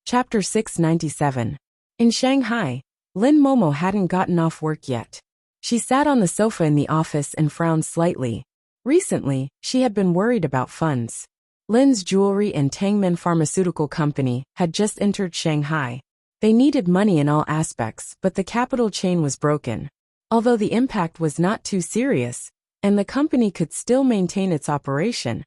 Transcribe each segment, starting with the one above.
Chapter 697. In Shanghai, Lin Momo hadn't gotten off work yet. She sat on the sofa in the office and frowned slightly. Recently, she had been worried about funds. Lin's jewelry and Tangmen Pharmaceutical Company had just entered Shanghai. They needed money in all aspects, but the capital chain was broken. Although the impact was not too serious, and the company could still maintain its operation,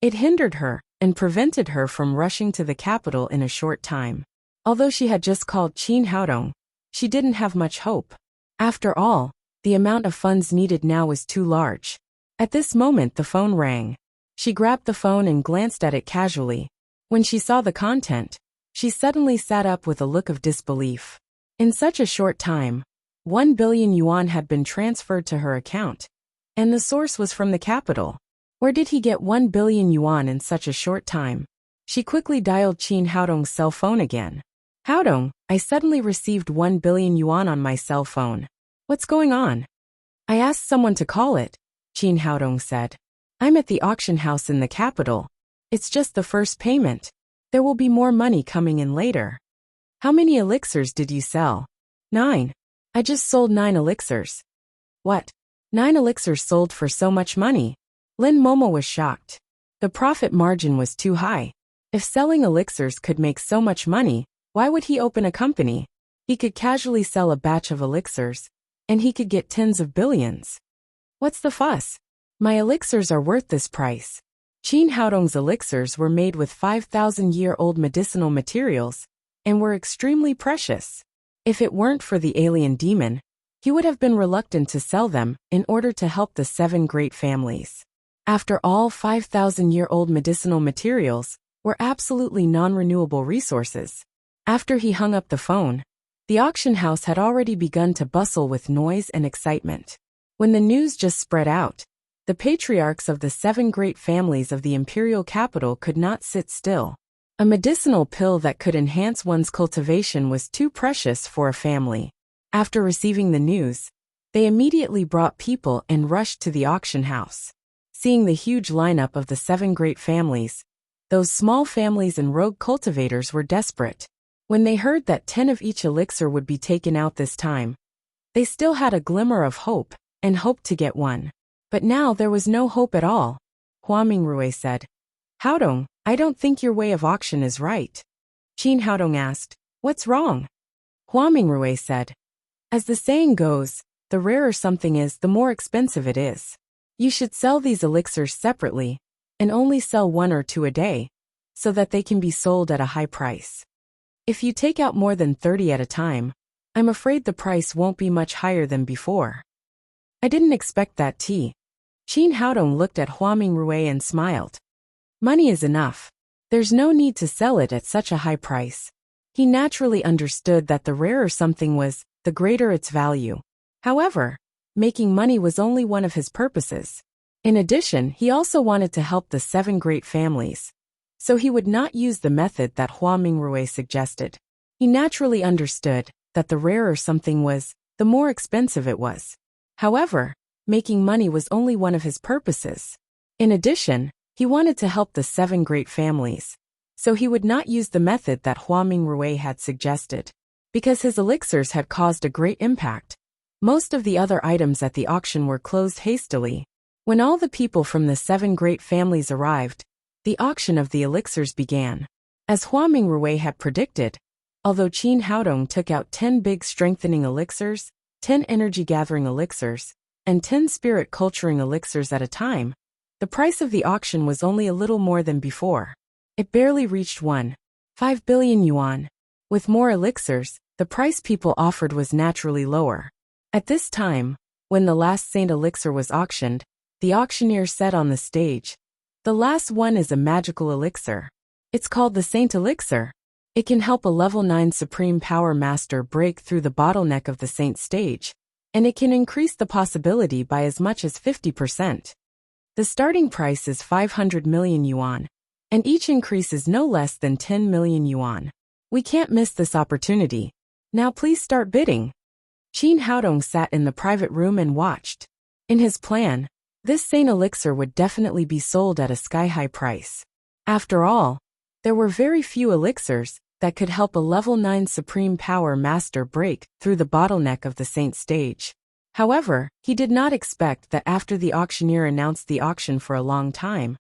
it hindered her and prevented her from rushing to the capital in a short time. Although she had just called Qin Haodong, she didn't have much hope. After all, the amount of funds needed now was too large. At this moment the phone rang. She grabbed the phone and glanced at it casually. When she saw the content, she suddenly sat up with a look of disbelief. In such a short time, 1 billion yuan had been transferred to her account, and the source was from the capital. Where did he get 1 billion yuan in such a short time? She quickly dialed Qin Haodong's cell phone again. Haodong, I suddenly received 1 billion yuan on my cell phone. What's going on? I asked someone to call it, Qin Haodong said. I'm at the auction house in the capital. It's just the first payment. There will be more money coming in later. How many elixirs did you sell? 9. I just sold 9 elixirs. What? 9 elixirs sold for so much money? Lin Momo was shocked. The profit margin was too high. If selling elixirs could make so much money, why would he open a company? He could casually sell a batch of elixirs, and he could get tens of billions. What's the fuss? My elixirs are worth this price. Qin Haodong's elixirs were made with 5,000-year-old medicinal materials, and were extremely precious. If it weren't for the alien demon, he would have been reluctant to sell them in order to help the 7 great families. After all, 5,000-year-old medicinal materials were absolutely non-renewable resources. After he hung up the phone, the auction house had already begun to bustle with noise and excitement. When the news just spread out, the patriarchs of the 7 great families of the imperial capital could not sit still. A medicinal pill that could enhance one's cultivation was too precious for a family. After receiving the news, they immediately brought people and rushed to the auction house. Seeing the huge lineup of the 7 great families, those small families and rogue cultivators were desperate. When they heard that 10 of each elixir would be taken out this time, they still had a glimmer of hope and hoped to get one. But now there was no hope at all. Hua Mingrui said, Haodong, I don't think your way of auction is right. Qin Haodong asked, What's wrong? Hua Mingrui said, As the saying goes, the rarer something is, the more expensive it is. You should sell these elixirs separately, and only sell 1 or 2 a day, so that they can be sold at a high price. If you take out more than 30 at a time, I'm afraid the price won't be much higher than before. I didn't expect that. Qin Haodong looked at Hua Mingrui and smiled. Money is enough. There's no need to sell it at such a high price. He naturally understood that the rarer something was, the greater its value. However, making money was only one of his purposes. In addition, he also wanted to help the 7 great families. So he would not use the method that Hua Mingrui suggested. He naturally understood that the rarer something was, the more expensive it was. However, making money was only one of his purposes. In addition, he wanted to help the 7 great families. So he would not use the method that Hua Mingrui had suggested. Because his elixirs had caused a great impact, most of the other items at the auction were closed hastily. When all the people from the 7 great families arrived, the auction of the elixirs began. As Hua Mingrui had predicted, although Qin Haodong took out 10 big strengthening elixirs, 10 energy-gathering elixirs, and 10 spirit-culturing elixirs at a time, the price of the auction was only a little more than before. It barely reached 1.5 billion yuan. With more elixirs, the price people offered was naturally lower. At this time, when the last Saint elixir was auctioned, the auctioneer said on the stage, The last one is a magical elixir. It's called the Saint elixir. It can help a level 9 Supreme Power Master break through the bottleneck of the Saint stage, and it can increase the possibility by as much as 50%. The starting price is 500 million yuan, and each increase is no less than 10 million yuan. We can't miss this opportunity. Now please start bidding. Qin Haodong sat in the private room and watched. In his plan, this Saint elixir would definitely be sold at a sky-high price. After all, there were very few elixirs, that could help a level 9 Supreme Power Master break through the bottleneck of the Saint stage. However, he did not expect that after the auctioneer announced the auction for a long time,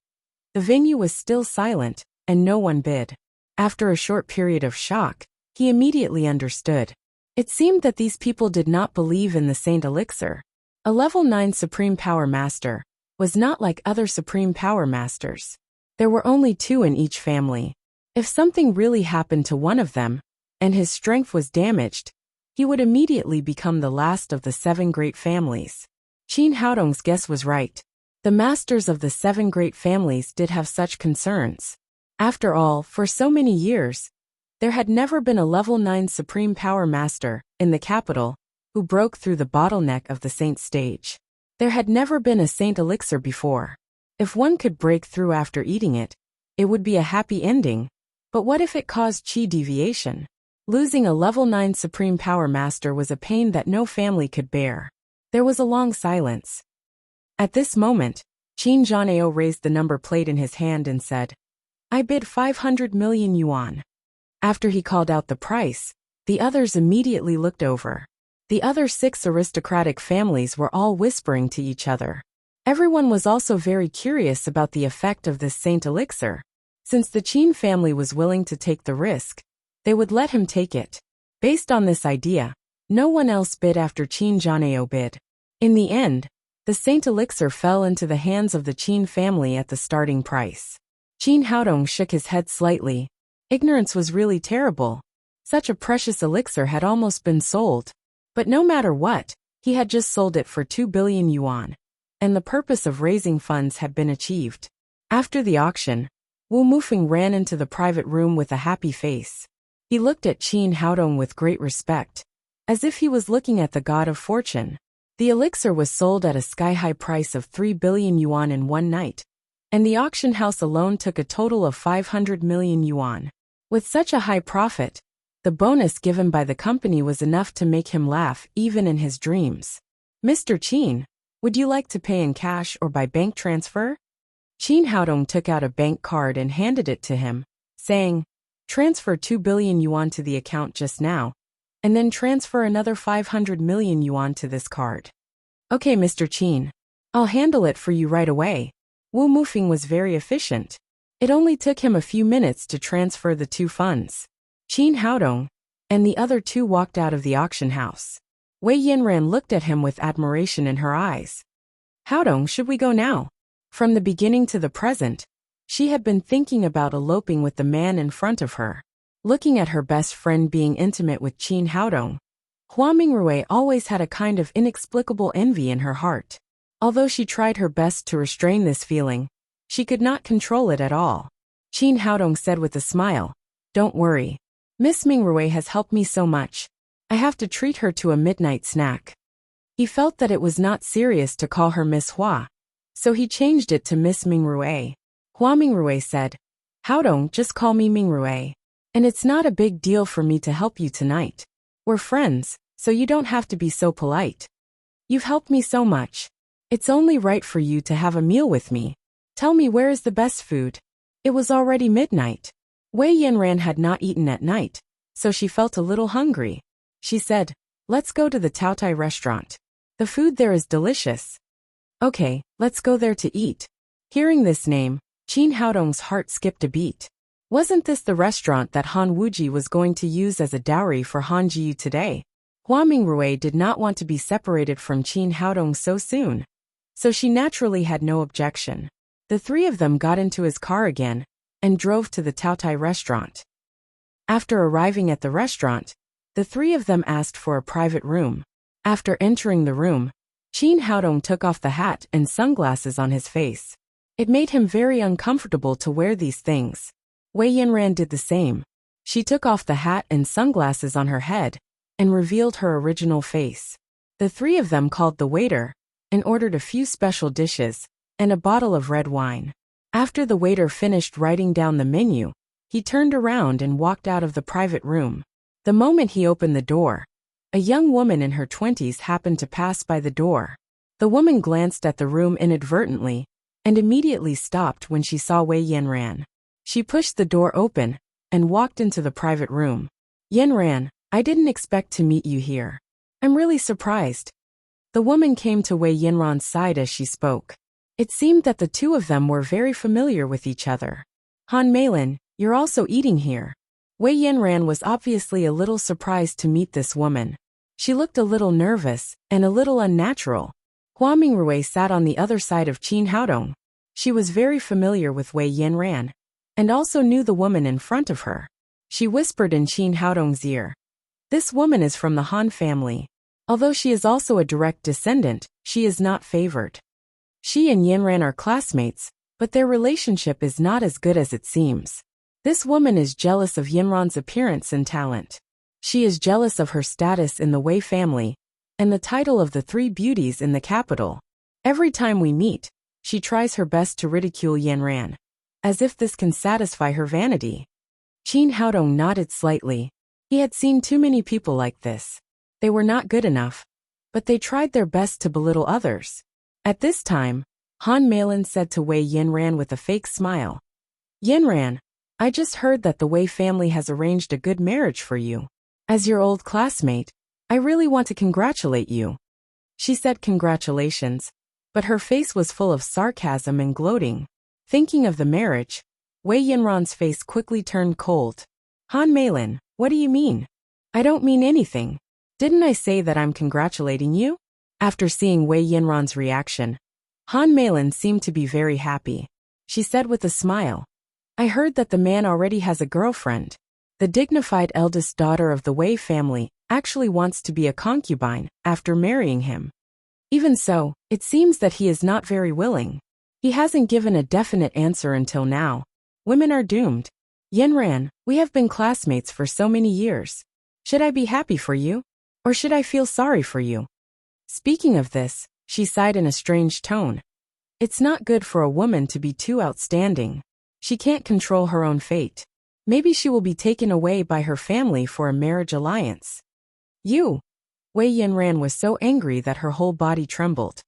the venue was still silent, and no one bid. After a short period of shock, he immediately understood. It seemed that these people did not believe in the Saint Elixir. A level 9 Supreme Power Master was not like other Supreme Power Masters. There were only 2 in each family. If something really happened to one of them, and his strength was damaged, he would immediately become the last of the 7 great families. Qin Haodong's guess was right. The masters of the 7 great families did have such concerns. After all, for so many years, there had never been a level 9 Supreme Power Master in the capital who broke through the bottleneck of the Saint stage. There had never been a Saint Elixir before. If one could break through after eating it, it would be a happy ending. But what if it caused qi deviation? Losing a level 9 Supreme Power Master was a pain that no family could bear. There was a long silence. At this moment, Qin Zhanao raised the number plate in his hand and said, "I bid 500 million yuan." After he called out the price, the others immediately looked over. The other 6 aristocratic families were all whispering to each other. Everyone was also very curious about the effect of this Saint Elixir. Since the Qin family was willing to take the risk, they would let him take it. Based on this idea, no one else bid after Qin Zhanao bid. In the end, the Saint Elixir fell into the hands of the Qin family at the starting price. Qin Haodong shook his head slightly. Ignorance was really terrible. Such a precious elixir had almost been sold. But no matter what, he had just sold it for 2 billion yuan. And the purpose of raising funds had been achieved. After the auction, Wu Mufeng ran into the private room with a happy face. He looked at Qin Haodong with great respect, as if he was looking at the god of fortune. The elixir was sold at a sky-high price of 3 billion yuan in one night, and the auction house alone took a total of 500 million yuan. With such a high profit, the bonus given by the company was enough to make him laugh even in his dreams. "Mr. Qin, would you like to pay in cash or by bank transfer?" Qin Haodong took out a bank card and handed it to him, saying, "Transfer 2 billion yuan to the account just now, and then transfer another 500 million yuan to this card." "Okay, Mr. Qin. I'll handle it for you right away." Wu Mufeng was very efficient. It only took him a few minutes to transfer the 2 funds. Qin Haodong and the other 2 walked out of the auction house. Wei Yanran looked at him with admiration in her eyes. "Haodong, should we go now?" From the beginning to the present, she had been thinking about eloping with the man in front of her. Looking at her best friend being intimate with Qin Haodong, Hua Mingrui always had a kind of inexplicable envy in her heart. Although she tried her best to restrain this feeling, she could not control it at all. Qin Haodong said with a smile, "Don't worry. Miss Mingrui has helped me so much. I have to treat her to a midnight snack." He felt that it was not serious to call her Miss Hua, so he changed it to Miss Mingrui. Hua Mingrui said, "Haodong, just call me Mingrui. And it's not a big deal for me to help you tonight. We're friends, so you don't have to be so polite. You've helped me so much. It's only right for you to have a meal with me. Tell me, where is the best food?" It was already midnight. Wei Yanran had not eaten at night, so she felt a little hungry. She said, "Let's go to the Taotai restaurant. The food there is delicious." "Okay, let's go there to eat." Hearing this name, Qin Haodong's heart skipped a beat. Wasn't this the restaurant that Han Wuji was going to use as a dowry for Han Jiyu today? Hua Mingrui did not want to be separated from Qin Haodong so soon, so she naturally had no objection. The 3 of them got into his car again and drove to the Taotai restaurant. After arriving at the restaurant, the 3 of them asked for a private room. After entering the room, Qin Haodong took off the hat and sunglasses on his face. It made him very uncomfortable to wear these things. Wei Yanran did the same. She took off the hat and sunglasses on her head and revealed her original face. The 3 of them called the waiter and ordered a few special dishes and a bottle of red wine. After the waiter finished writing down the menu, he turned around and walked out of the private room. The moment he opened the door, a young woman in her 20s happened to pass by the door. The woman glanced at the room inadvertently and immediately stopped when she saw Wei Yanran. She pushed the door open and walked into the private room. Yinran, I didn't expect to meet you here. I'm really surprised. The woman came to Wei Yinran's side as she spoke. It seemed that the two of them were very familiar with each other. Han Meilin, you're also eating here. Wei Yinran was obviously a little surprised to meet this woman. She looked a little nervous and a little unnatural. Hua Mingrui sat on the other side of Qin Haodong. She was very familiar with Wei Yinran and also knew the woman in front of her. She whispered in Qin Haodong's ear. This woman is from the Han family. Although she is also a direct descendant, she is not favored. She and Yinran are classmates, but their relationship is not as good as it seems. This woman is jealous of Yinran's appearance and talent. She is jealous of her status in the Wei family and the title of the three beauties in the capital. Every time we meet, she tries her best to ridicule Yinran, as if this can satisfy her vanity. Qin Haodong nodded slightly. He had seen too many people like this. They were not good enough, but they tried their best to belittle others. At this time, Han Meilin said to Wei Yinran with a fake smile. Yinran, I just heard that the Wei family has arranged a good marriage for you. As your old classmate, I really want to congratulate you. She said congratulations, but her face was full of sarcasm and gloating. Thinking of the marriage, Wei Yinran's face quickly turned cold. Han Meilin, what do you mean? I don't mean anything. Didn't I say that I'm congratulating you? After seeing Wei Yinran's reaction, Han Meilin seemed to be very happy. She said with a smile, I heard that the man already has a girlfriend. The dignified eldest daughter of the Wei family actually wants to be a concubine after marrying him. Even so, it seems that he is not very willing. He hasn't given a definite answer until now. Women are doomed. Yinran, we have been classmates for so many years. Should I be happy for you? Or should I feel sorry for you? Speaking of this, she sighed in a strange tone. It's not good for a woman to be too outstanding. She can't control her own fate. Maybe she will be taken away by her family for a marriage alliance. You! Wei Yinran was so angry that her whole body trembled.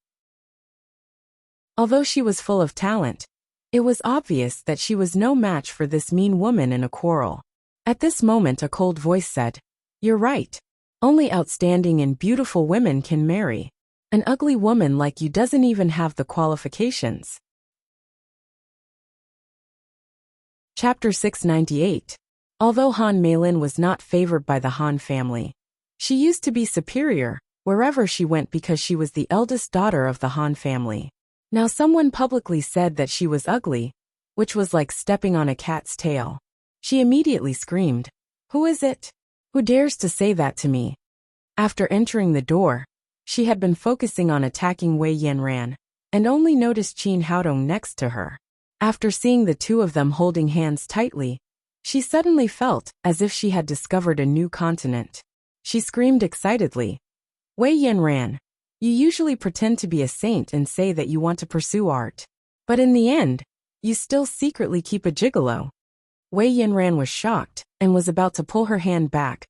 Although she was full of talent, it was obvious that she was no match for this mean woman in a quarrel. At this moment a cold voice said, You're right. Only outstanding and beautiful women can marry. An ugly woman like you doesn't even have the qualifications. Chapter 698. Although Han Meilin was not favored by the Han family, she used to be superior wherever she went because she was the eldest daughter of the Han family. Now someone publicly said that she was ugly, which was like stepping on a cat's tail. She immediately screamed, Who is it? Who dares to say that to me? After entering the door, she had been focusing on attacking Wei Yinran, and only noticed Qin Haodong next to her. After seeing the two of them holding hands tightly, she suddenly felt as if she had discovered a new continent. She screamed excitedly, Wei Yinran, you usually pretend to be a saint and say that you want to pursue art. But in the end, you still secretly keep a gigolo. Wei Yinran was shocked and was about to pull her hand back,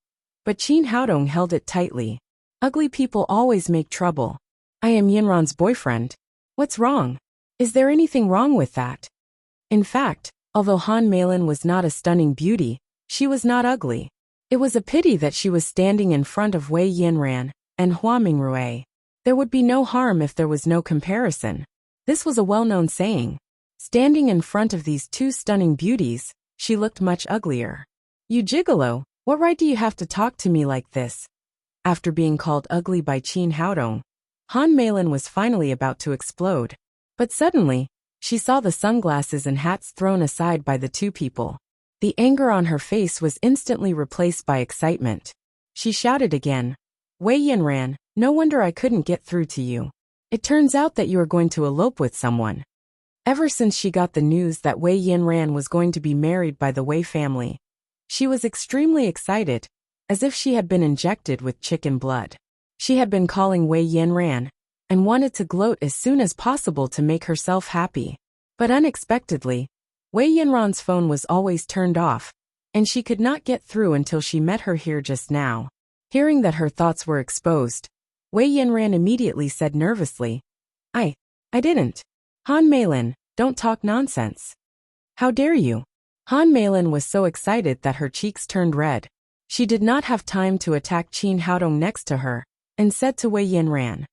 but Qin Haodong held it tightly. Ugly people always make trouble. I am Yinran's boyfriend. What's wrong? Is there anything wrong with that? In fact, although Han Meilin was not a stunning beauty, she was not ugly. It was a pity that she was standing in front of Wei Yinran and Hua Mingrui. There would be no harm if there was no comparison. This was a well-known saying. Standing in front of these two stunning beauties, she looked much uglier. You gigolo, what right do you have to talk to me like this? After being called ugly by Qin Haodong, Han Meilin was finally about to explode. But suddenly, she saw the sunglasses and hats thrown aside by the two people. The anger on her face was instantly replaced by excitement. She shouted again, Wei Yinran, no wonder I couldn't get through to you. It turns out that you are going to elope with someone. Ever since she got the news that Wei Yinran was going to be married by the Wei family, she was extremely excited, as if she had been injected with chicken blood. She had been calling Wei Yinran, and wanted to gloat as soon as possible to make herself happy. But unexpectedly, Wei Yinran's phone was always turned off, and she could not get through until she met her here just now. Hearing that her thoughts were exposed, Wei Yinran immediately said nervously, I didn't. Han Meilin, don't talk nonsense. How dare you? Han Meilin was so excited that her cheeks turned red. She did not have time to attack Qin Haodong next to her, and said to Wei Yanran,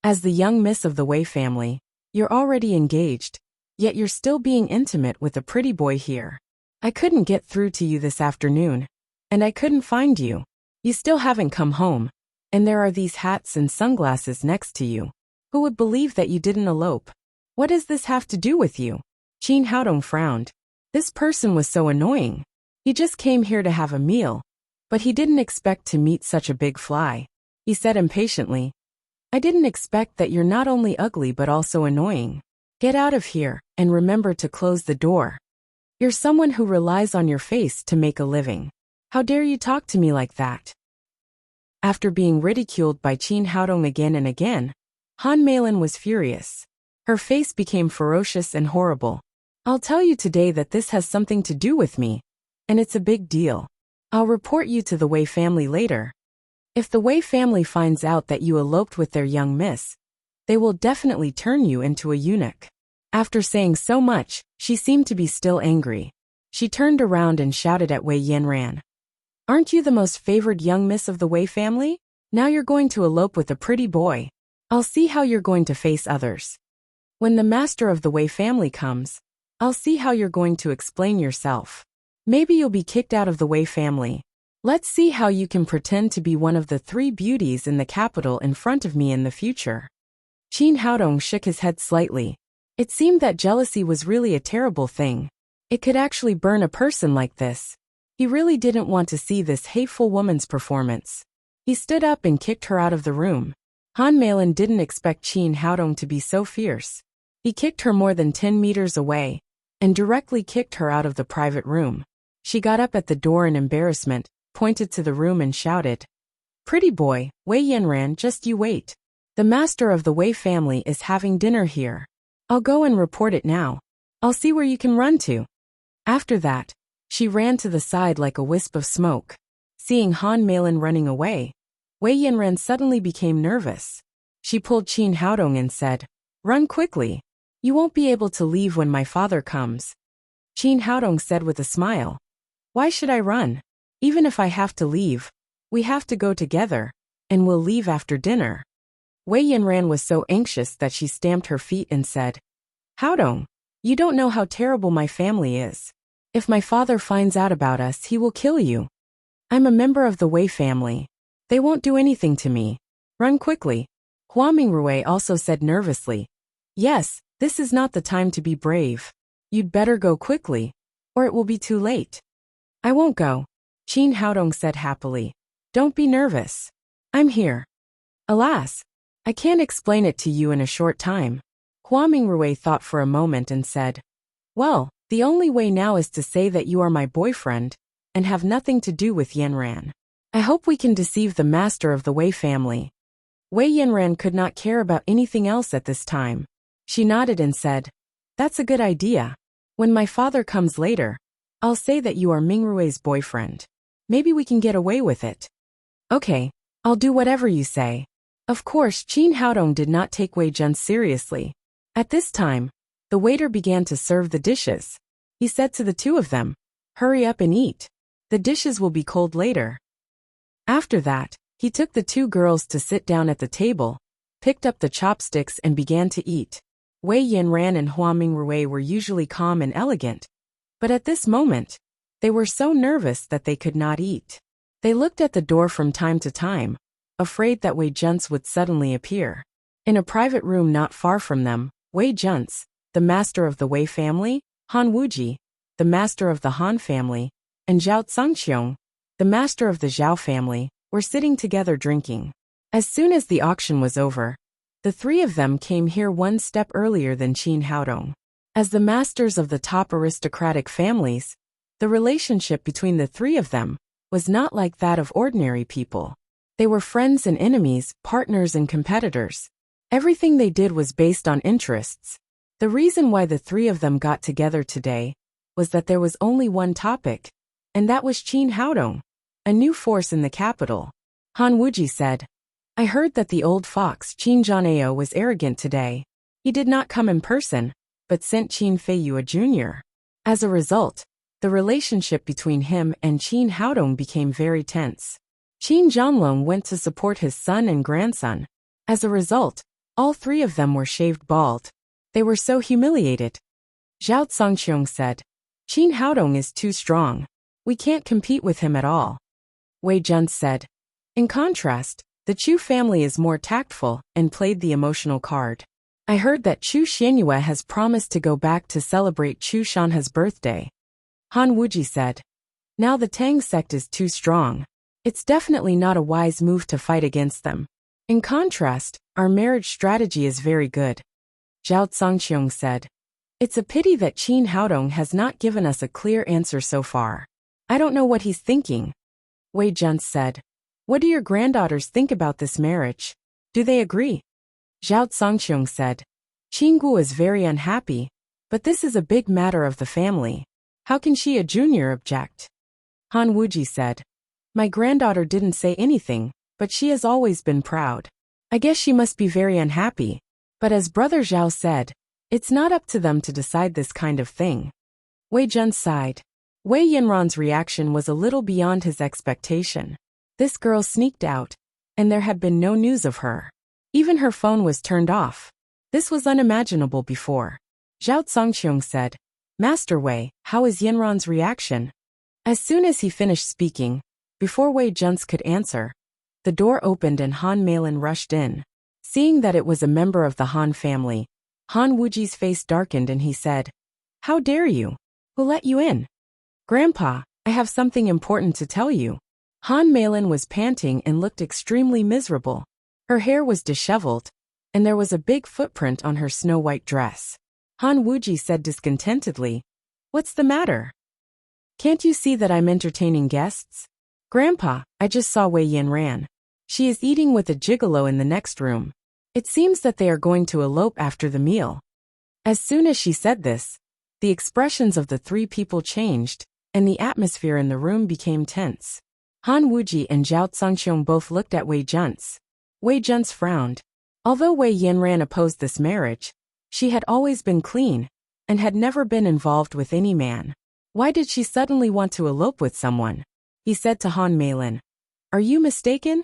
"As the young miss of the Wei family, you're already engaged, yet you're still being intimate with a pretty boy here. I couldn't get through to you this afternoon, and I couldn't find you. You still haven't come home, and there are these hats and sunglasses next to you. Who would believe that you didn't elope? What does this have to do with you?" Qin Haodong frowned. This person was so annoying. He just came here to have a meal, but he didn't expect to meet such a big fly. He said impatiently, "I didn't expect that you're not only ugly but also annoying. Get out of here, and remember to close the door. You're someone who relies on your face to make a living. How dare you talk to me like that?" After being ridiculed by Qin Haodong again and again, Han Meilin was furious. Her face became ferocious and horrible. "I'll tell you today that this has something to do with me, and it's a big deal. I'll report you to the Wei family later. If the Wei family finds out that you eloped with their young miss, they will definitely turn you into a eunuch." After saying so much, she seemed to be still angry. She turned around and shouted at Wei Yanran, "Aren't you the most favored young miss of the Wei family? Now you're going to elope with a pretty boy. I'll see how you're going to face others. When the master of the Wei family comes, I'll see how you're going to explain yourself. Maybe you'll be kicked out of the Wei family. Let's see how you can pretend to be one of the 3 beauties in the capital in front of me in the future." Qin Haodong shook his head slightly. It seemed that jealousy was really a terrible thing. It could actually burn a person like this. He really didn't want to see this hateful woman's performance. He stood up and kicked her out of the room. Han Meilin didn't expect Qin Haodong to be so fierce. He kicked her more than 10 meters away, and directly kicked her out of the private room. She got up at the door in embarrassment, pointed to the room and shouted, "Pretty boy, Wei Yanran, just you wait. The master of the Wei family is having dinner here. I'll go and report it now. I'll see where you can run to." After that, she ran to the side like a wisp of smoke. Seeing Han Meilin running away, Wei Yanran suddenly became nervous. She pulled Qin Haodong and said, "Run quickly. You won't be able to leave when my father comes." Qin Haodong said with a smile, "Why should I run? Even if I have to leave, we have to go together, and we'll leave after dinner." Wei Yanran was so anxious that she stamped her feet and said, "Haodong, you don't know how terrible my family is. If my father finds out about us, he will kill you. I'm a member of the Wei family. They won't do anything to me. Run quickly." Hua Mingrui also said nervously, "Yes, this is not the time to be brave. You'd better go quickly, or it will be too late." "I won't go," Qin Haodong said happily. "Don't be nervous. I'm here. Alas, I can't explain it to you in a short time." Hua Mingrui thought for a moment and said, "Well, the only way now is to say that you are my boyfriend, and have nothing to do with Yanran. I hope we can deceive the master of the Wei family." Wei Yanran could not care about anything else at this time. She nodded and said, "That's a good idea. When my father comes later, I'll say that you are Mingrui's boyfriend. Maybe we can get away with it." "Okay, I'll do whatever you say." Of course, Qin Haodong did not take Wei Jun seriously. At this time, the waiter began to serve the dishes. He said to the 2 of them, "Hurry up and eat. The dishes will be cold later." After that, he took the 2 girls to sit down at the table, picked up the chopsticks and began to eat. Wei Yanran and Hua Mingrui were usually calm and elegant, but at this moment, they were so nervous that they could not eat. They looked at the door from time to time, afraid that Wei Junce would suddenly appear. In a private room not far from them, Wei Junce, the master of the Wei family, Han Wuji, the master of the Han family, and Zhao Tsangqiong, the master of the Zhao family, were sitting together drinking. As soon as the auction was over, the 3 of them came here one step earlier than Qin Haodong. As the masters of the top aristocratic families, the relationship between the 3 of them was not like that of ordinary people. They were friends and enemies, partners and competitors. Everything they did was based on interests. The reason why the 3 of them got together today was that there was only one topic, and that was Qin Haodong, a new force in the capital. Han Wuji said, "I heard that the old fox Qin Jianao was arrogant today. He did not come in person, but sent Qin Feiyu a junior. As a result, the The relationship between him and Qin Haodong became very tense. Qin Zhanglong went to support his son and grandson. As a result, all three of them were shaved bald. They were so humiliated. Zhao Songqiong said, Qin Haodong is too strong. We can't compete with him at all. Wei Jun said. In contrast, the Chu family is more tactful and played the emotional card. I heard that Chu Xianyue has promised to go back to celebrate Chu Shanhe's birthday. Han Wuji said. Now the Tang sect is too strong. It's definitely not a wise move to fight against them. In contrast, our marriage strategy is very good. Zhao Songqiong said. It's a pity that Qin Haodong has not given us a clear answer so far. I don't know what he's thinking. Wei Jun said. What do your granddaughters think about this marriage? Do they agree? Zhao Songqiong said. Qinggu is very unhappy, but this is a big matter of the family. How can she, a junior, object? Han Wuji said. My granddaughter didn't say anything, but she has always been proud. I guess she must be very unhappy. But as Brother Zhao said, it's not up to them to decide this kind of thing. Wei Jun sighed. Wei Yanran's reaction was a little beyond his expectation. This girl sneaked out, and there had been no news of her. Even her phone was turned off. This was unimaginable before. Zhao Songqiong said, Master Wei, how is Yanran's reaction? As soon as he finished speaking, before Wei Jun could answer, the door opened and Han Meilin rushed in. Seeing that it was a member of the Han family, Han Wuji's face darkened and he said, How dare you? Who let you in? Grandpa, I have something important to tell you. Han Meilin was panting and looked extremely miserable. Her hair was disheveled, and there was a big footprint on her snow-white dress. Han Wuji said discontentedly, What's the matter? Can't you see that I'm entertaining guests? Grandpa, I just saw Wei Yanran. She is eating with a gigolo in the next room. It seems that they are going to elope after the meal. As soon as she said this, the expressions of the three people changed, and the atmosphere in the room became tense. Han Wuji and Zhao Songqiong both looked at Wei Jun. Wei Jun frowned. Although Wei Yanran opposed this marriage, she had always been clean, and had never been involved with any man. Why did she suddenly want to elope with someone? He said to Han Meilin. Are you mistaken?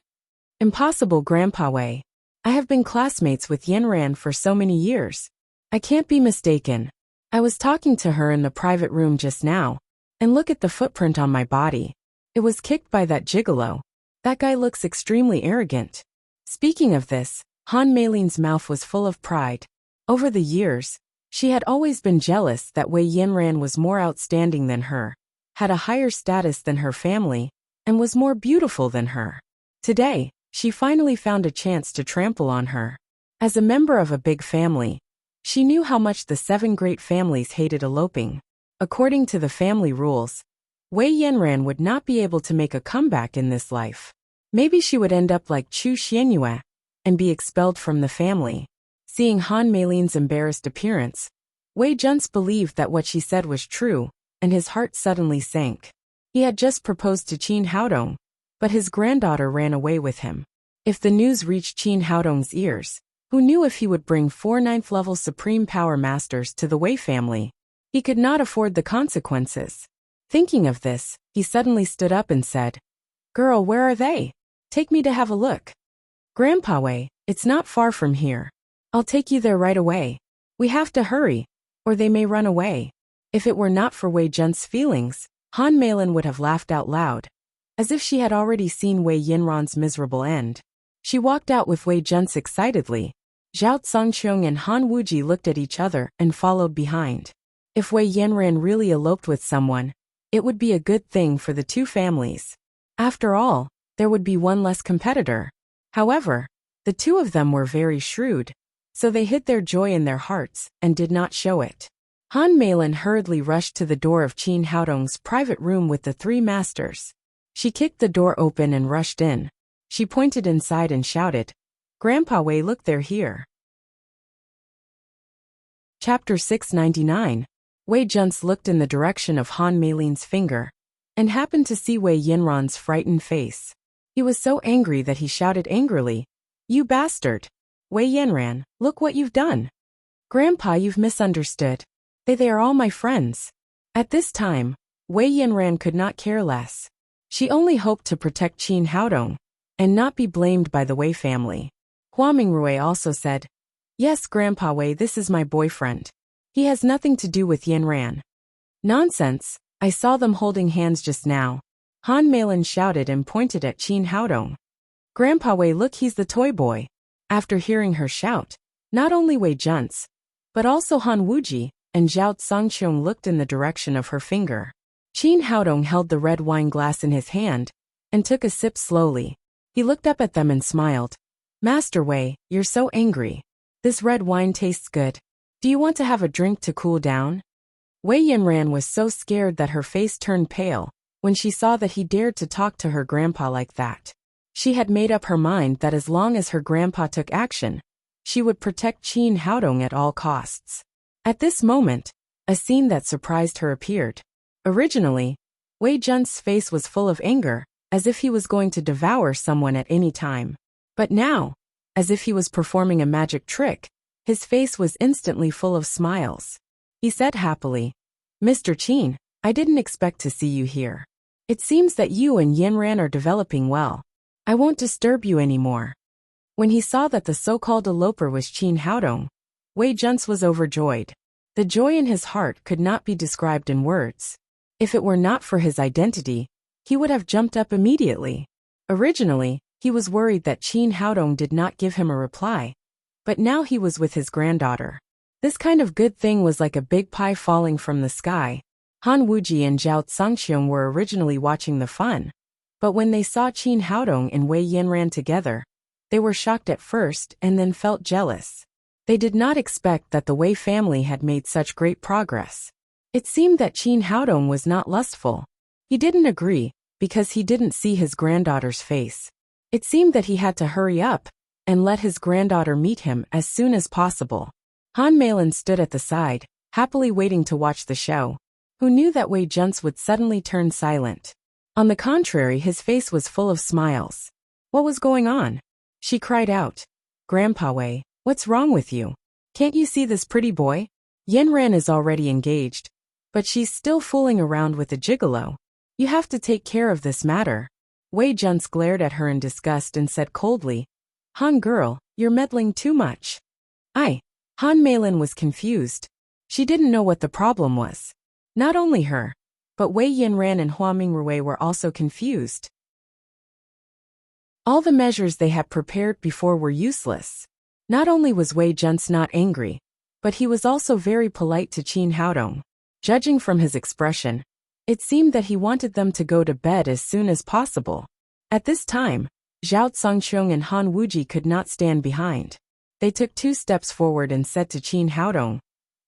Impossible, Grandpa Wei. I have been classmates with Yanran for so many years. I can't be mistaken. I was talking to her in the private room just now, and look at the footprint on my body. It was kicked by that gigolo. That guy looks extremely arrogant. Speaking of this, Han Meilin's mouth was full of pride. Over the years, she had always been jealous that Wei Yanran was more outstanding than her, had a higher status than her family, and was more beautiful than her. Today, she finally found a chance to trample on her. As a member of a big family, she knew how much the 7 great families hated eloping. According to the family rules, Wei Yanran would not be able to make a comeback in this life. Maybe she would end up like Chu Xianyue and be expelled from the family. Seeing Han Meilin's embarrassed appearance, Wei Jun believed that what she said was true, and his heart suddenly sank. He had just proposed to Qin Haodong, but his granddaughter ran away with him. If the news reached Qin Haodong's ears, who knew if he would bring 4 9th-level Supreme Power Masters to the Wei family? He could not afford the consequences. Thinking of this, he suddenly stood up and said, Girl, where are they? Take me to have a look. Grandpa Wei, it's not far from here. I'll take you there right away. We have to hurry, or they may run away. If it were not for Wei Jun's feelings, Han Meilin would have laughed out loud, as if she had already seen Wei Yanran's miserable end. She walked out with Wei Jun excitedly. Zhao Songqiong and Han Wuji looked at each other and followed behind. If Wei Yanran really eloped with someone, it would be a good thing for the 2 families. After all, there would be one less competitor. However, the 2 of them were very shrewd, so they hid their joy in their hearts and did not show it. Han Meilin hurriedly rushed to the door of Qin Haodong's private room with the 3 masters. She kicked the door open and rushed in. She pointed inside and shouted, Grandpa Wei, look, they're here. Chapter 699. Wei Jun looked in the direction of Han Meilin's finger, and happened to see Wei Yanran's frightened face. He was so angry that he shouted angrily, You bastard! Wei Yanran, look what you've done. Grandpa, you've misunderstood. They are all my friends. At this time, Wei Yinran could not care less. She only hoped to protect Qin Haodong and not be blamed by the Wei family. Hua Mingrui also said, "Yes, Grandpa Wei, this is my boyfriend. He has nothing to do with Yinran." "Nonsense, I saw them holding hands just now." Han Meilin shouted and pointed at Qin Haodong. "Grandpa Wei, look, he's the toy boy." After hearing her shout, not only Wei Junce, but also Han Wuji and Zhao Songqiong looked in the direction of her finger. Qin Haodong held the red wine glass in his hand and took a sip slowly. He looked up at them and smiled. "Master Wei, you're so angry. This red wine tastes good. Do you want to have a drink to cool down?" Wei Yinran was so scared that her face turned pale when she saw that he dared to talk to her grandpa like that. She had made up her mind that as long as her grandpa took action, she would protect Qin Haodong at all costs. At this moment, a scene that surprised her appeared. Originally, Wei Junce's face was full of anger, as if he was going to devour someone at any time. But now, as if he was performing a magic trick, his face was instantly full of smiles. He said happily, "Mr. Qin, I didn't expect to see you here. It seems that you and Yinran are developing well. I won't disturb you anymore." When he saw that the so-called eloper was Qin Haodong, Wei Junce was overjoyed. The joy in his heart could not be described in words. If it were not for his identity, he would have jumped up immediately. Originally, he was worried that Qin Haodong did not give him a reply, but now he was with his granddaughter. This kind of good thing was like a big pie falling from the sky. Han Wuji and Zhao Songqiong were originally watching the fun, but when they saw Qin Haodong and Wei Yinran together, they were shocked at first and then felt jealous. They did not expect that the Wei family had made such great progress. It seemed that Qin Haodong was not lustful. He didn't agree, because he didn't see his granddaughter's face. It seemed that he had to hurry up and let his granddaughter meet him as soon as possible. Han Meilin stood at the side, happily waiting to watch the show. Who knew that Wei Junce would suddenly turn silent? On the contrary, his face was full of smiles. What was going on? She cried out. "Grandpa Wei, what's wrong with you? Can't you see this pretty boy? Yinran is already engaged, but she's still fooling around with a gigolo. You have to take care of this matter." Wei Junce glared at her in disgust and said coldly, "Han girl, you're meddling too much." Han Meilin was confused. She didn't know what the problem was. Not only her, but Wei Yinran and Hua Mingrui were also confused. All the measures they had prepared before were useless. Not only was Wei Junce not angry, but he was also very polite to Qin Haodong. Judging from his expression, it seemed that he wanted them to go to bed as soon as possible. At this time, Zhao Songqiong and Han Wuji could not stand behind. They took 2 steps forward and said to Qin Haodong,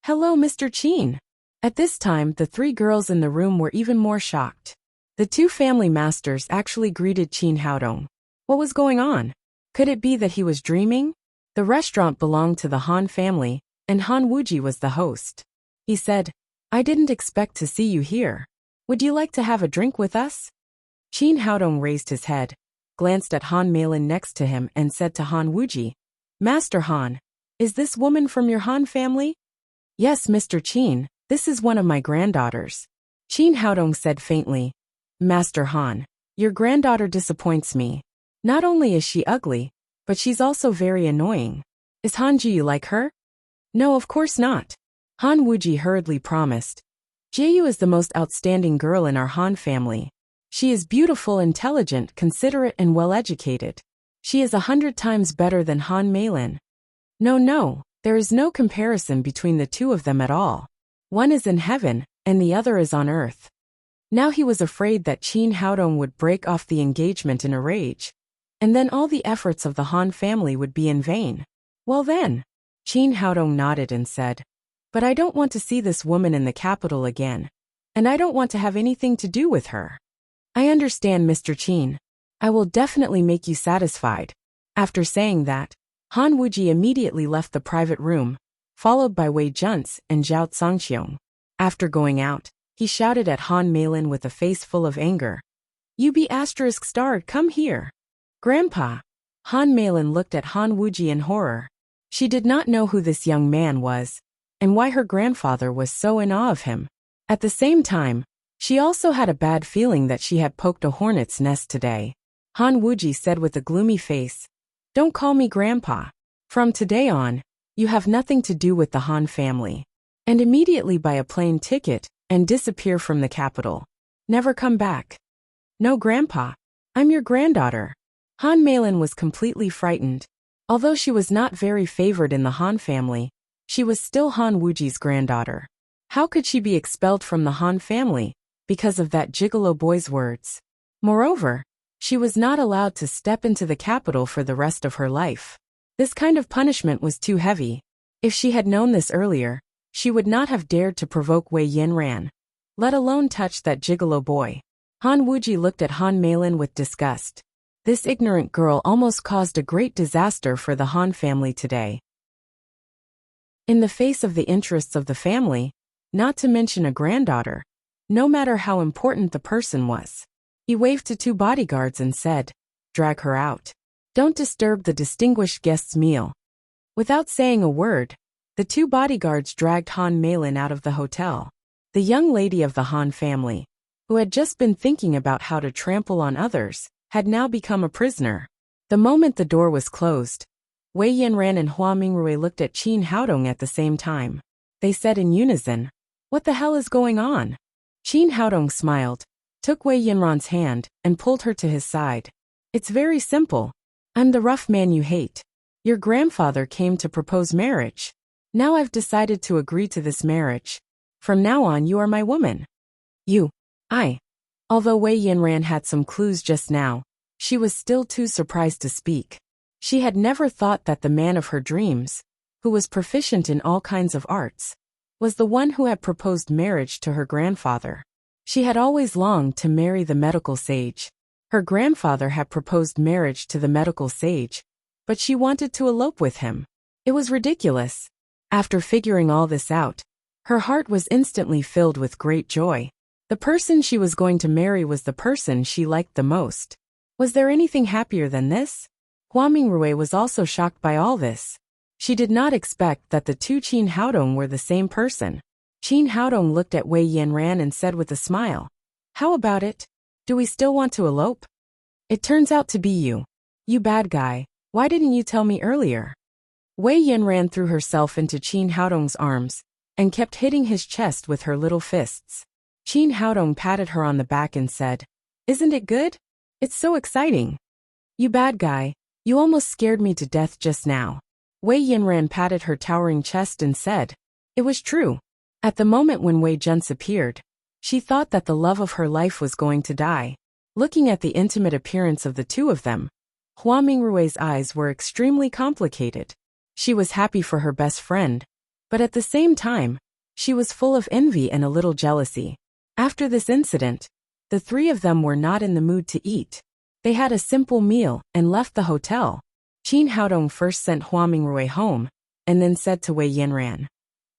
"Hello, Mr. Qin." At this time, the 3 girls in the room were even more shocked. The 2 family masters actually greeted Qin Haodong. What was going on? Could it be that he was dreaming? The restaurant belonged to the Han family, and Han Wuji was the host. He said, "I didn't expect to see you here. Would you like to have a drink with us?" Qin Haodong raised his head, glanced at Han Meilin next to him and said to Han Wuji, "Master Han, is this woman from your Han family?" "Yes, Mr. Qin, this is one of my granddaughters." Qin Haodong said faintly, "Master Han, your granddaughter disappoints me. Not only is she ugly, but she's also very annoying. Is Han Jiyu like her?" "No, of course not." Han Wuji hurriedly promised. "Jiyu is the most outstanding girl in our Han family. She is beautiful, intelligent, considerate, and well-educated. She is 100 times better than Han Meilin." No, there is no comparison between the 2 of them at all. One is in heaven, and the other is on earth. Now he was afraid that Qin Haodong would break off the engagement in a rage, and then all the efforts of the Han family would be in vain. "Well then," Qin Haodong nodded and said, "but I don't want to see this woman in the capital again, and I don't want to have anything to do with her." "I understand, Mr. Qin. I will definitely make you satisfied." After saying that, Han Wuji immediately left the private room, followed by Wei Junce and Zhao Songqiong. After going out, he shouted at Han Meilin with a face full of anger, "You be asterisk starred, come here." "Grandpa." Han Meilin looked at Han Wuji in horror. She did not know who this young man was, and why her grandfather was so in awe of him. At the same time, She also had a bad feeling that she had poked a hornet's nest today. Han Wuji said with a gloomy face, "Don't call me Grandpa. From today on, you have nothing to do with the Han family." And immediately buy a plane ticket and disappear from the capital. Never come back. "No, Grandpa. I'm your granddaughter." Han Meilin was completely frightened. Although she was not very favored in the Han family, she was still Han Wuji's granddaughter. How could she be expelled from the Han family because of that gigolo boy's words? Moreover, she was not allowed to step into the capital for the rest of her life. This kind of punishment was too heavy. If she had known this earlier, she would not have dared to provoke Wei Yinran, let alone touch that gigolo boy. Han Wuji looked at Han Meilin with disgust. This ignorant girl almost caused a great disaster for the Han family today. In the face of the interests of the family, not to mention a granddaughter, no matter how important the person was, he waved to 2 bodyguards and said, "Drag her out. Don't disturb the distinguished guest's meal." Without saying a word, the 2 bodyguards dragged Han Meilin out of the hotel. The young lady of the Han family, who had just been thinking about how to trample on others, had now become a prisoner. The moment the door was closed, Wei Yinran and Hua Mingrui looked at Qin Haodong at the same time. They said in unison, "What the hell is going on?" Qin Haodong smiled, took Wei Yinran's hand, and pulled her to his side. "It's very simple. I'm the rough man you hate. Your grandfather came to propose marriage. Now I've decided to agree to this marriage. From now on you are my woman." I. Although Wei Yinran had some clues just now, she was still too surprised to speak. She had never thought that the man of her dreams, who was proficient in all kinds of arts, was the one who had proposed marriage to her grandfather. She had always longed to marry the medical sage. Her grandfather had proposed marriage to the medical sage, but she wanted to elope with him. It was ridiculous. After figuring all this out, her heart was instantly filled with great joy. The person she was going to marry was the person she liked the most. Was there anything happier than this? Hua Mingrui was also shocked by all this. She did not expect that the 2 Qin Haodong were the same person. Qin Haodong looked at Wei Yinran and said with a smile, "How about it? Do we still want to elope?" "It turns out to be you. You bad guy, why didn't you tell me earlier?" Wei Yinran threw herself into Qin Haodong's arms and kept hitting his chest with her little fists. Qin Haodong patted her on the back and said, "Isn't it good? It's so exciting." "You bad guy, you almost scared me to death just now." Wei Yinran patted her towering chest and said, "It was true." At the moment when Wei Junce appeared, she thought that the love of her life was going to die. Looking at the intimate appearance of the 2 of them, Hua Mingrui's eyes were extremely complicated. She was happy for her best friend, but at the same time, she was full of envy and a little jealousy. After this incident, the 3 of them were not in the mood to eat. They had a simple meal and left the hotel. Qin Haodong first sent Hua Mingrui home, and then said to Wei Yinran,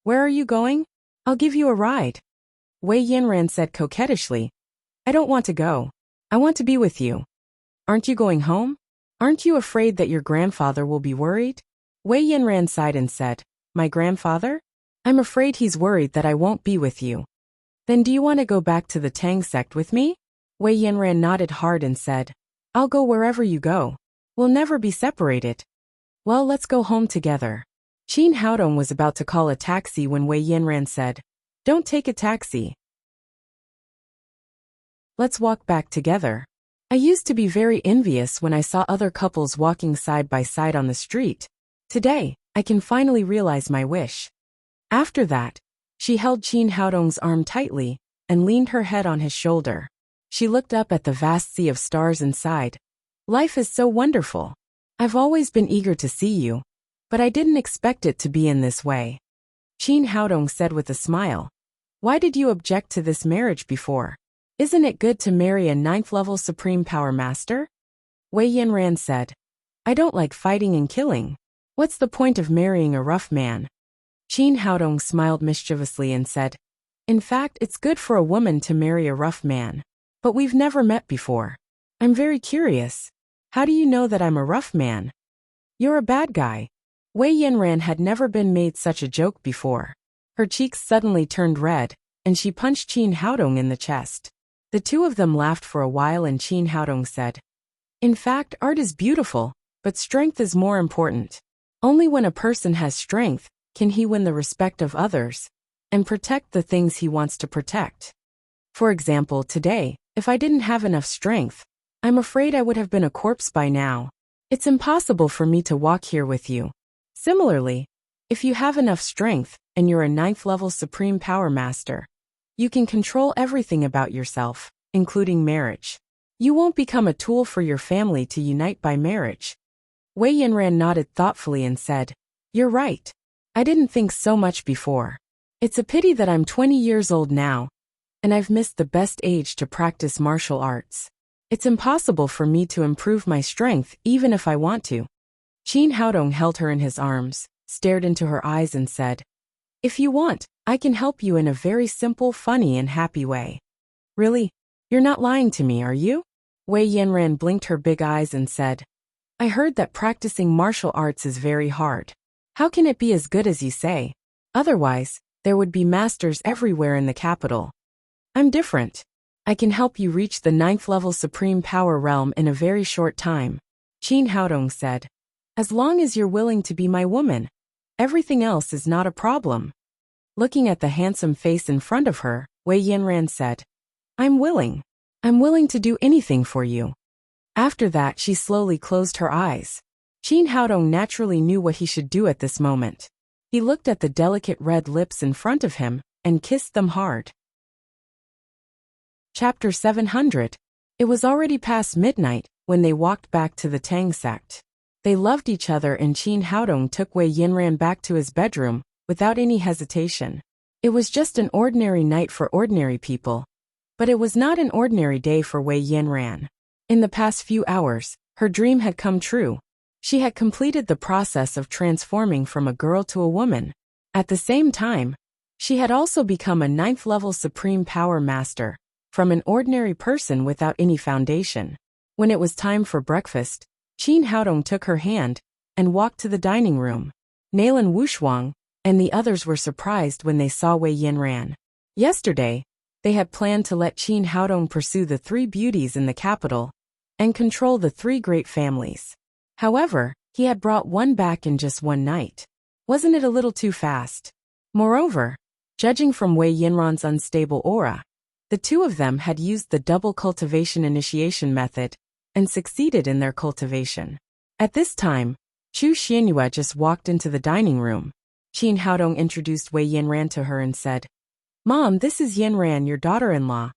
"Where are you going? I'll give you a ride." Wei Yinran said coquettishly, "I don't want to go. I want to be with you." "Aren't you going home? Aren't you afraid that your grandfather will be worried?" Wei Yinran sighed and said, "My grandfather? I'm afraid he's worried that I won't be with you." "Then do you want to go back to the Tang sect with me?" Wei Yinran nodded hard and said, "I'll go wherever you go. We'll never be separated." "Well, let's go home together." Qin Haodong was about to call a taxi when Wei Yinran said, "Don't take a taxi. Let's walk back together. I used to be very envious when I saw other couples walking side by side on the street. Today, I can finally realize my wish." After that, she held Qin Haodong's arm tightly and leaned her head on his shoulder. She looked up at the vast sea of stars and sighed. "Life is so wonderful. I've always been eager to see you, but I didn't expect it to be in this way." Qin Haodong said with a smile, "Why did you object to this marriage before? Isn't it good to marry a 9th-level Supreme Power Master?" Wei Yinran said, "I don't like fighting and killing. What's the point of marrying a rough man?" Qin Haodong smiled mischievously and said, "In fact, it's good for a woman to marry a rough man. But we've never met before. I'm very curious. How do you know that I'm a rough man?" "You're a bad guy." Wei Yinran had never been made such a joke before. Her cheeks suddenly turned red, and she punched Qin Haodong in the chest. The two of them laughed for a while and Qin Haodong said, "In fact, art is beautiful, but strength is more important. Only when a person has strength can he win the respect of others and protect the things he wants to protect. For example, today, if I didn't have enough strength, I'm afraid I would have been a corpse by now. It's impossible for me to walk here with you. Similarly, if you have enough strength and you're a 9th level Supreme Power Master, you can control everything about yourself, including marriage. You won't become a tool for your family to unite by marriage." Wei Yanran nodded thoughtfully and said, "You're right. I didn't think so much before. It's a pity that I'm 20 years old now, and I've missed the best age to practice martial arts. It's impossible for me to improve my strength even if I want to." Qin Haodong held her in his arms, stared into her eyes and said, "If you want, I can help you in a very simple, funny and happy way." "Really? You're not lying to me, are you?" Wei Yanran blinked her big eyes and said, "I heard that practicing martial arts is very hard. How can it be as good as you say? Otherwise, there would be masters everywhere in the capital. I'm different. I can help you reach the 9th level Supreme Power Realm in a very short time," Qin Haodong said. "As long as you're willing to be my woman, everything else is not a problem." Looking at the handsome face in front of her, Wei Yanran said, "I'm willing. I'm willing to do anything for you." After that, she slowly closed her eyes. Qin Haodong naturally knew what he should do at this moment. He looked at the delicate red lips in front of him and kissed them hard. Chapter 700. It was already past midnight when they walked back to the Tang sect. They loved each other and Qin Haodong took Wei Yanran back to his bedroom without any hesitation. It was just an ordinary night for ordinary people. But it was not an ordinary day for Wei Yanran. In the past few hours, her dream had come true. She had completed the process of transforming from a girl to a woman. At the same time, she had also become a 9th level Supreme Power Master, from an ordinary person without any foundation. When it was time for breakfast, Qin Haodong took her hand and walked to the dining room. Nalan Wushuang and the others were surprised when they saw Wei Yanran. Yesterday, they had planned to let Qin Haodong pursue the 3 beauties in the capital and control the 3 great families. However, he had brought one back in just one night. Wasn't it a little too fast? Moreover, judging from Wei Yanran's unstable aura, the two of them had used the double cultivation initiation method and succeeded in their cultivation. At this time, Chu Xianyue just walked into the dining room. Qin Haodong introduced Wei Yanran to her and said, "Mom, this is Yanran, your daughter-in-law."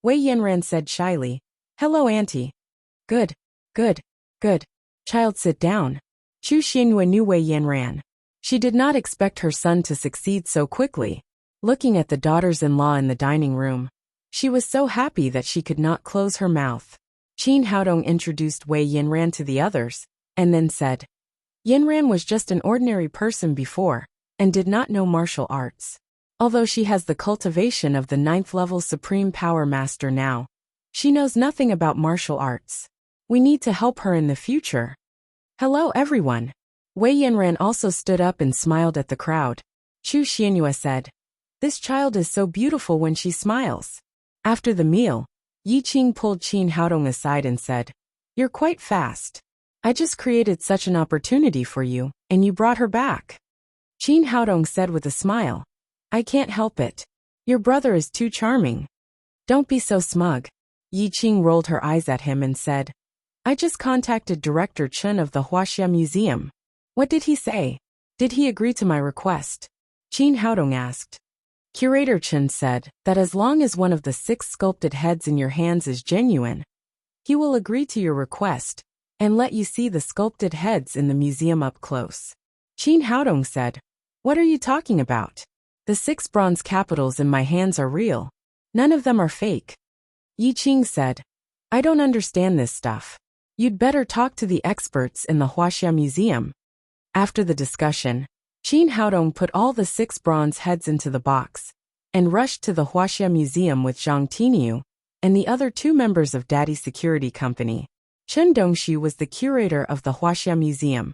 Wei Yanran said shyly, "Hello, Auntie." Good, good, good. Child, sit down." Chu Xianyue knew Wei Yanran. She did not expect her son to succeed so quickly. Looking at the daughters-in-law in the dining room, she was so happy that she could not close her mouth. Qin Haodong introduced Wei Yanran to the others, and then said, "Yanran was just an ordinary person before, and did not know martial arts. Although she has the cultivation of the 9th level Supreme Power Master now, she knows nothing about martial arts. We need to help her in the future." "Hello everyone." Wei Yanran also stood up and smiled at the crowd. Chu Xianyue said, "This child is so beautiful when she smiles." After the meal, Yi Qing pulled Qin Haodong aside and said, "You're quite fast. I just created such an opportunity for you, and you brought her back." Qin Haodong said with a smile, "I can't help it. Your brother is too charming." "Don't be so smug." Yi Qing rolled her eyes at him and said, "I just contacted Director Chen of the Huaxia Museum. What did he say? Did he agree to my request?" Qin Haodong asked. Curator Chen said that as long as one of the 6 sculpted heads in your hands is genuine, he will agree to your request and let you see the sculpted heads in the museum up close. Qin Haodong said, "What are you talking about? The 6 bronze capitals in my hands are real. None of them are fake." Yi Qing said, "I don't understand this stuff. You'd better talk to the experts in the Huaxia Museum." After the discussion, Qin Haodong put all the 6 bronze heads into the box and rushed to the Huaxia Museum with Zhang Tinyu and the other 2 members of Daddy's security company. Chen Dongxu was the curator of the Huaxia Museum.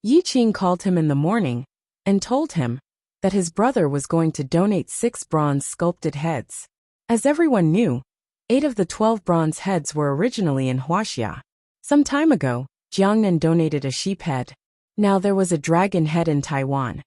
Yi Qing called him in the morning and told him, that his brother was going to donate 6 bronze sculpted heads. As everyone knew, 8 of the 12 bronze heads were originally in Huaxia. Some time ago, Jiangnan donated a sheep head. Now there was a dragon head in Taiwan.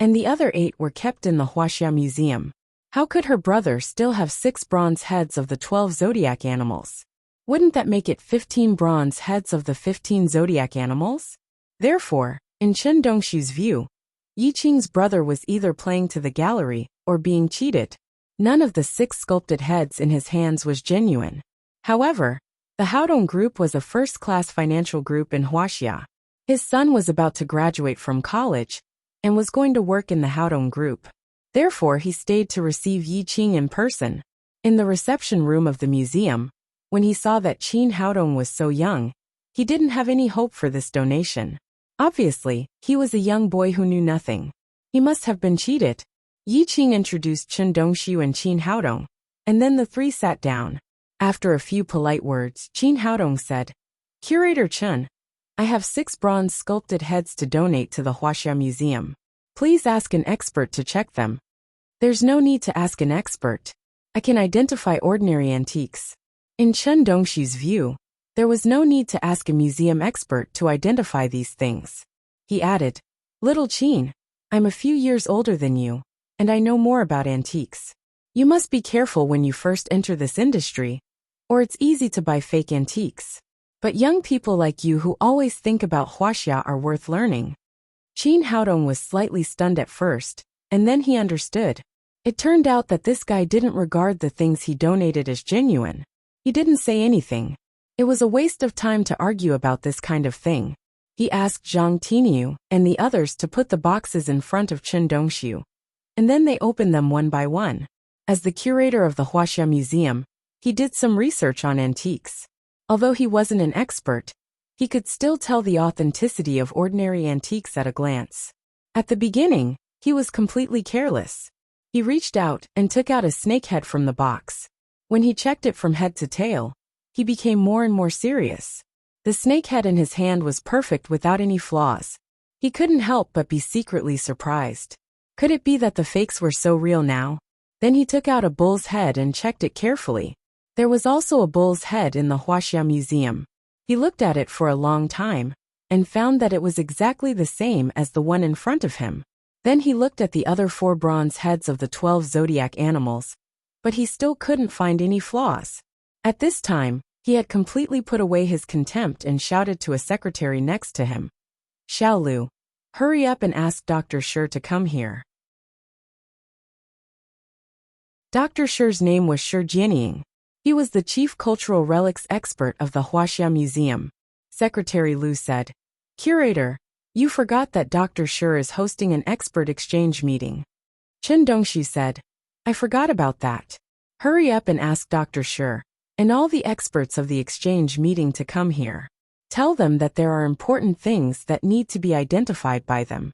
And the other 8 were kept in the Huaxia Museum. How could her brother still have 6 bronze heads of the 12 zodiac animals? Wouldn't that make it 15 bronze heads of the 15 zodiac animals? Therefore, in Chen Dongxiu's view, Yi Qing's brother was either playing to the gallery or being cheated. None of the 6 sculpted heads in his hands was genuine. However, the Haodong Group was a first-class financial group in Huaxia. His son was about to graduate from college and was going to work in the Haodong Group. Therefore, he stayed to receive Yi Qing in person. In the reception room of the museum, when he saw that Qin Haodong was so young, he didn't have any hope for this donation. Obviously, he was a young boy who knew nothing. He must have been cheated. Yi Qing introduced Chen Dongxiu and Qin Haodong, and then the 3 sat down. After a few polite words, Qin Haodong said, "Curator Chen, I have 6 bronze sculpted heads to donate to the Huaxia Museum. Please ask an expert to check them." "There's no need to ask an expert. I can identify ordinary antiques." In Chen Dongxiu's view, there was no need to ask a museum expert to identify these things. He added, "Little Qin, I'm a few years older than you, and I know more about antiques. You must be careful when you first enter this industry, or it's easy to buy fake antiques. But young people like you who always think about Huaxia are worth learning." Qin Haodong was slightly stunned at first, and then he understood. It turned out that this guy didn't regard the things he donated as genuine. He didn't say anything. It was a waste of time to argue about this kind of thing. He asked Zhang Tiniu and the others to put the boxes in front of Chen Dongxiu, and then they opened them one by one. As the curator of the Huaxia Museum, he did some research on antiques. Although he wasn't an expert, he could still tell the authenticity of ordinary antiques at a glance. At the beginning, he was completely careless. He reached out and took out a snake head from the box. When he checked it from head to tail, he became more and more serious. The snake head in his hand was perfect without any flaws. He couldn't help but be secretly surprised. Could it be that the fakes were so real now? Then he took out a bull's head and checked it carefully. There was also a bull's head in the Huaxia Museum. He looked at it for a long time and found that it was exactly the same as the one in front of him. Then he looked at the other 4 bronze heads of the 12 zodiac animals, but he still couldn't find any flaws. At this time, he had completely put away his contempt and shouted to a secretary next to him, "Xiaolu, hurry up and ask Dr. Shi to come here." Dr. Shi's name was Shi Jianying. He was the chief cultural relics expert of the Huaxia Museum. Secretary Lu said, "Curator, you forgot that Dr. Shi is hosting an expert exchange meeting." Chen Dongxiu said, "I forgot about that. Hurry up and ask Dr. Shi and all the experts of the exchange meeting to come here. Tell them that there are important things that need to be identified by them."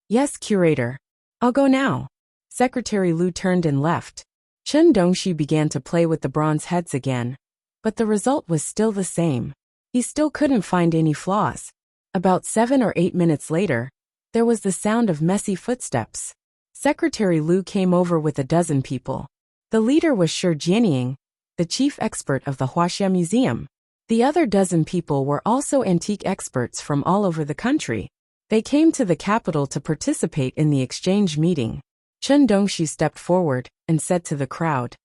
"Yes, curator. I'll go now." Secretary Lu turned and left. Chen Dongxiu began to play with the bronze heads again, but the result was still the same. He still couldn't find any flaws. About 7 or 8 minutes later, there was the sound of messy footsteps. Secretary Lu came over with a dozen people. The leader was Shi Jianying, the chief expert of the Huaxia Museum. The other dozen people were also antique experts from all over the country. They came to the capital to participate in the exchange meeting. Chen Dongxiu stepped forward and said to the crowd,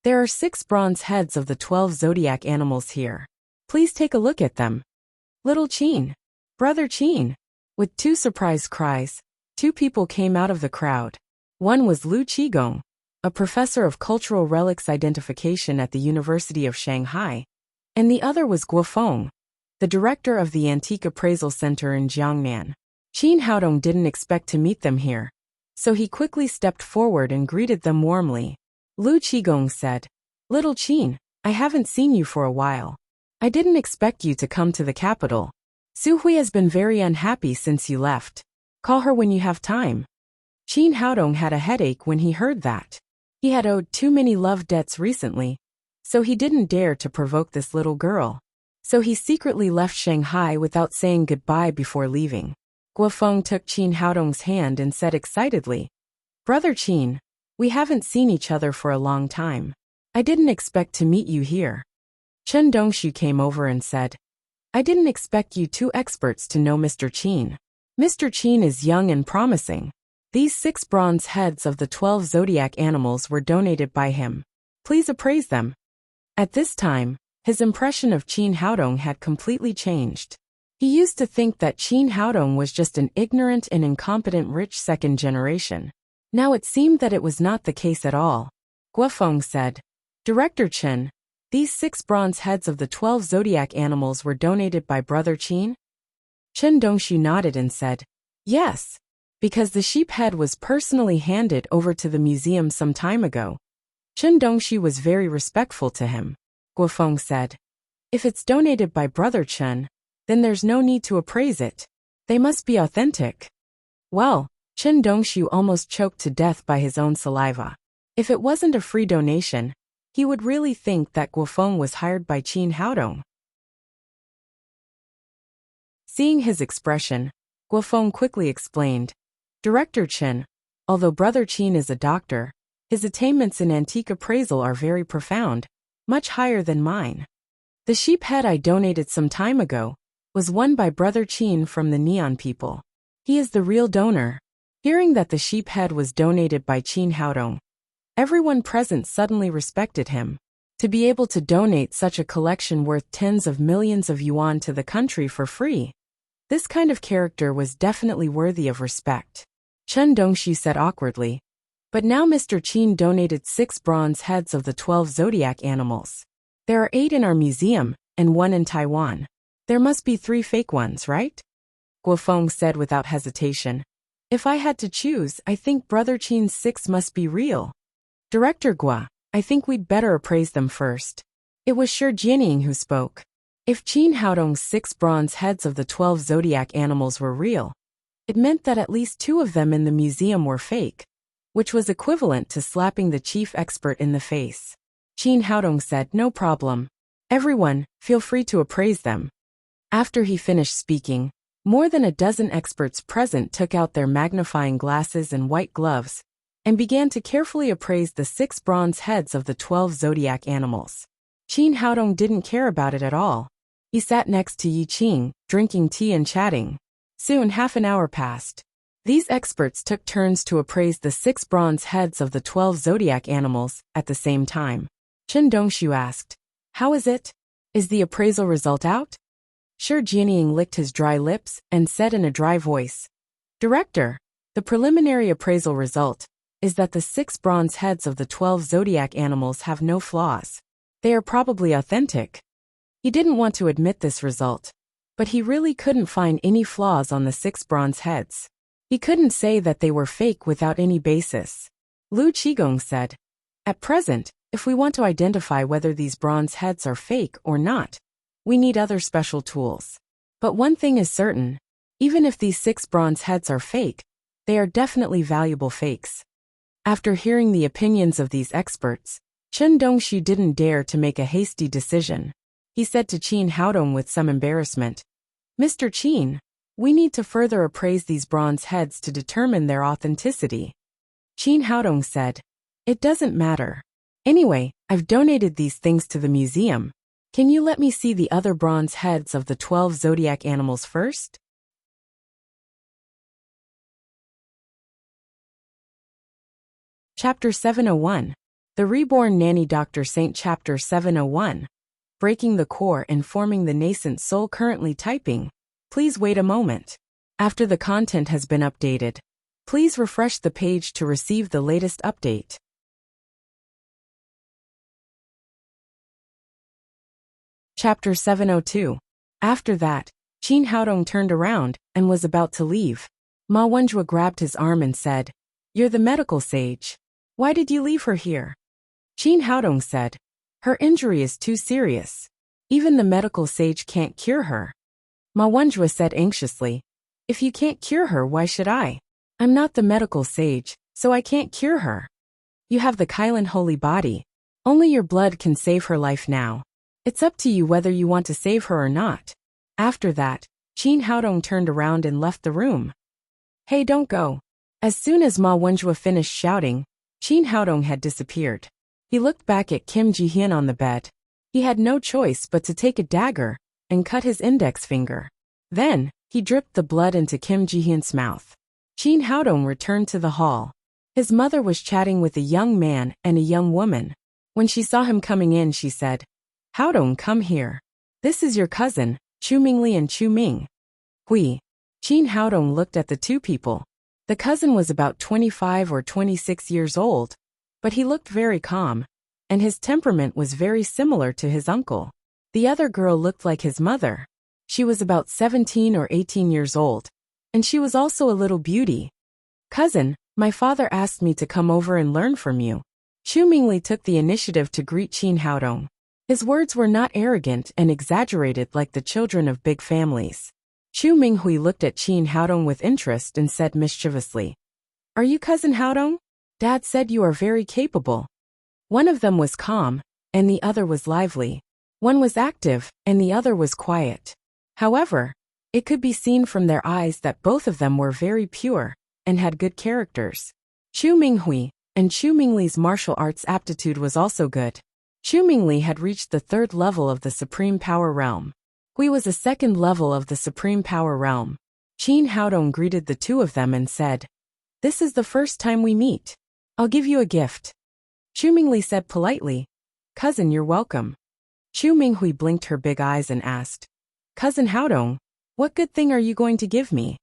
"There are 6 bronze heads of the 12 zodiac animals here. Please take a look at them." "Little Qin! Brother Qin!" With 2 surprised cries, 2 people came out of the crowd. One was Lu Qigong, a professor of cultural relics identification at the University of Shanghai, and the other was Guofeng, the director of the Antique Appraisal Center in Jiangnan. Qin Haodong didn't expect to meet them here, so he quickly stepped forward and greeted them warmly. Lu Qigong said, "Little Qin, I haven't seen you for a while. I didn't expect you to come to the capital. Su Hui has been very unhappy since you left. Call her when you have time." Qin Haodong had a headache when he heard that. He had owed too many love debts recently, so he didn't dare to provoke this little girl. So he secretly left Shanghai without saying goodbye before leaving. Guofeng took Qin Haodong's hand and said excitedly, Brother Qin, we haven't seen each other for a long time. I didn't expect to meet you here. Chen Dongshu came over and said, I didn't expect you two experts to know Mr. Qin. Mr. Qin is young and promising. These 6 bronze heads of the 12 zodiac animals were donated by him. Please appraise them. At this time, his impression of Qin Haodong had completely changed. He used to think that Qin Haodong was just an ignorant and incompetent rich second generation. Now it seemed that it was not the case at all. Guofeng said, Director Chen, these 6 bronze heads of the 12 zodiac animals were donated by Brother Qin? Chen Dongshu nodded and said, Yes, because the sheep head was personally handed over to the museum some time ago. Chen Dongshu was very respectful to him. Guofeng said, If it's donated by Brother Chen, then there's no need to appraise it. They must be authentic. Well, Chen Dongshu almost choked to death by his own saliva. If it wasn't a free donation, he would really think that Guofeng was hired by Qin Haodong. Seeing his expression, Guofeng quickly explained, Director Chen, although Brother Qin is a doctor, his attainments in antique appraisal are very profound, much higher than mine. The sheep head I donated some time ago was won by Brother Qin from the Neon people. He is the real donor. Hearing that the sheep head was donated by Qin Haodong, everyone present suddenly respected him. To be able to donate such a collection worth tens of millions of yuan to the country for free, this kind of character was definitely worthy of respect. Chen Dongshu said awkwardly, But now Mr. Qin donated 6 bronze heads of the 12 zodiac animals. There are 8 in our museum, and 1 in Taiwan. There must be 3 fake ones, right? Guofeng said without hesitation. If I had to choose, I think Brother Qin's 6 must be real. Director Gua, I think we'd better appraise them first. It was Shi Jianying who spoke. If Qin Haodong's 6 bronze heads of the 12 zodiac animals were real, it meant that at least 2 of them in the museum were fake, which was equivalent to slapping the chief expert in the face. Qin Haodong said, No problem. Everyone, feel free to appraise them. After he finished speaking, more than a dozen experts present took out their magnifying glasses and white gloves and began to carefully appraise the 6 bronze heads of the 12 zodiac animals. Qin Haodong didn't care about it at all. He sat next to Yi Qing, drinking tea and chatting. Soon half an hour passed. These experts took turns to appraise the 6 bronze heads of the 12 zodiac animals at the same time. Chen Dongshu asked, How is it? Is the appraisal result out? Shi Jianying licked his dry lips and said in a dry voice, Director, the preliminary appraisal result is that the 6 bronze heads of the 12 zodiac animals have no flaws. They are probably authentic. He didn't want to admit this result, but he really couldn't find any flaws on the 6 bronze heads. He couldn't say that they were fake without any basis. Lu Qigong said, At present, if we want to identify whether these bronze heads are fake or not, we need other special tools. But one thing is certain, even if these 6 bronze heads are fake, they are definitely valuable fakes. After hearing the opinions of these experts, Chen Dongshu didn't dare to make a hasty decision. He said to Qin Haodong with some embarrassment, Mr. Qin, we need to further appraise these bronze heads to determine their authenticity. Qin Haodong said, It doesn't matter. Anyway, I've donated these things to the museum. Can you let me see the other bronze heads of the 12 zodiac animals first? Chapter 701. The Reborn Nanny Dr. Saint. Chapter 701. Breaking the core and forming the nascent soul. Currently typing. Please wait a moment. After the content has been updated, please refresh the page to receive the latest update. Chapter 702. After that, Qin Haodong turned around and was about to leave. Ma Wenjue grabbed his arm and said, You're the medical sage. Why did you leave her here? Qin Haodong said, Her injury is too serious. Even the medical sage can't cure her. Ma Wenjue said anxiously, If you can't cure her, why should I? I'm not the medical sage, so I can't cure her. You have the Kailan holy body. Only your blood can save her life now. It's up to you whether you want to save her or not. After that, Qin Haodong turned around and left the room. Hey, don't go. As soon as Ma Wenjue finished shouting, Qin Haodong had disappeared. He looked back at Kim Ji-hyun on the bed. He had no choice but to take a dagger and cut his index finger. Then, he dripped the blood into Kim Ji-hyun's mouth. Qin Haodong returned to the hall. His mother was chatting with a young man and a young woman. When she saw him coming in, she said, "Haodong, come here. This is your cousin, Chu Mingli and Chu Ming." Hui. Qin Haodong looked at the two people. The cousin was about 25 or 26 years old, but he looked very calm, and his temperament was very similar to his uncle. The other girl looked like his mother. She was about 17 or 18 years old, and she was also a little beauty. "Cousin, my father asked me to come over and learn from you." Chu Mingli took the initiative to greet Qin Haodong. His words were not arrogant and exaggerated like the children of big families. Chu Minghui looked at Qin Haodong with interest and said mischievously, "Are you cousin Haodong? Dad said you are very capable." One of them was calm, and the other was lively. One was active, and the other was quiet. However, it could be seen from their eyes that both of them were very pure and had good characters. Chu Minghui and Chu Mingli's martial arts aptitude was also good. Chu Mingli had reached the 3rd level of the Supreme Power Realm. Hui was a 2nd level of the Supreme Power Realm. Qin Haodong greeted the two of them and said, "This is the first time we meet. I'll give you a gift." Chu Mingli said politely, "Cousin, you're welcome." Chu Minghui blinked her big eyes and asked, "Cousin Haodong, what good thing are you going to give me?"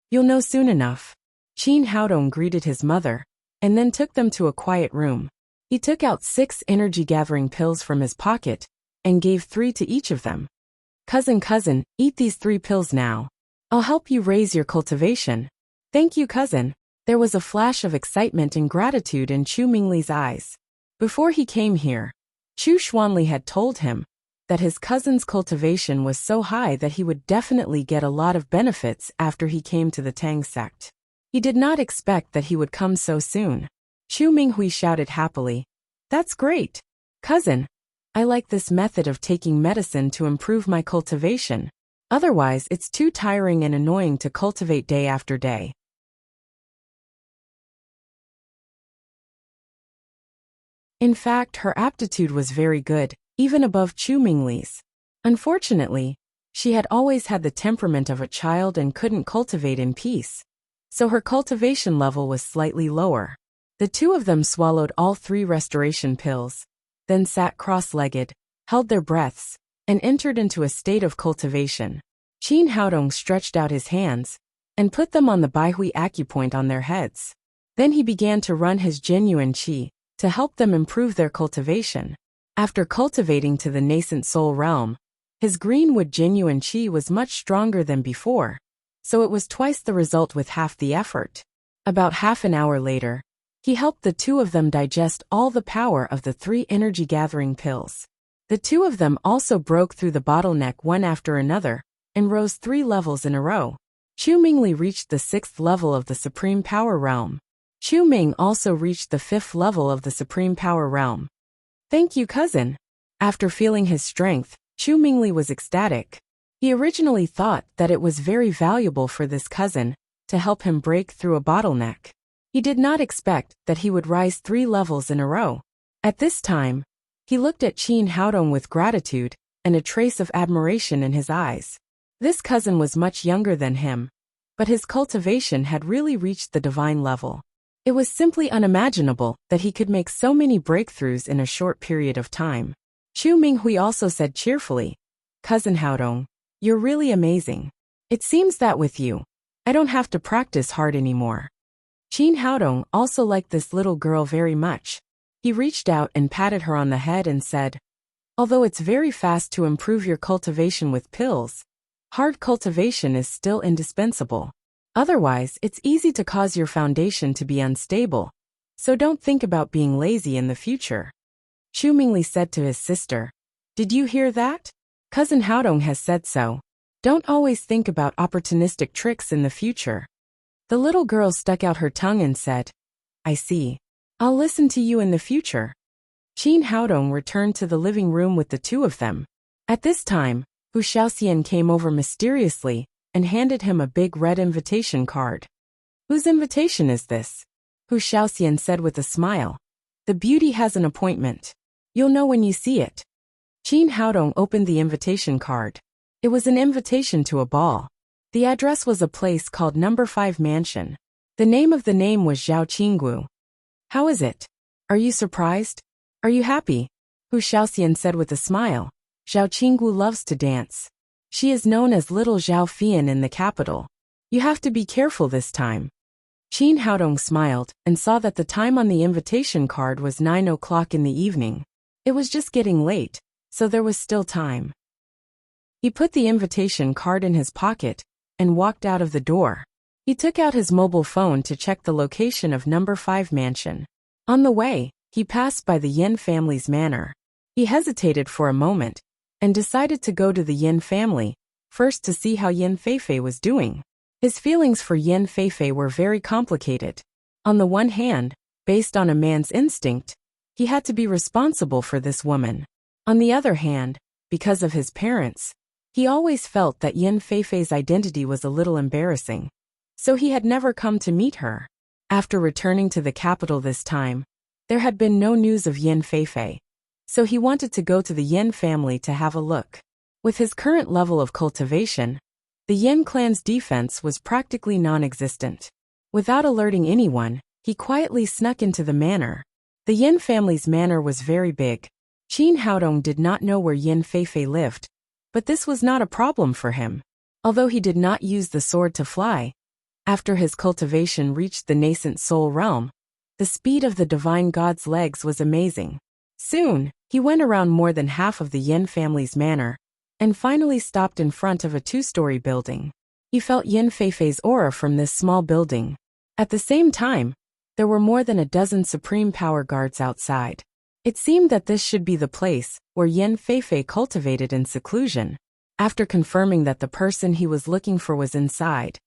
"You'll know soon enough." Qin Haodong greeted his mother, and then took them to a quiet room. He took out 6 energy-gathering pills from his pocket, and gave 3 to each of them. Cousin, eat these 3 pills now. I'll help you raise your cultivation." "Thank you, cousin." There was a flash of excitement and gratitude in Chu Mingli's eyes. Before he came here, Chu Xuanli had told him that his cousin's cultivation was so high that he would definitely get a lot of benefits after he came to the Tang sect. He did not expect that he would come so soon. Chu Minghui shouted happily, "That's great! Cousin, I like this method of taking medicine to improve my cultivation. Otherwise, it's too tiring and annoying to cultivate day after day." In fact, her aptitude was very good, even above Chu Mingli's. Unfortunately, she had always had the temperament of a child and couldn't cultivate in peace, so her cultivation level was slightly lower. The two of them swallowed all 3 restoration pills, then sat cross-legged, held their breaths, and entered into a state of cultivation. Qin Haodong stretched out his hands and put them on the Baihui acupoint on their heads. Then he began to run his genuine qi to help them improve their cultivation. After cultivating to the nascent soul realm, his greenwood genuine qi was much stronger than before, so it was twice the result with half the effort. About half an hour later, he helped the two of them digest all the power of the 3 energy-gathering pills. The two of them also broke through the bottleneck one after another, and rose 3 levels in a row. Chu Mingli reached the 6th level of the Supreme Power Realm. Chu Ming also reached the 5th level of the Supreme Power Realm. "Thank you, cousin." After feeling his strength, Chu Mingli was ecstatic. He originally thought that it was very valuable for this cousin to help him break through a bottleneck. He did not expect that he would rise 3 levels in a row. At this time, he looked at Qin Haodong with gratitude and a trace of admiration in his eyes. This cousin was much younger than him, but his cultivation had really reached the divine level. It was simply unimaginable that he could make so many breakthroughs in a short period of time. Chu Minghui also said cheerfully, "Cousin Haodong, you're really amazing. It seems that with you, I don't have to practice hard anymore." Qin Haodong also liked this little girl very much. He reached out and patted her on the head and said, "Although it's very fast to improve your cultivation with pills, hard cultivation is still indispensable. Otherwise, it's easy to cause your foundation to be unstable, so don't think about being lazy in the future." Chu Mingli said to his sister, "Did you hear that? Cousin Haodong has said so. Don't always think about opportunistic tricks in the future." The little girl stuck out her tongue and said, "I see. I'll listen to you in the future." Qin Haodong returned to the living room with the two of them. At this time, Hu Xiaoxian came over mysteriously and handed him a big red invitation card. Whose invitation is this? Hu Xiaoxian said with a smile. The beauty has an appointment. You'll know when you see it. Qin Haodong opened the invitation card. It was an invitation to a ball. The address was a place called Number 5 Mansion. The name of the name was Zhao Qinggu. How is it? Are you surprised? Are you happy? Hu Xiaoxian said with a smile. Zhao Qinggu loves to dance. She is known as Little Zhao Fian in the capital. You have to be careful this time. Qin Haodong smiled and saw that the time on the invitation card was 9 o'clock in the evening. It was just getting late, so there was still time. He put the invitation card in his pocket and walked out of the door. He took out his mobile phone to check the location of Number 5 Mansion. On the way, he passed by the Yin family's manor. He hesitated for a moment and decided to go to the Yin family, first to see how Yin Feifei was doing. His feelings for Yin Feifei were very complicated. On the one hand, based on a man's instinct, he had to be responsible for this woman. On the other hand, because of his parents, he always felt that Yin Feifei's identity was a little embarrassing. So he had never come to meet her. After returning to the capital this time, there had been no news of Yin Feifei. So he wanted to go to the Yin family to have a look. With his current level of cultivation, the Yin clan's defense was practically non-existent. Without alerting anyone, he quietly snuck into the manor. The Yin family's manor was very big. Qin Haodong did not know where Yin Feifei lived, but this was not a problem for him. Although he did not use the sword to fly, after his cultivation reached the nascent soul realm, the speed of the divine god's legs was amazing. Soon, he went around more than half of the Yin family's manor, and finally stopped in front of a 2-story building. He felt Yin Feifei's aura from this small building. At the same time, there were more than a dozen supreme power guards outside. It seemed that this should be the place where Yin Feifei cultivated in seclusion. After confirming that the person he was looking for was inside,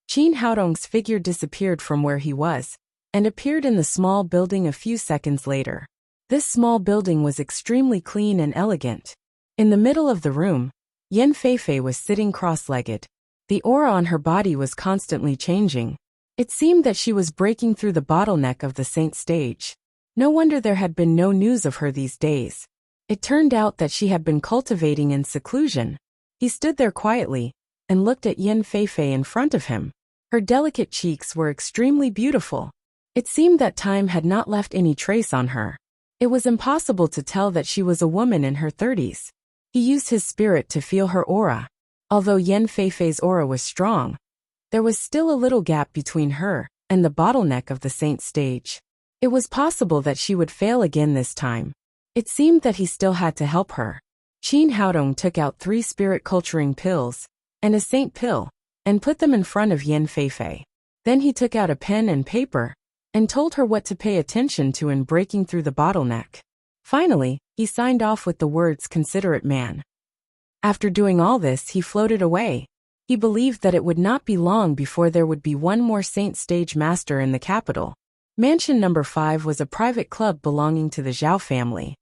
Qin Haodong's figure disappeared from where he was and appeared in the small building a few seconds later. This small building was extremely clean and elegant. In the middle of the room, Yin Feifei was sitting cross-legged. The aura on her body was constantly changing. It seemed that she was breaking through the bottleneck of the saint stage. No wonder there had been no news of her these days. It turned out that she had been cultivating in seclusion. He stood there quietly and looked at Yin Feifei in front of him. Her delicate cheeks were extremely beautiful. It seemed that time had not left any trace on her. It was impossible to tell that she was a woman in her 30s. He used his spirit to feel her aura. Although Yin Feifei's aura was strong, there was still a little gap between her and the bottleneck of the saint stage. It was possible that she would fail again this time. It seemed that he still had to help her. Qin Haodong took out 3 spirit culturing pills and a saint pill and put them in front of Yin Feifei. Then he took out a pen and paper and told her what to pay attention to in breaking through the bottleneck. Finally, he signed off with the words "considerate man." After doing all this, he floated away. He believed that it would not be long before there would be one more saint stage master in the capital. Mansion number 5 was a private club belonging to the Zhao family.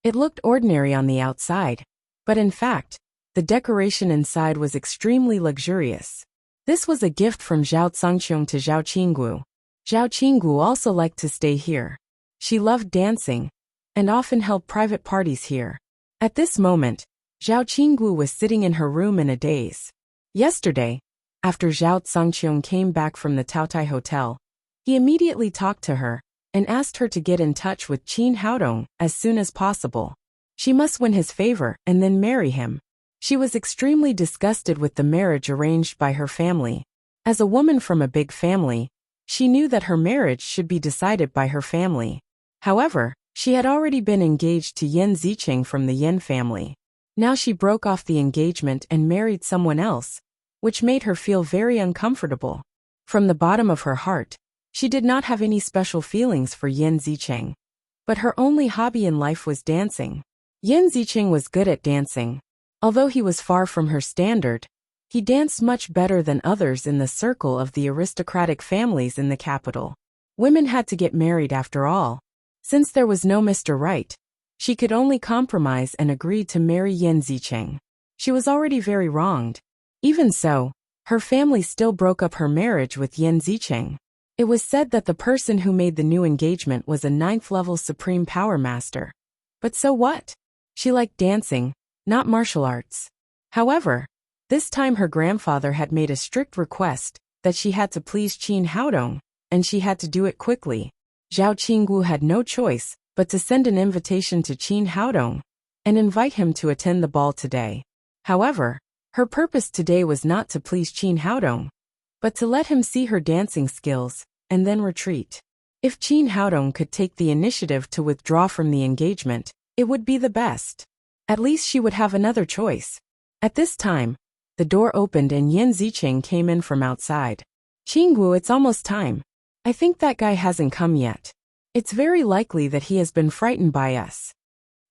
It looked ordinary on the outside, but in fact, the decoration inside was extremely luxurious. This was a gift from Zhao Zangqiong to Zhao Qinggu. Zhao Qinggu also liked to stay here. She loved dancing and often held private parties here. At this moment, Zhao Qinggu was sitting in her room in a daze. Yesterday, after Zhao Zangqiong came back from the Taotai Hotel, he immediately talked to her and asked her to get in touch with Qin Haodong as soon as possible. She must win his favor and then marry him. She was extremely disgusted with the marriage arranged by her family. As a woman from a big family, she knew that her marriage should be decided by her family. However, she had already been engaged to Yin Zicheng from the Yin family. Now she broke off the engagement and married someone else, which made her feel very uncomfortable. From the bottom of her heart, she did not have any special feelings for Yin Zicheng. But her only hobby in life was dancing. Yin Zicheng was good at dancing. Although he was far from her standard, he danced much better than others in the circle of the aristocratic families in the capital. Women had to get married after all. Since there was no Mr. Right, she could only compromise and agree to marry Yin Zicheng. She was already very wronged. Even so, her family still broke up her marriage with Yan Zicheng. It was said that the person who made the new engagement was a 9th-level Supreme Power Master. But so what? She liked dancing, not martial arts. However, this time her grandfather had made a strict request that she had to please Qin Haodong, and she had to do it quickly. Zhao Qingwu had no choice but to send an invitation to Qin Haodong and invite him to attend the ball today. However, her purpose today was not to please Qin Haodong, but to let him see her dancing skills and then retreat. If Qin Haodong could take the initiative to withdraw from the engagement, it would be the best. At least she would have another choice. At this time, the door opened and Yan Zicheng came in from outside. Qingwu, it's almost time. I think that guy hasn't come yet. It's very likely that he has been frightened by us.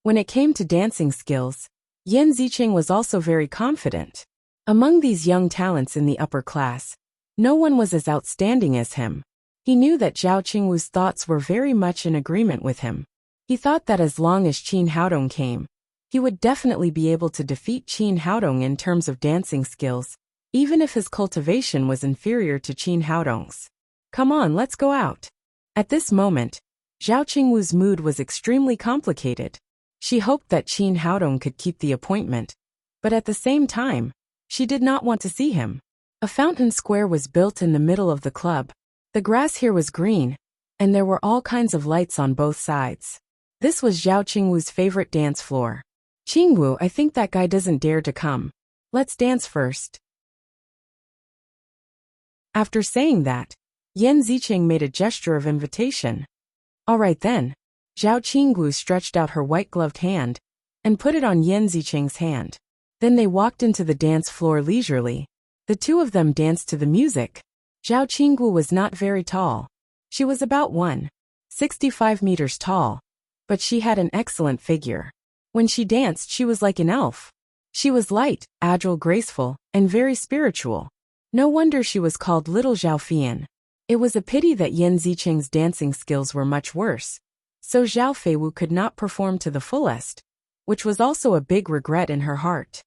When it came to dancing skills, Yan Zicheng was also very confident. Among these young talents in the upper class, no one was as outstanding as him. He knew that Zhao Qingwu's thoughts were very much in agreement with him. He thought that as long as Qin Haodong came, he would definitely be able to defeat Qin Haodong in terms of dancing skills, even if his cultivation was inferior to Qin Haodong's. Come on, let's go out. At this moment, Zhao Qingwu's mood was extremely complicated. She hoped that Qin Haodong could keep the appointment, but at the same time, she did not want to see him. A fountain square was built in the middle of the club. The grass here was green, and there were all kinds of lights on both sides. This was Zhao Qingwu's favorite dance floor. Qingwu, I think that guy doesn't dare to come. Let's dance first. After saying that, Yan Zicheng made a gesture of invitation. All right then. Zhao Qingwu stretched out her white-gloved hand and put it on Yan Zicheng's hand. Then they walked into the dance floor leisurely. The two of them danced to the music. Zhao Qingwu was not very tall. She was about 1.65 meters tall, but she had an excellent figure. When she danced, she was like an elf. She was light, agile, graceful, and very spiritual. No wonder she was called Little Zhao Fian. It was a pity that Yan Zicheng's dancing skills were much worse, so Zhao Feiwu could not perform to the fullest, which was also a big regret in her heart.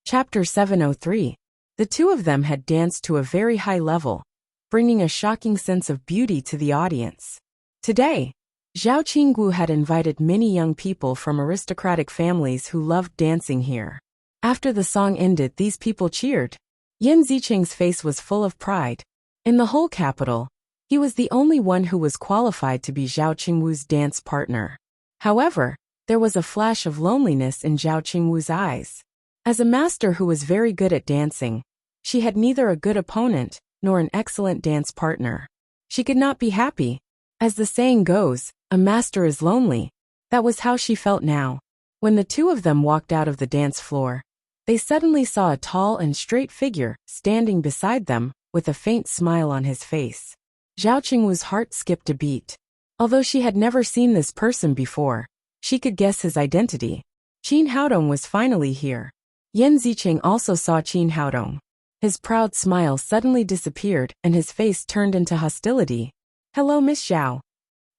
Chapter 703. The two of them had danced to a very high level, bringing a shocking sense of beauty to the audience. Today, Zhao Qingwu had invited many young people from aristocratic families who loved dancing here. After the song ended, these people cheered. Yan Zicheng's face was full of pride. In the whole capital, he was the only one who was qualified to be Zhao Qingwu's dance partner. However, there was a flash of loneliness in Zhao Qingwu's eyes. As a master who was very good at dancing, she had neither a good opponent nor an excellent dance partner. She could not be happy. As the saying goes, a master is lonely. That was how she felt now. When the two of them walked out of the dance floor, they suddenly saw a tall and straight figure standing beside them with a faint smile on his face. Zhao Qingwu's heart skipped a beat. Although she had never seen this person before, she could guess his identity. Qin Haodong was finally here. Yan Zicheng also saw Qin Haodong. His proud smile suddenly disappeared and his face turned into hostility. Hello, Miss Zhao.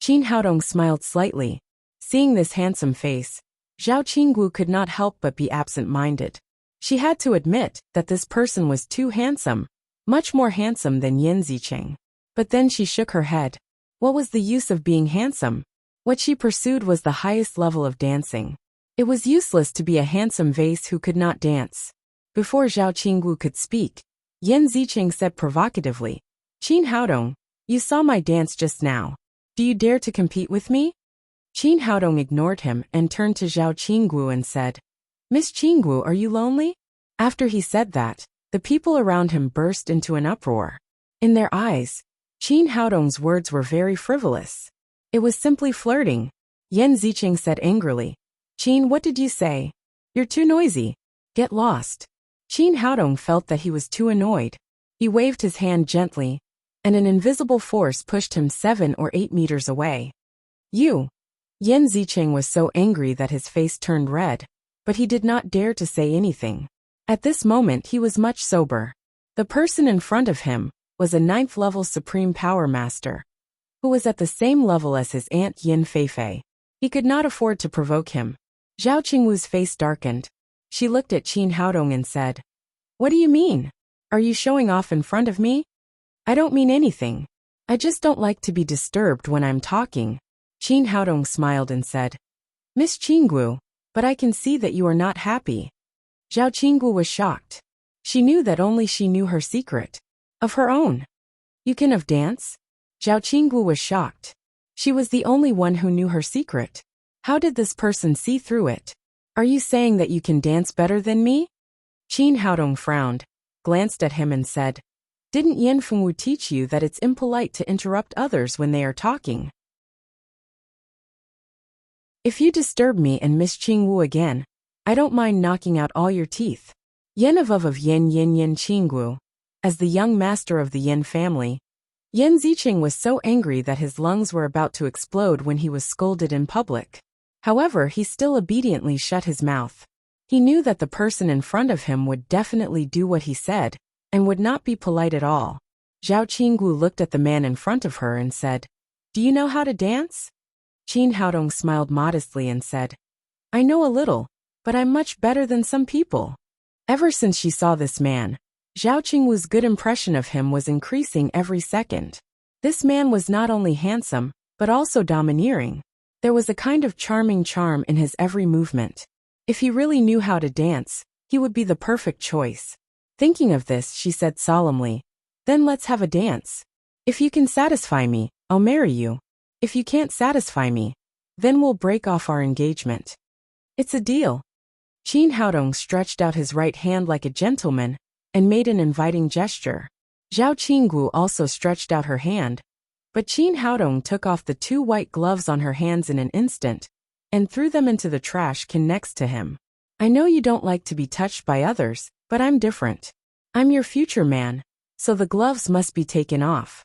Qin Haodong smiled slightly. Seeing this handsome face, Zhao Qingwu could not help but be absent-minded. She had to admit that this person was too handsome, much more handsome than Yan Zicheng. But then she shook her head. What was the use of being handsome? What she pursued was the highest level of dancing. It was useless to be a handsome vase who could not dance. Before Zhao Qingwu could speak, Yan Zicheng said provocatively, Qin Haodong, you saw my dance just now. Do you dare to compete with me? Qin Haodong ignored him and turned to Zhao Qingwu and said, Miss Qingwu, are you lonely? After he said that, the people around him burst into an uproar. In their eyes, Qin Haodong's words were very frivolous. It was simply flirting. Yan Zicheng said angrily, Qin, what did you say? You're too noisy. Get lost. Qin Haodong felt that he was too annoyed. He waved his hand gently, and an invisible force pushed him 7 or 8 meters away. You. Yan Zicheng was so angry that his face turned red, but he did not dare to say anything. At this moment he was much sober. The person in front of him was a 9th-level Supreme Power Master. who was at the same level as his aunt Yin Feifei. He could not afford to provoke him. Zhao Qingwu's face darkened. She looked at Qin Haodong and said, "What do you mean? Are you showing off in front of me?" "I don't mean anything. I just don't like to be disturbed when I'm talking." Qin Haodong smiled and said, "Miss Qingwu, but I can see that you are not happy." Zhao Qingwu was shocked. She knew that only she knew her secret. Of her own. "You can dance?" Zhao Qingwu was shocked. She was the only one who knew her secret. How did this person see through it? "Are you saying that you can dance better than me?" Qin Haodong frowned, glanced at him and said, "Didn't Yan Fengwu teach you that it's impolite to interrupt others when they are talking? If you disturb me and Miss Qingwu again, I don't mind knocking out all your teeth." Yan of Yan Yin Yin Qingwu. As the young master of the Yin family, Yan Zicheng was so angry that his lungs were about to explode when he was scolded in public. However, he still obediently shut his mouth. He knew that the person in front of him would definitely do what he said, and would not be polite at all. Zhao Qingwu looked at the man in front of her and said, "Do you know how to dance?" Qin Haodong smiled modestly and said, "I know a little, but I'm much better than some people." Ever since she saw this man, Zhao Qingwu's good impression of him was increasing every second. This man was not only handsome, but also domineering. There was a kind of charming charm in his every movement. If he really knew how to dance, he would be the perfect choice. Thinking of this, she said solemnly, "Then let's have a dance. If you can satisfy me, I'll marry you. If you can't satisfy me, then we'll break off our engagement. It's a deal." Qin Haodong stretched out his right hand like a gentleman and made an inviting gesture. Zhao Qingwu also stretched out her hand, but Qin Haodong took off the 2 white gloves on her hands in an instant and threw them into the trash can next to him. "I know you don't like to be touched by others, but I'm different. I'm your future man, so the gloves must be taken off."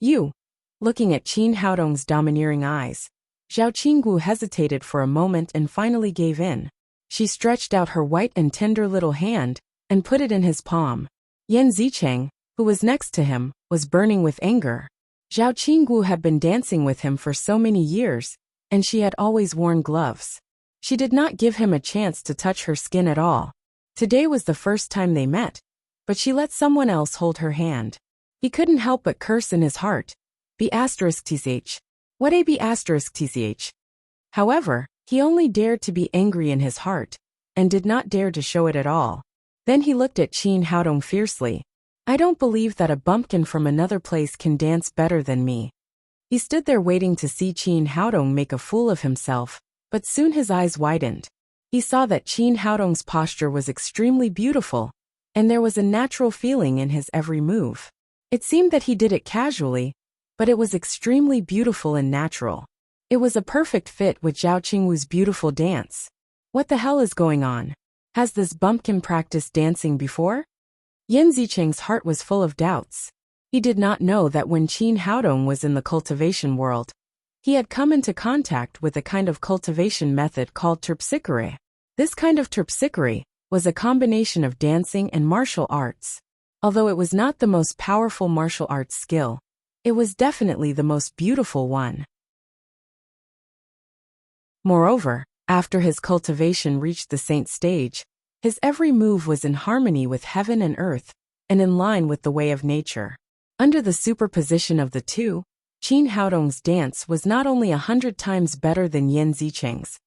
"You." Looking at Qin Haodong's domineering eyes, Zhao Qingwu hesitated for a moment and finally gave in. She stretched out her white and tender little hand and put it in his palm. Yan Zicheng, who was next to him, was burning with anger. Zhao Qingwu had been dancing with him for so many years, and she had always worn gloves. She did not give him a chance to touch her skin at all. Today was the first time they met, but she let someone else hold her hand. He couldn't help but curse in his heart. B***tch. What a B***tch. However, he only dared to be angry in his heart, and did not dare to show it at all. Then he looked at Qin Haodong fiercely. "I don't believe that a bumpkin from another place can dance better than me." He stood there waiting to see Qin Haodong make a fool of himself, but soon his eyes widened. He saw that Qin Haodong's posture was extremely beautiful, and there was a natural feeling in his every move. It seemed that he did it casually, but it was extremely beautiful and natural. It was a perfect fit with Zhao Qingwu's beautiful dance. What the hell is going on? Has this bumpkin practiced dancing before? Yan Zicheng's heart was full of doubts. He did not know that when Qin Haodong was in the cultivation world, he had come into contact with a kind of cultivation method called terpsichore. This kind of terpsichore was a combination of dancing and martial arts. Although it was not the most powerful martial arts skill, it was definitely the most beautiful one. Moreover, after his cultivation reached the saint stage, his every move was in harmony with heaven and earth, and in line with the way of nature. Under the superposition of the two, Qin Haodong's dance was not only 100 times better than Yan Zicheng's,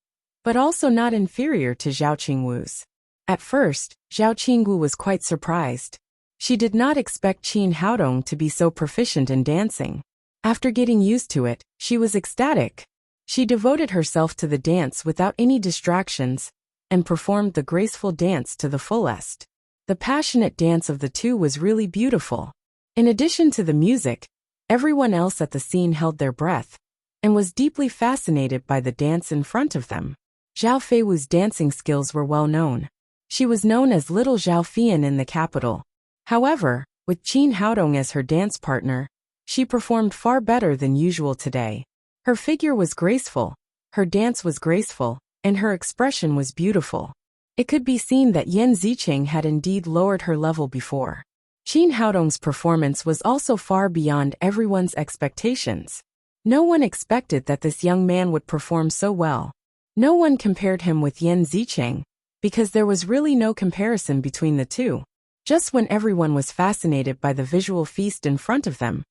but also not inferior to Zhao Qingwu's. At first, Zhao Qingwu was quite surprised. She did not expect Qin Haodong to be so proficient in dancing. After getting used to it, she was ecstatic. She devoted herself to the dance without any distractions, and performed the graceful dance to the fullest. The passionate dance of the two was really beautiful. In addition to the music, everyone else at the scene held their breath, and was deeply fascinated by the dance in front of them. Zhao Feiwu's dancing skills were well known. She was known as Little Zhao Fian in the capital. However, with Qin Haodong as her dance partner, she performed far better than usual today. Her figure was graceful, her dance was graceful, and her expression was beautiful. It could be seen that Yan Zicheng had indeed lowered her level before. Qin Haodong's performance was also far beyond everyone's expectations. No one expected that this young man would perform so well. No one compared him with Yan Zicheng, because there was really no comparison between the two. Just when everyone was fascinated by the visual feast in front of them,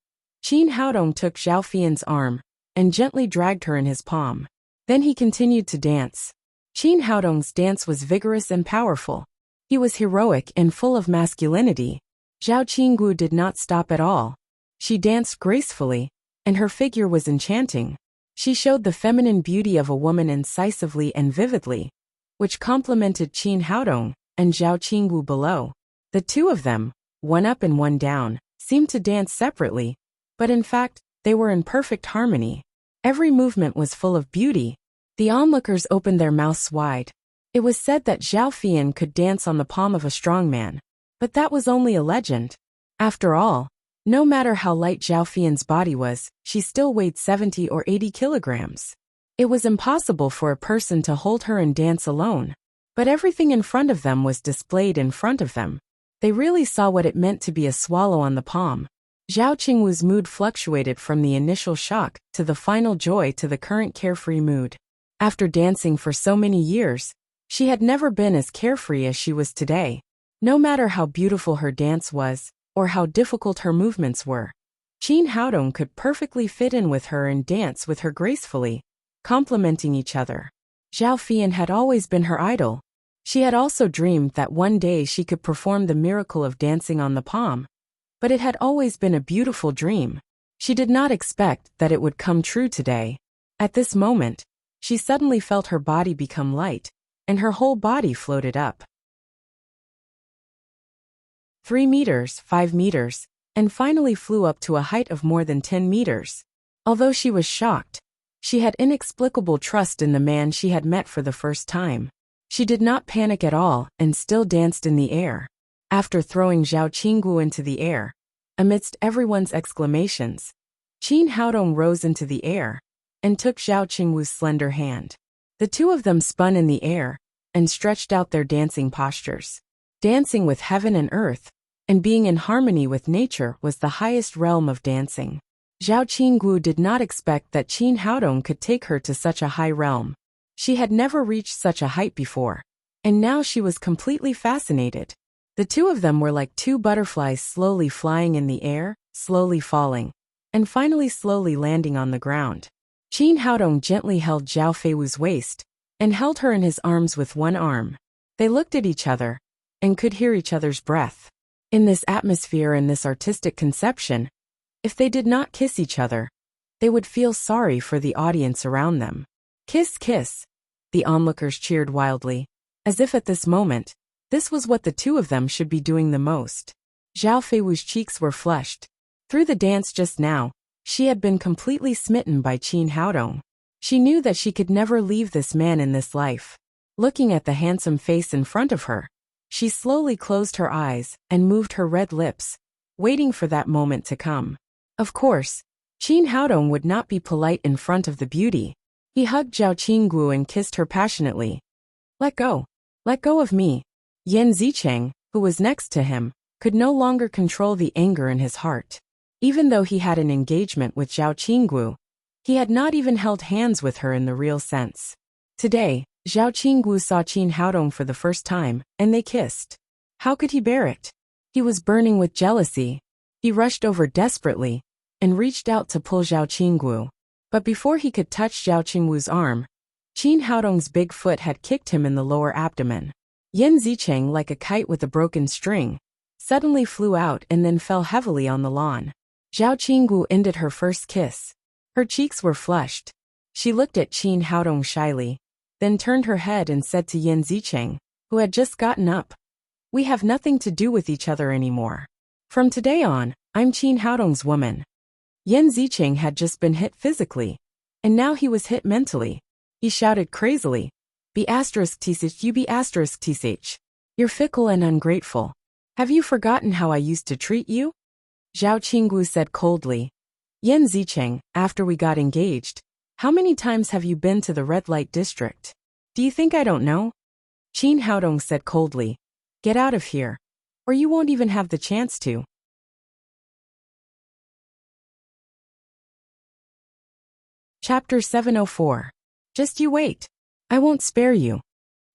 Qin Haodong took Zhao Fian's arm and gently dragged her in his palm. Then he continued to dance. Qin Haodong's dance was vigorous and powerful. He was heroic and full of masculinity. Zhao Qinggu did not stop at all. She danced gracefully, and her figure was enchanting. She showed the feminine beauty of a woman incisively and vividly, which complemented Qin Haodong and Zhao Qinggu below. The two of them, one up and one down, seemed to dance separately, but in fact, they were in perfect harmony. Every movement was full of beauty. The onlookers opened their mouths wide. It was said that Zhao Fian could dance on the palm of a strong man, but that was only a legend. After all, no matter how light Zhao Fian's body was, she still weighed 70 or 80 kilograms. It was impossible for a person to hold her and dance alone. But everything in front of them was displayed in front of them. They really saw what it meant to be a swallow on the palm. Zhao Qingwu's mood fluctuated from the initial shock to the final joy to the current carefree mood. After dancing for so many years, she had never been as carefree as she was today. No matter how beautiful her dance was, or how difficult her movements were, Qin Haodong could perfectly fit in with her and dance with her gracefully, complementing each other. Zhao Fian had always been her idol. She had also dreamed that one day she could perform the miracle of dancing on the palm. But it had always been a beautiful dream. She did not expect that it would come true today. At this moment, she suddenly felt her body become light, and her whole body floated up. 3 meters, 5 meters, and finally flew up to a height of more than 10 meters. Although she was shocked, she had inexplicable trust in the man she had met for the first time. She did not panic at all and still danced in the air. After throwing Zhao Qinggu into the air, amidst everyone's exclamations, Qin Haodong rose into the air and took Zhao Qingwu's slender hand. The two of them spun in the air and stretched out their dancing postures. Dancing with heaven and earth, and being in harmony with nature was the highest realm of dancing. Zhao Qinggu did not expect that Qin Haodong could take her to such a high realm. She had never reached such a height before, and now she was completely fascinated. The two of them were like two butterflies slowly flying in the air, slowly falling, and finally slowly landing on the ground. Qin Haodong gently held Zhao Feiwu's waist, and held her in his arms with one arm. They looked at each other, and could hear each other's breath. In this atmosphere and this artistic conception, if they did not kiss each other, they would feel sorry for the audience around them. Kiss, kiss, the onlookers cheered wildly, as if at this moment, this was what the two of them should be doing the most. Zhao Feiwu's cheeks were flushed. Through the dance just now, she had been completely smitten by Qin Haodong. She knew that she could never leave this man in this life. Looking at the handsome face in front of her, she slowly closed her eyes and moved her red lips, waiting for that moment to come. Of course, Qin Haodong would not be polite in front of the beauty. He hugged Zhao Qinggu and kissed her passionately. Let go of me. Yan Zicheng, who was next to him, could no longer control the anger in his heart. Even though he had an engagement with Zhao Qinggu, he had not even held hands with her in the real sense. Today, Zhao Qinggu saw Qin Haodong for the first time, and they kissed. How could he bear it? He was burning with jealousy. He rushed over desperately, and reached out to pull Zhao Qinggu. But before he could touch Zhao Qingwu's arm, Qin Haodong's big foot had kicked him in the lower abdomen. Yan Zicheng, like a kite with a broken string, suddenly flew out and then fell heavily on the lawn. Zhao Qinggu ended her first kiss. Her cheeks were flushed. She looked at Qin Haodong shyly, then turned her head and said to Yan Zicheng, who had just gotten up, "We have nothing to do with each other anymore. From today on, I'm Qin Haodong's woman." Yan Zicheng had just been hit physically, and now he was hit mentally. He shouted crazily, "Be asterisk tsh, you be asterisk tsh. You're fickle and ungrateful. Have you forgotten how I used to treat you?" Zhao Qinggu said coldly, "Yan Zicheng, after we got engaged, how many times have you been to the red light district? Do you think I don't know?" Qin Haodong said coldly, "Get out of here, or you won't even have the chance to." Chapter 704. Just you wait. I won't spare you.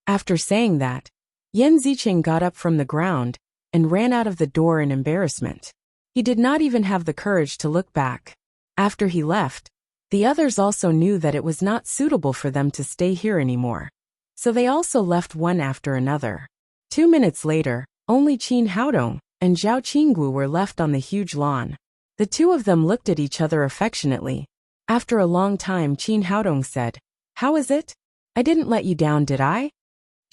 After saying that, Yan Zicheng got up from the ground and ran out of the door in embarrassment. He did not even have the courage to look back. After he left, the others also knew that it was not suitable for them to stay here anymore. So they also left one after another. 2 minutes later, only Qin Haodong and Zhao Qinggu were left on the huge lawn. The two of them looked at each other affectionately. After a long time, Qin Haodong said, "How is it? I didn't let you down, did I?"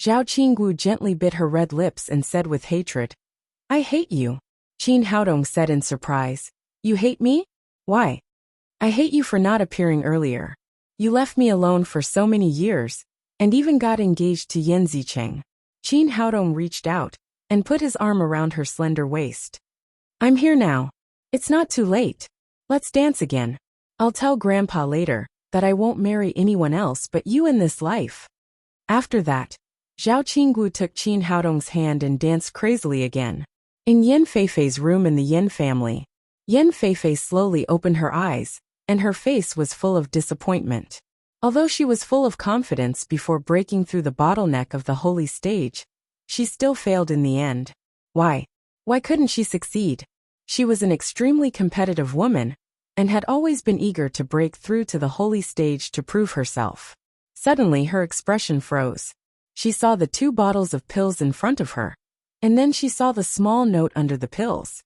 Zhao Qinggu gently bit her red lips and said with hatred, "I hate you." Qin Haodong said in surprise, "You hate me? Why?" "I hate you for not appearing earlier. You left me alone for so many years, and even got engaged to Yan Zicheng." Qin Haodong reached out and put his arm around her slender waist. "I'm here now. It's not too late. Let's dance again. I'll tell Grandpa later that I won't marry anyone else but you in this life." After that, Zhao Qinggu took Qin Haodong's hand and danced crazily again. In Yan Feifei's room in the Yan family, Yan Feifei slowly opened her eyes, and her face was full of disappointment. Although she was full of confidence before breaking through the bottleneck of the holy stage, she still failed in the end. Why? Why couldn't she succeed? She was an extremely competitive woman, and had always been eager to break through to the holy stage to prove herself. Suddenly her expression froze. She saw the 2 bottles of pills in front of her, and then she saw the small note under the pills.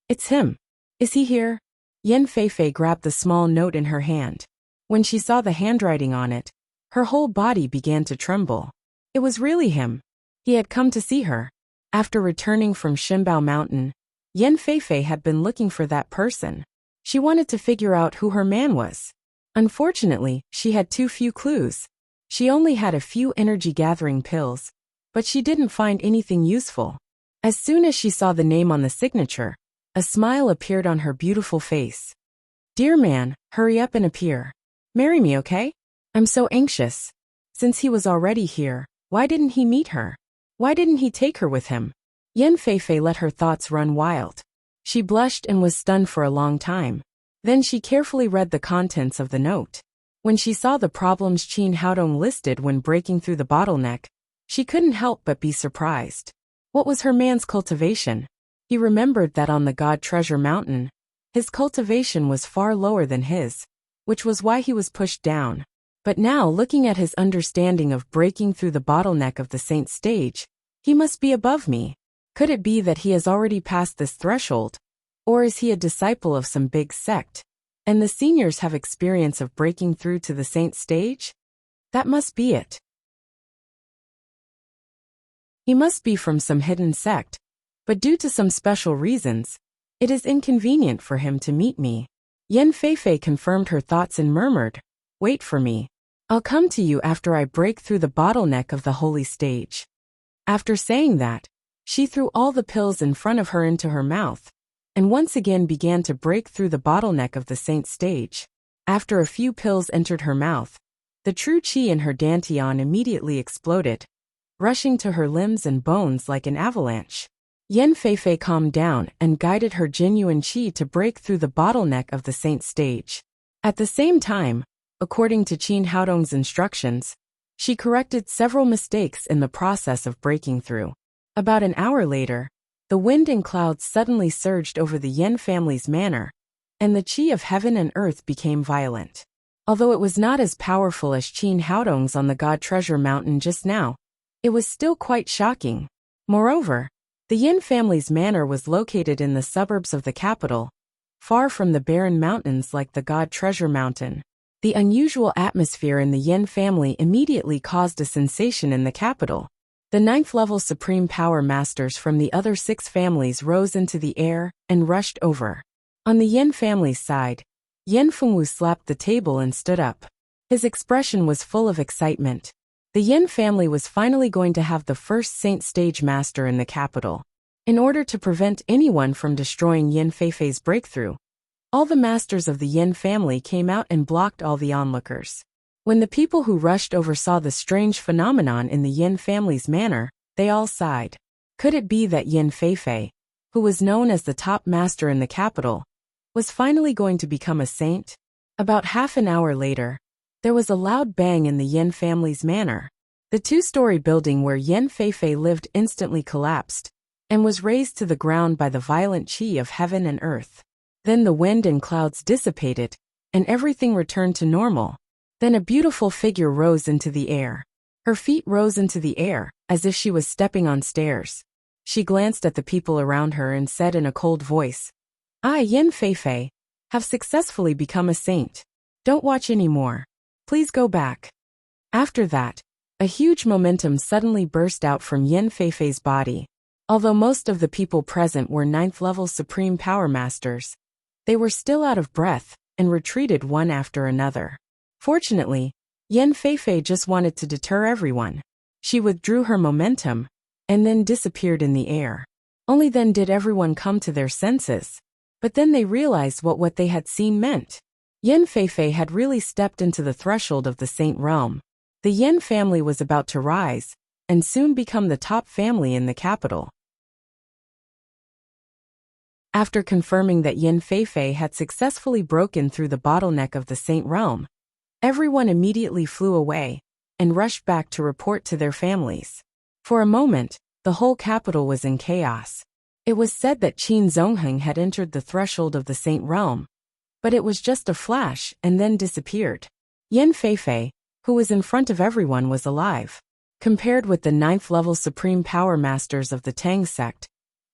"It's him. Is he here?" Yan Feifei grabbed the small note in her hand. When she saw the handwriting on it, her whole body began to tremble. It was really him. He had come to see her. After returning from Shenbao Mountain, Yan Feifei had been looking for that person. She wanted to figure out who her man was. Unfortunately, she had too few clues. She only had a few energy-gathering pills, but she didn't find anything useful. As soon as she saw the name on the signature, a smile appeared on her beautiful face. "Dear man, hurry up and appear. Marry me, okay? I'm so anxious." Since he was already here, why didn't he meet her? Why didn't he take her with him? Yan Feifei let her thoughts run wild. She blushed and was stunned for a long time. Then she carefully read the contents of the note. When she saw the problems Qin Haodong listed when breaking through the bottleneck, she couldn't help but be surprised. What was her man's cultivation? He remembered that on the God Treasure Mountain, his cultivation was far lower than his, which was why he was pushed down. But now, looking at his understanding of breaking through the bottleneck of the saint stage, he must be above me. Could it be that he has already passed this threshold? Or is he a disciple of some big sect, and the seniors have experience of breaking through to the saint stage? That must be it. He must be from some hidden sect, but due to some special reasons, it is inconvenient for him to meet me. Yan Feifei confirmed her thoughts and murmured, "Wait for me. I'll come to you after I break through the bottleneck of the holy stage." After saying that, she threw all the pills in front of her into her mouth, and once again began to break through the bottleneck of the saint stage. After a few pills entered her mouth, the true qi in her dantian immediately exploded, rushing to her limbs and bones like an avalanche. Yan Feifei calmed down and guided her genuine qi to break through the bottleneck of the saint stage. At the same time, according to Qin Haodong's instructions, she corrected several mistakes in the process of breaking through. About an hour later, the wind and clouds suddenly surged over the Yan family's manor, and the qi of heaven and earth became violent. Although it was not as powerful as Qin Haodong's on the God Treasure Mountain just now, it was still quite shocking. Moreover, the Yan family's manor was located in the suburbs of the capital, far from the barren mountains like the God Treasure Mountain. The unusual atmosphere in the Yan family immediately caused a sensation in the capital. The 9th-level Supreme Power Masters from the other 6 families rose into the air and rushed over. On the Yan family's side, Yan Fengwu slapped the table and stood up. His expression was full of excitement. The Yan family was finally going to have the first Saint Stage Master in the capital. In order to prevent anyone from destroying Yan Feifei's breakthrough, all the masters of the Yan family came out and blocked all the onlookers. When the people who rushed over saw the strange phenomenon in the Yan family's manor, they all sighed. Could it be that Yan Feifei, who was known as the top master in the capital, was finally going to become a saint? About half an hour later, there was a loud bang in the Yin family's manor. The two-story building where Yin Feifei lived instantly collapsed and was razed to the ground by the violent qi of heaven and earth. Then the wind and clouds dissipated, and everything returned to normal. Then a beautiful figure rose into the air. Her feet rose into the air, as if she was stepping on stairs. She glanced at the people around her and said in a cold voice, "I, Yin Feifei, have successfully become a saint. Don't watch anymore. Please go back." After that, a huge momentum suddenly burst out from Yin Feifei's body. Although most of the people present were 9th-level Supreme Power Masters, they were still out of breath and retreated one after another. Fortunately, Yin Feifei just wanted to deter everyone. She withdrew her momentum and then disappeared in the air. Only then did everyone come to their senses. But then they realized what they had seen meant. Yin Feifei had really stepped into the threshold of the Saint realm. The Yin family was about to rise and soon become the top family in the capital. After confirming that Yin Feifei had successfully broken through the bottleneck of the Saint realm, everyone immediately flew away and rushed back to report to their families. For a moment, the whole capital was in chaos. It was said that Qin Zongheng had entered the threshold of the Saint realm, but it was just a flash and then disappeared. Yin Feifei, who was in front of everyone, was alive. Compared with the 9th-level Supreme Power Masters of the Tang sect,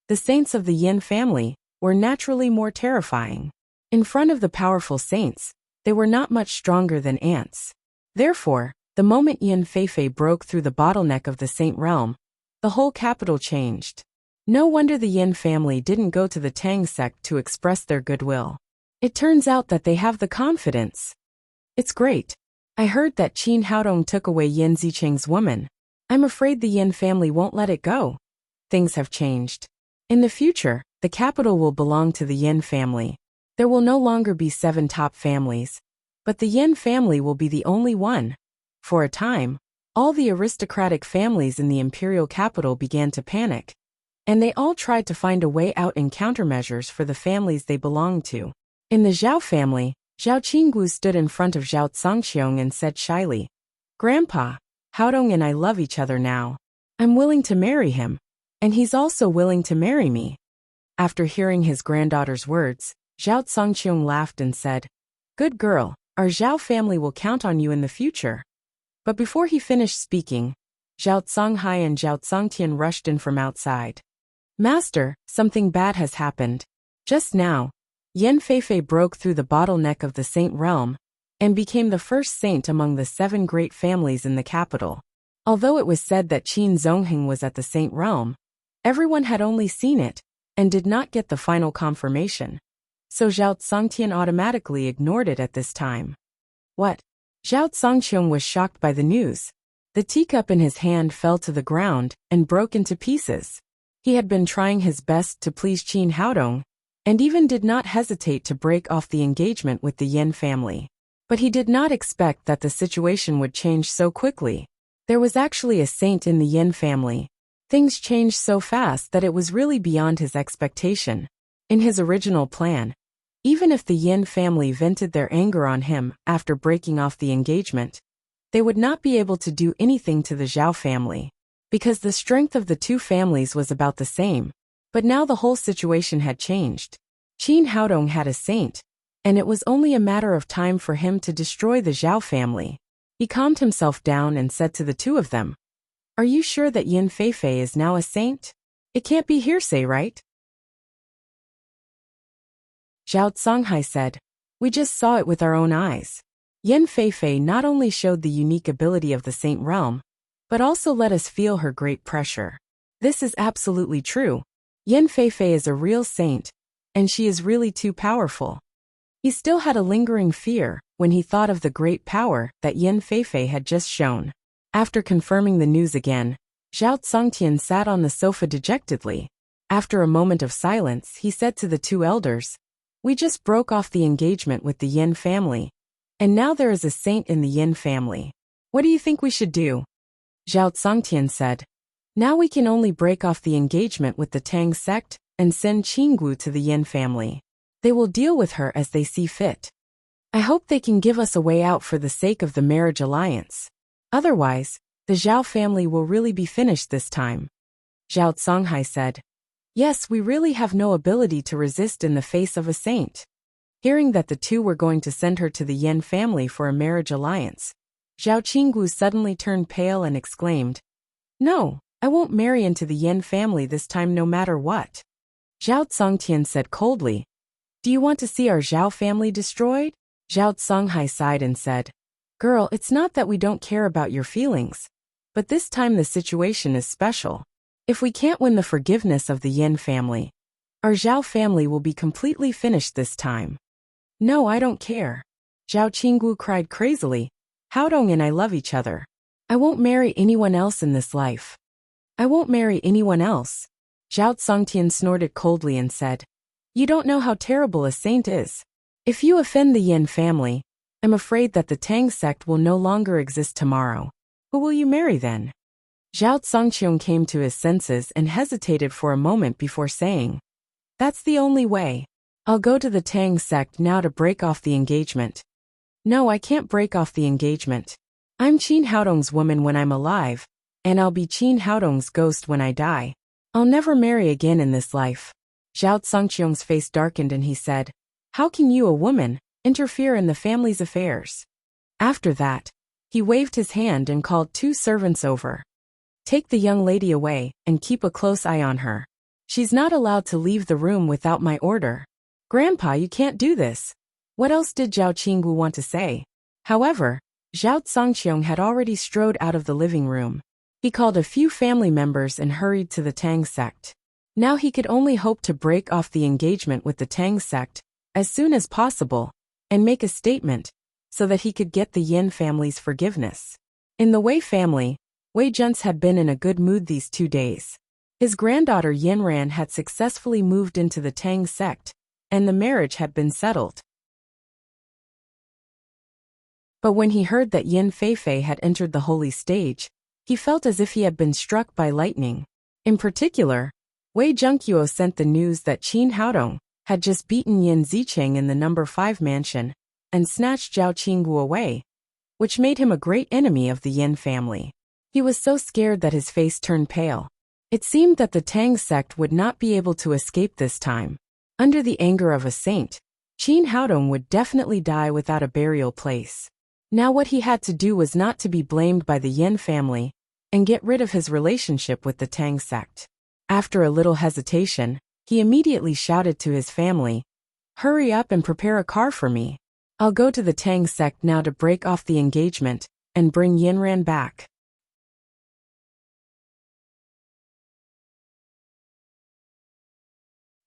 the saints of the Yin family were naturally more terrifying. In front of the powerful saints, they were not much stronger than ants. Therefore, the moment Yin Feifei broke through the bottleneck of the Saint realm, the whole capital changed. No wonder the Yin family didn't go to the Tang sect to express their goodwill. It turns out that they have the confidence. It's great. I heard that Qin Haodong took away Yin Zicheng's woman. I'm afraid the Yin family won't let it go. Things have changed. In the future, the capital will belong to the Yin family. There will no longer be 7 top families, but the Yin family will be the only one. For a time, all the aristocratic families in the imperial capital began to panic, and they all tried to find a way out and countermeasures for the families they belonged to. In the Zhao family, Zhao Qinggu stood in front of Zhao Zongqiong and said shyly, "Grandpa, Haodong and I love each other now. I'm willing to marry him, and he's also willing to marry me." After hearing his granddaughter's words, Zhao Zongqiong laughed and said, "Good girl, our Zhao family will count on you in the future." But before he finished speaking, Zhao Zonghai and Zhao Zongtian rushed in from outside. "Master, something bad has happened. Just now, Yin Feifei broke through the bottleneck of the Saint realm and became the first saint among the 7 great families in the capital." Although it was said that Qin Zongheng was at the Saint realm, everyone had only seen it and did not get the final confirmation. So Zhao Zongtian automatically ignored it at this time. What? Zhao Zongqiong was shocked by the news. The teacup in his hand fell to the ground and broke into pieces. He had been trying his best to please Qin Haodong, and even did not hesitate to break off the engagement with the Yin family. But he did not expect that the situation would change so quickly. There was actually a saint in the Yin family. Things changed so fast that it was really beyond his expectation. In his original plan, even if the Yin family vented their anger on him after breaking off the engagement, they would not be able to do anything to the Zhao family, because the strength of the 2 families was about the same. But now the whole situation had changed. Qin Haodong had a saint, and it was only a matter of time for him to destroy the Zhao family. He calmed himself down and said to the 2 of them, "Are you sure that Yin Feifei is now a saint? It can't be hearsay, right?" Zhao Zonghai said, "We just saw it with our own eyes. Yin Feifei not only showed the unique ability of the Saint realm, but also let us feel her great pressure. This is absolutely true. Yin Feifei is a real saint, and she is really too powerful." He still had a lingering fear when he thought of the great power that Yin Feifei had just shown. After confirming the news again, Zhao Zongtian sat on the sofa dejectedly. After a moment of silence, he said to the 2 elders, "We just broke off the engagement with the Yin family, and now there is a saint in the Yin family. What do you think we should do?" Zhao Zongtian said, "Now we can only break off the engagement with the Tang sect and send Qinggu to the Yin family. They will deal with her as they see fit." I hope they can give us a way out for the sake of the marriage alliance. Otherwise, the Zhao family will really be finished this time. Zhao Songhai said. Yes, we really have no ability to resist in the face of a saint. Hearing that the two were going to send her to the Yen family for a marriage alliance, Zhao Qinggu suddenly turned pale and exclaimed, No, I won't marry into the Yen family this time no matter what. Zhao Tsongtian said coldly, Do you want to see our Zhao family destroyed? Zhao Songhai sighed and said, Girl, it's not that we don't care about your feelings, but this time the situation is special. If we can't win the forgiveness of the Yen family, our Zhao family will be completely finished this time. No, I don't care. Zhao Qinggu cried crazily. Haodong and I love each other. I won't marry anyone else in this life. I won't marry anyone else. Zhao Tsongtian snorted coldly and said, You don't know how terrible a saint is. If you offend the Yen family, I'm afraid that the Tang sect will no longer exist tomorrow. Who will you marry then? Zhao Tsongqiong came to his senses and hesitated for a moment before saying, That's the only way. I'll go to the Tang sect now to break off the engagement. No, I can't break off the engagement. I'm Qin Haodong's woman when I'm alive, and I'll be Qin Haodong's ghost when I die. I'll never marry again in this life. Zhao Tsongqiong's face darkened and he said, How can you, a woman, interfere in the family's affairs? After that, he waved his hand and called 2 servants over. Take the young lady away and keep a close eye on her. She's not allowed to leave the room without my order. Grandpa, you can't do this. What else did Zhao Qinggu want to say? However, Zhao Tsongqiong had already strode out of the living room. He called a few family members and hurried to the Tang sect. Now he could only hope to break off the engagement with the Tang sect as soon as possible and make a statement so that he could get the Yin family's forgiveness. In the Wei family, Wei Junce had been in a good mood these 2 days. His granddaughter Yinran had successfully moved into the Tang sect, and the marriage had been settled. But when he heard that Yin Feifei had entered the holy stage, he felt as if he had been struck by lightning. In particular, Wei Zhengqiu sent the news that Qin Haodong had just beaten Yin Zicheng in the number 5 mansion and snatched Zhao Qinggu away, which made him a great enemy of the Yin family. He was so scared that his face turned pale. It seemed that the Tang sect would not be able to escape this time. Under the anger of a saint, Qin Haodong would definitely die without a burial place. Now what he had to do was not to be blamed by the Yin family and get rid of his relationship with the Tang sect. After a little hesitation, he immediately shouted to his family, Hurry up and prepare a car for me. I'll go to the Tang sect now to break off the engagement and bring Yinran back.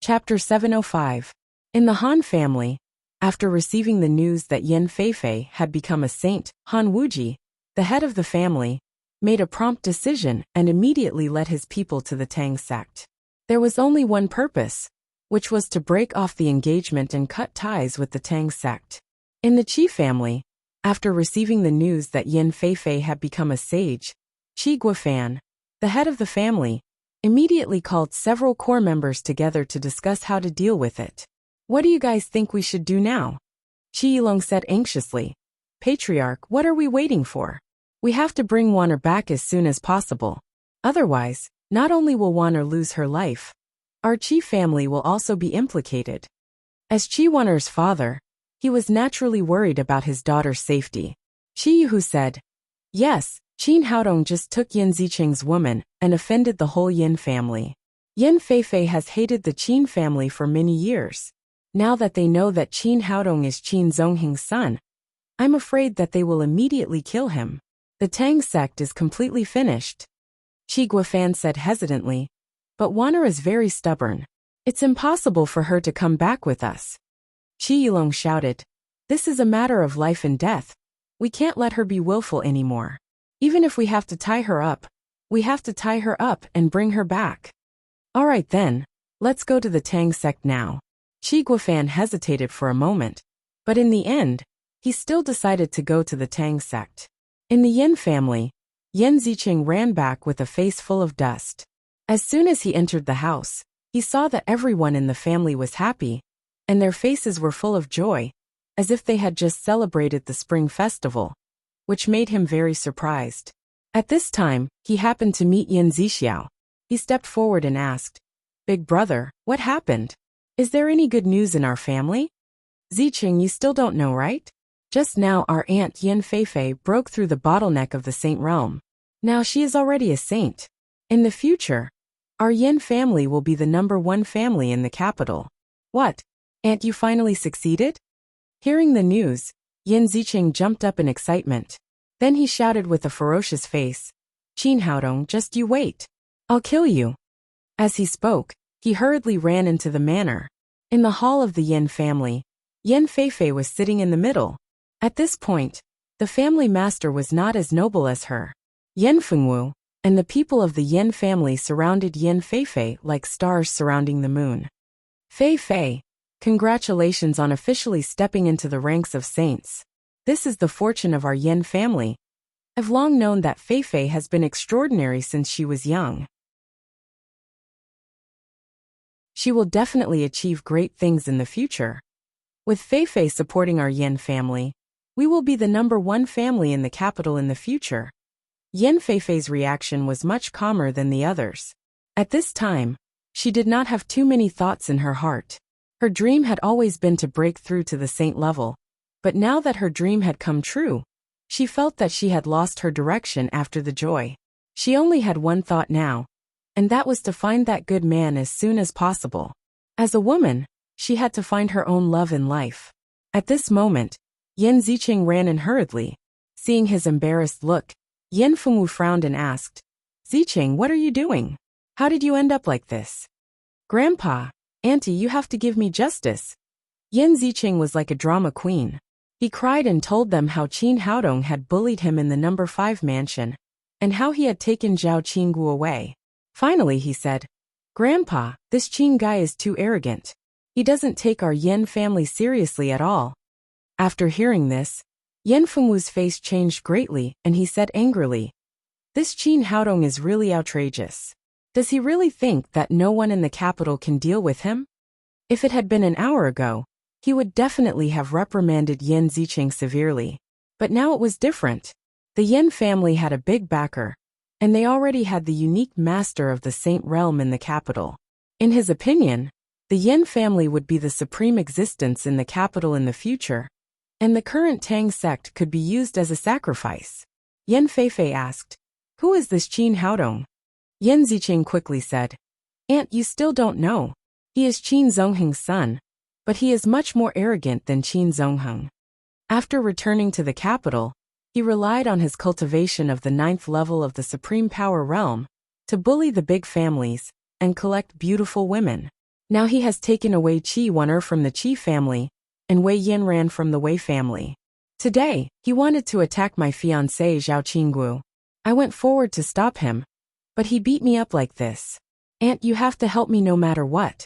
Chapter 705. In the Han family, after receiving the news that Yin Feifei had become a saint, Han Wuji, the head of the family, made a prompt decision and immediately led his people to the Tang sect. There was only one purpose, which was to break off the engagement and cut ties with the Tang sect. In the Qi family, after receiving the news that Yin Feifei had become a sage, Qi Guofan, the head of the family, immediately called several core members together to discuss how to deal with it. What do you guys think we should do now? Qi Yilong said anxiously. Patriarch, what are we waiting for? We have to bring Wan'er back as soon as possible. Otherwise, not only will Wan'er lose her life, our Qi family will also be implicated. As Qi Wan'er's father, he was naturally worried about his daughter's safety. Qi Yuhu said, Yes, Qin Haodong just took Yin Zicheng's woman and offended the whole Yin family. Yin Feifei has hated the Qin family for many years. Now that they know that Qin Haodong is Qin Zonghing's son, I'm afraid that they will immediately kill him. The Tang sect is completely finished. Qi Guofan said hesitantly, but Wan'er is very stubborn. It's impossible for her to come back with us. Qi Yilong shouted, This is a matter of life and death. We can't let her be willful anymore. Even if we have to tie her up, we have to tie her up and bring her back. All right then, let's go to the Tang sect now. Qi Guofan hesitated for a moment, but in the end, he still decided to go to the Tang sect. In the Yin family, Yin Zicheng ran back with a face full of dust. As soon as he entered the house, he saw that everyone in the family was happy, and their faces were full of joy, as if they had just celebrated the spring festival, which made him very surprised. At this time, he happened to meet Yin Zixiao. He stepped forward and asked, "Big brother, what happened? Is there any good news in our family?" "Ziqing, you still don't know, right? Just now our aunt Yin Feifei broke through the bottleneck of the saint realm. Now she is already a saint. In the future, our Yin family will be the #1 family in the capital." "What? Aunt, you finally succeeded?" Hearing the news, Yin Ziqing jumped up in excitement. Then he shouted with a ferocious face, "Qin Haodong, just you wait. I'll kill you." As he spoke, he hurriedly ran into the manor. In the hall of the Yin family, Yin Feifei was sitting in the middle. At this point, the family master was not as noble as her. Yin Fengwu and the people of the Yin family surrounded Yin Feifei like stars surrounding the moon. "Feifei, congratulations on officially stepping into the ranks of saints. This is the fortune of our Yin family. I've long known that Feifei has been extraordinary since she was young. She will definitely achieve great things in the future. With Feifei supporting our Yin family, we will be the #1 family in the capital in the future." Yin Feifei's reaction was much calmer than the others. At this time, she did not have too many thoughts in her heart. Her dream had always been to break through to the saint level, but now that her dream had come true, she felt that she had lost her direction after the joy. She only had one thought now, and that was to find that good man as soon as possible. As a woman, she had to find her own love in life. At this moment, Yin Ziqing ran in hurriedly. Seeing his embarrassed look, Yin Fengwu frowned and asked, "Ziqing, what are you doing? How did you end up like this?" "Grandpa, Auntie, you have to give me justice." Yin Ziqing was like a drama queen. He cried and told them how Qin Haodong had bullied him in the #5 mansion, and how he had taken Zhao Qinggu away. Finally he said, "Grandpa, this Qin guy is too arrogant. He doesn't take our Yin family seriously at all." After hearing this, Yin Fengwu's face changed greatly and he said angrily, "This Qin Haodong is really outrageous. Does he really think that no one in the capital can deal with him?" If it had been an hour ago, he would definitely have reprimanded Yin Ziqing severely. But now it was different. The Yin family had a big backer, and they already had the unique master of the saint realm in the capital. In his opinion, the Yin family would be the supreme existence in the capital in the future, and the current Tang sect could be used as a sacrifice. Yin Feifei asked, "Who is this Qin Haodong?" Yin Ziqing quickly said, "Aunt, you still don't know. He is Qin Zongheng's son, but he is much more arrogant than Qin Zongheng. After returning to the capital, he relied on his cultivation of the 9th level of the supreme power realm to bully the big families and collect beautiful women. Now he has taken away Qi Wen'er from the Qi family, and Wei Yinran from the Wei family. Today, he wanted to attack my fiancée Zhao Qinggu. I went forward to stop him, but he beat me up like this. Aunt, you have to help me no matter what."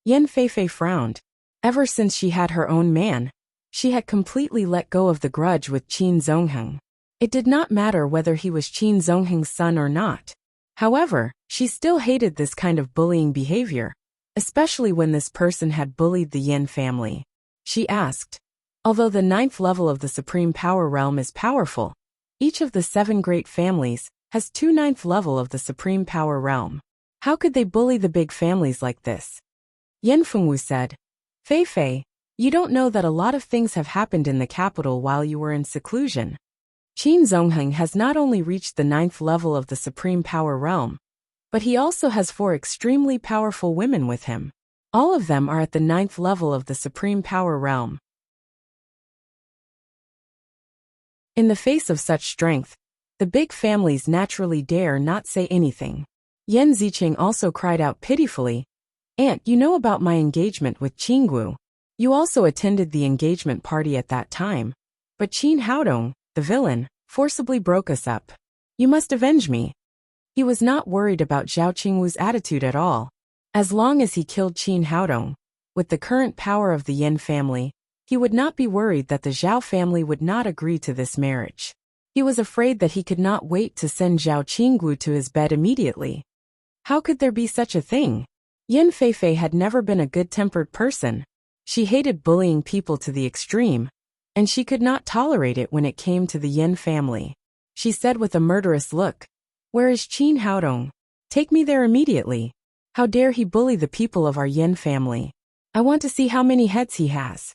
Yin Feifei frowned. Ever since she had her own man, she had completely let go of the grudge with Qin Zongheng. It did not matter whether he was Qin Zongheng's son or not. However, she still hated this kind of bullying behavior, especially when this person had bullied the Yin family. She asked, "Although the 9th level of the supreme power realm is powerful, each of the 7 great families has 2 9th level of the supreme power realm. How could they bully the big families like this?" Yin Fengwu said, "Feifei, you don't know that a lot of things have happened in the capital while you were in seclusion. Qin Zongheng has not only reached the 9th level of the supreme power realm, but he also has 4 extremely powerful women with him. All of them are at the 9th level of the supreme power realm." In the face of such strength, the big families naturally dare not say anything. Yin Ziqing also cried out pitifully, "Aunt, you know about my engagement with Qinggu. You also attended the engagement party at that time. But Qin Haodong, the villain, forcibly broke us up. You must avenge me." He was not worried about Zhao Qingwu's attitude at all. As long as he killed Qin Haodong, with the current power of the Yin family, he would not be worried that the Zhao family would not agree to this marriage. He was afraid that he could not wait to send Zhao Qinggu to his bed immediately. How could there be such a thing? Yin Feifei had never been a good-tempered person. She hated bullying people to the extreme, and she could not tolerate it when it came to the Yin family. She said with a murderous look, "Where is Qin Haodong? Take me there immediately. How dare he bully the people of our Yin family? I want to see how many heads he has."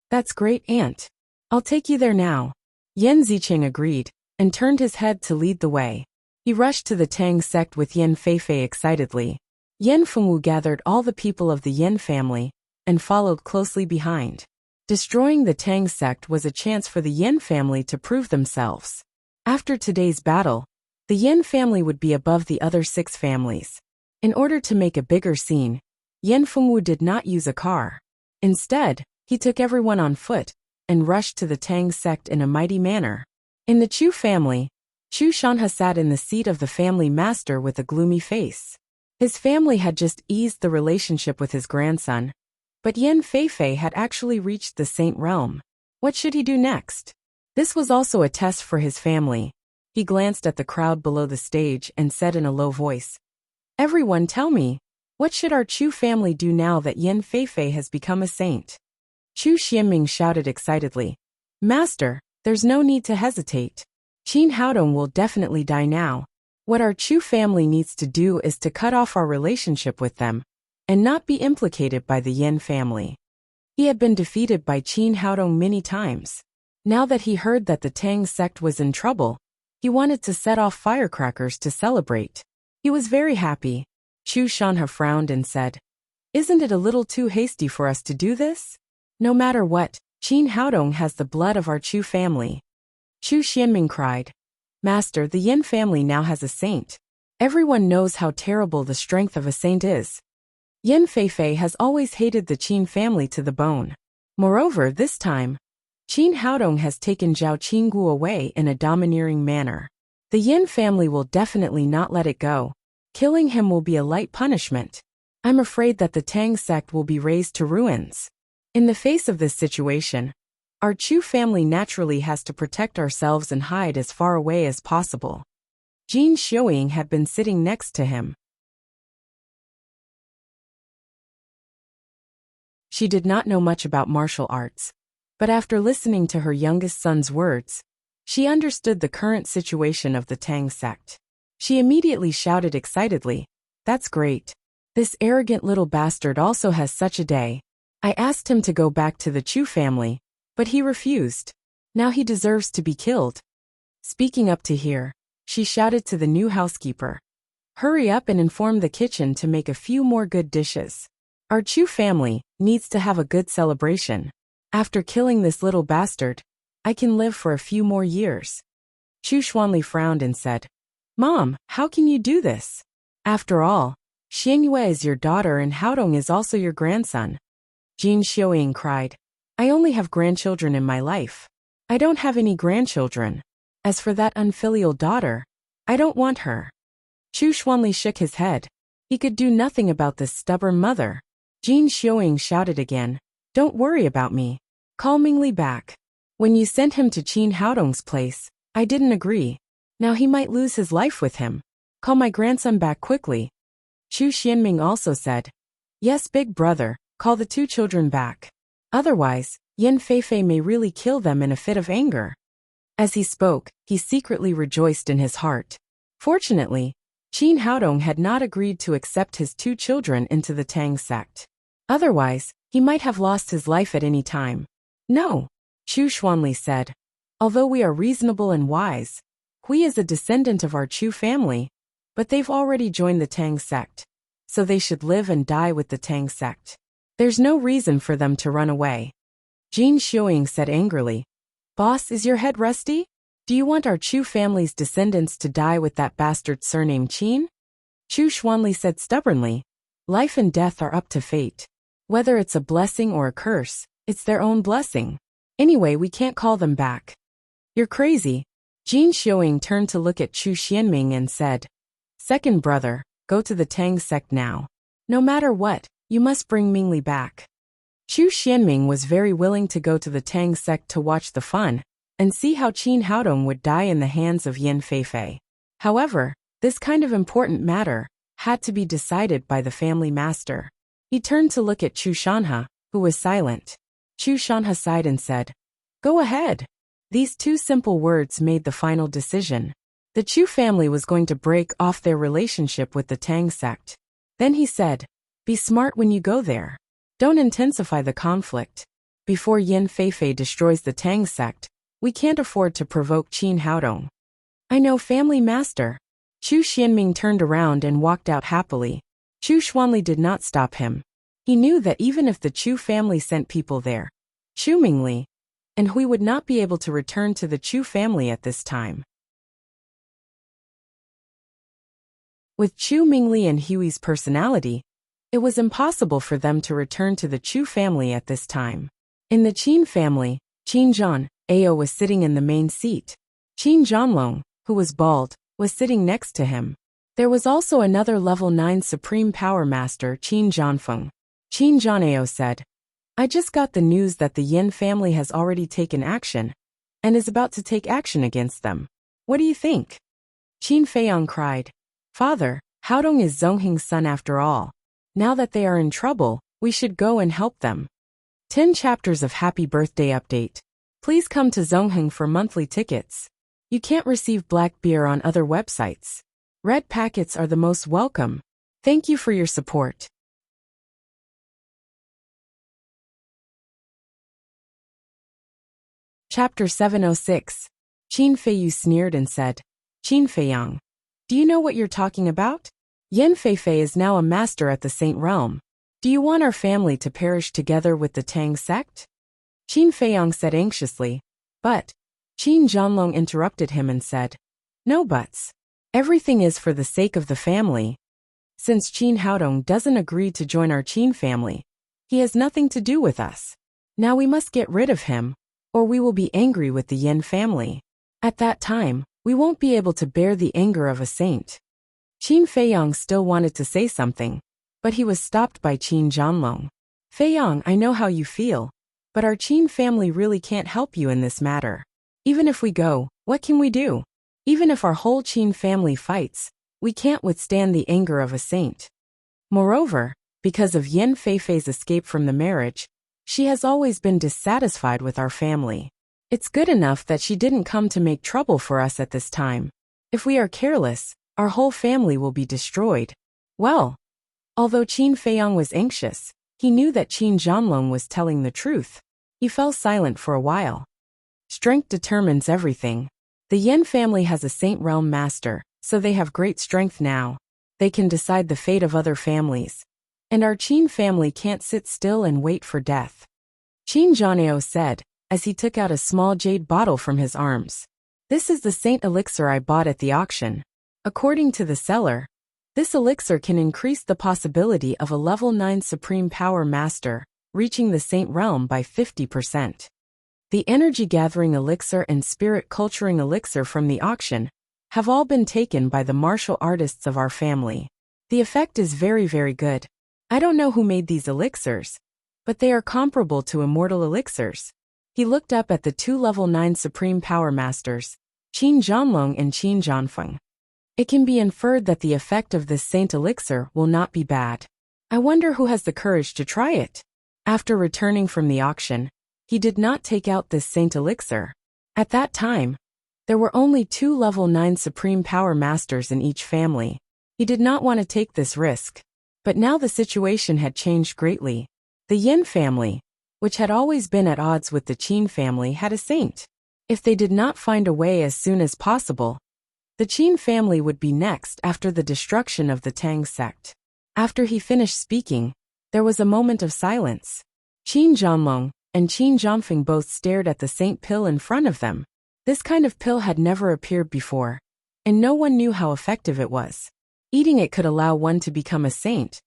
"That's great, Aunt. I'll take you there now." Yin Zicheng agreed, and turned his head to lead the way. He rushed to the Tang sect with Yin Feifei excitedly. Yin Fengwu gathered all the people of the Yin family, and followed closely behind. Destroying the Tang sect was a chance for the Yin family to prove themselves. After today's battle, the Yin family would be above the other 6 families. In order to make a bigger scene, Yin Fengwu did not use a car. Instead, he took everyone on foot, and rushed to the Tang sect in a mighty manner. In the Chu family, Chu Shanha sat in the seat of the family master with a gloomy face. His family had just eased the relationship with his grandson, but Yin Feifei had actually reached the saint realm. What should he do next? This was also a test for his family. He glanced at the crowd below the stage and said in a low voice, "Everyone tell me, what should our Chu family do now that Yin Feifei has become a saint?" Chu Xianming shouted excitedly, "Master, there's no need to hesitate. Qin Haodong will definitely die now. What our Chu family needs to do is to cut off our relationship with them, and not be implicated by the Yin family." He had been defeated by Qin Haodong many times. Now that he heard that the Tang sect was in trouble, he wanted to set off firecrackers to celebrate. He was very happy. Chu Shanha frowned and said, "Isn't it a little too hasty for us to do this? No matter what, Qin Haodong has the blood of our Chu family." Chu Xianming cried, "Master, the Yin family now has a saint. Everyone knows how terrible the strength of a saint is. Yin Feifei has always hated the Qin family to the bone. Moreover, this time, Qin Haodong has taken Zhao Qinggu away in a domineering manner. The Yin family will definitely not let it go. Killing him will be a light punishment. I'm afraid that the Tang sect will be razed to ruins." In the face of this situation, our Chu family naturally has to protect ourselves and hide as far away as possible. Jin Xiuying had been sitting next to him. She did not know much about martial arts, but after listening to her youngest son's words, she understood the current situation of the Tang sect. She immediately shouted excitedly, "That's great. This arrogant little bastard also has such a day. I asked him to go back to the Chu family, but he refused. Now he deserves to be killed." Speaking up to hear, she shouted to the new housekeeper, "Hurry up and inform the kitchen to make a few more good dishes. Our Chu family needs to have a good celebration. After killing this little bastard, I can live for a few more years." Chu Xuanli frowned and said, "Mom, how can you do this? After all, Xiangyue is your daughter and Haodong is also your grandson." Jin Xiuying cried, "I only have grandchildren in my life. I don't have any grandchildren. As for that unfilial daughter, I don't want her." Chu Xuanli shook his head. He could do nothing about this stubborn mother. Jin Xiuying shouted again, "Don't worry about me. Call Mingli back. When you sent him to Qin Haodong's place, I didn't agree. Now he might lose his life with him. Call my grandson back quickly." Chu Xianming also said, "Yes, big brother, call the 2 children back. Otherwise, Yin Feifei may really kill them in a fit of anger." As he spoke, he secretly rejoiced in his heart. Fortunately, Qin Haodong had not agreed to accept his 2 children into the Tang sect. Otherwise, he might have lost his life at any time. "No," Chu Xuanli said. "Although we are reasonable and wise, Hui is a descendant of our Chu family, but they've already joined the Tang sect, so they should live and die with the Tang sect. There's no reason for them to run away." Jin Xiuying said angrily, "Boss, is your head rusty? Do you want our Chu family's descendants to die with that bastard surname Qin?" Chu Xuanli said stubbornly, "Life and death are up to fate. Whether it's a blessing or a curse, it's their own blessing. Anyway, we can't call them back." "You're crazy." Jin Xiuying turned to look at Chu Xianming and said, "Second brother, go to the Tang sect now. No matter what, you must bring Mingli back." Chu Xianming was very willing to go to the Tang sect to watch the fun, and see how Qin Haodong would die in the hands of Yin Feifei. However, this kind of important matter had to be decided by the family master. He turned to look at Chu Shanha, who was silent. Chu Shanha sighed and said, "Go ahead." These two simple words made the final decision. The Chu family was going to break off their relationship with the Tang sect. Then he said, "Be smart when you go there. Don't intensify the conflict. Before Yin Feifei destroys the Tang sect, we can't afford to provoke Qin Haodong." "I know, family master." Chu Xianming turned around and walked out happily. Chu Xuanli did not stop him. He knew that even if the Chu family sent people there, Chu Mingli and Hui would not be able to return to the Chu family at this time. With Chu Mingli and Hui's personality, it was impossible for them to return to the Chu family at this time. In the Qin family, Qin Zhan, Ao was sitting in the main seat. Qin Zhanlong, who was bald, was sitting next to him. There was also another level 9 Supreme Power Master, Qin Zhanfeng. Qin Zhanao said, "I just got the news that the Yin family has already taken action and is about to take action against them. What do you think?" Qin Feiyang cried, "Father, Haodong is Zongheng's son after all. Now that they are in trouble, we should go and help them." 10 chapters of Happy Birthday Update. Please come to Zongheng for monthly tickets. You can't receive black beer on other websites. Red packets are the most welcome. Thank you for your support. Chapter 706. Qin Feiyu sneered and said, "Qin Feiyang, do you know what you're talking about? Yin Feifei is now a master at the Saint Realm. Do you want our family to perish together with the Tang sect?" Qin Feiyang said anxiously, but Qin Zhanlong interrupted him and said, "No buts. Everything is for the sake of the family. Since Qin Haodong doesn't agree to join our Qin family, he has nothing to do with us. Now we must get rid of him, or we will be angry with the Yin family. At that time, we won't be able to bear the anger of a saint." Qin Feiyang still wanted to say something, but he was stopped by Qin Zhanlong. "Feiyang, I know how you feel, but our Qin family really can't help you in this matter. Even if we go, what can we do? Even if our whole Qin family fights, we can't withstand the anger of a saint. Moreover, because of Yin Feifei's escape from the marriage, she has always been dissatisfied with our family. It's good enough that she didn't come to make trouble for us at this time. If we are careless, our whole family will be destroyed." Well, although Qin Feiyang was anxious, he knew that Qin Zhanlong was telling the truth. He fell silent for a while. Strength determines everything. The Yin family has a Saint Realm master, so they have great strength now. They can decide the fate of other families. And our Qin family can't sit still and wait for death. Qin Zhanao said, as he took out a small jade bottle from his arms. "This is the Saint Elixir I bought at the auction. According to the seller, this elixir can increase the possibility of a level 9 Supreme Power Master reaching the Saint Realm by 50%. The Energy Gathering Elixir and Spirit Culturing Elixir from the auction have all been taken by the martial artists of our family. The effect is very, very good. I don't know who made these elixirs, but they are comparable to immortal elixirs." He looked up at the 2 level 9 Supreme Power Masters, Qin Zhanlong and Qin Zhanfeng. It can be inferred that the effect of this Saint Elixir will not be bad. I wonder who has the courage to try it. After returning from the auction, he did not take out this Saint Elixir. At that time, there were only 2 level 9 Supreme Power Masters in each family. He did not want to take this risk. But now the situation had changed greatly. The Yin family, which had always been at odds with the Qin family, had a saint. If they did not find a way as soon as possible, the Qin family would be next after the destruction of the Tang sect. After he finished speaking, there was a moment of silence. Qin Zhanlong and Qin Zhanfeng both stared at the saint pill in front of them. This kind of pill had never appeared before, and no one knew how effective it was. Eating it could allow one to become a saint,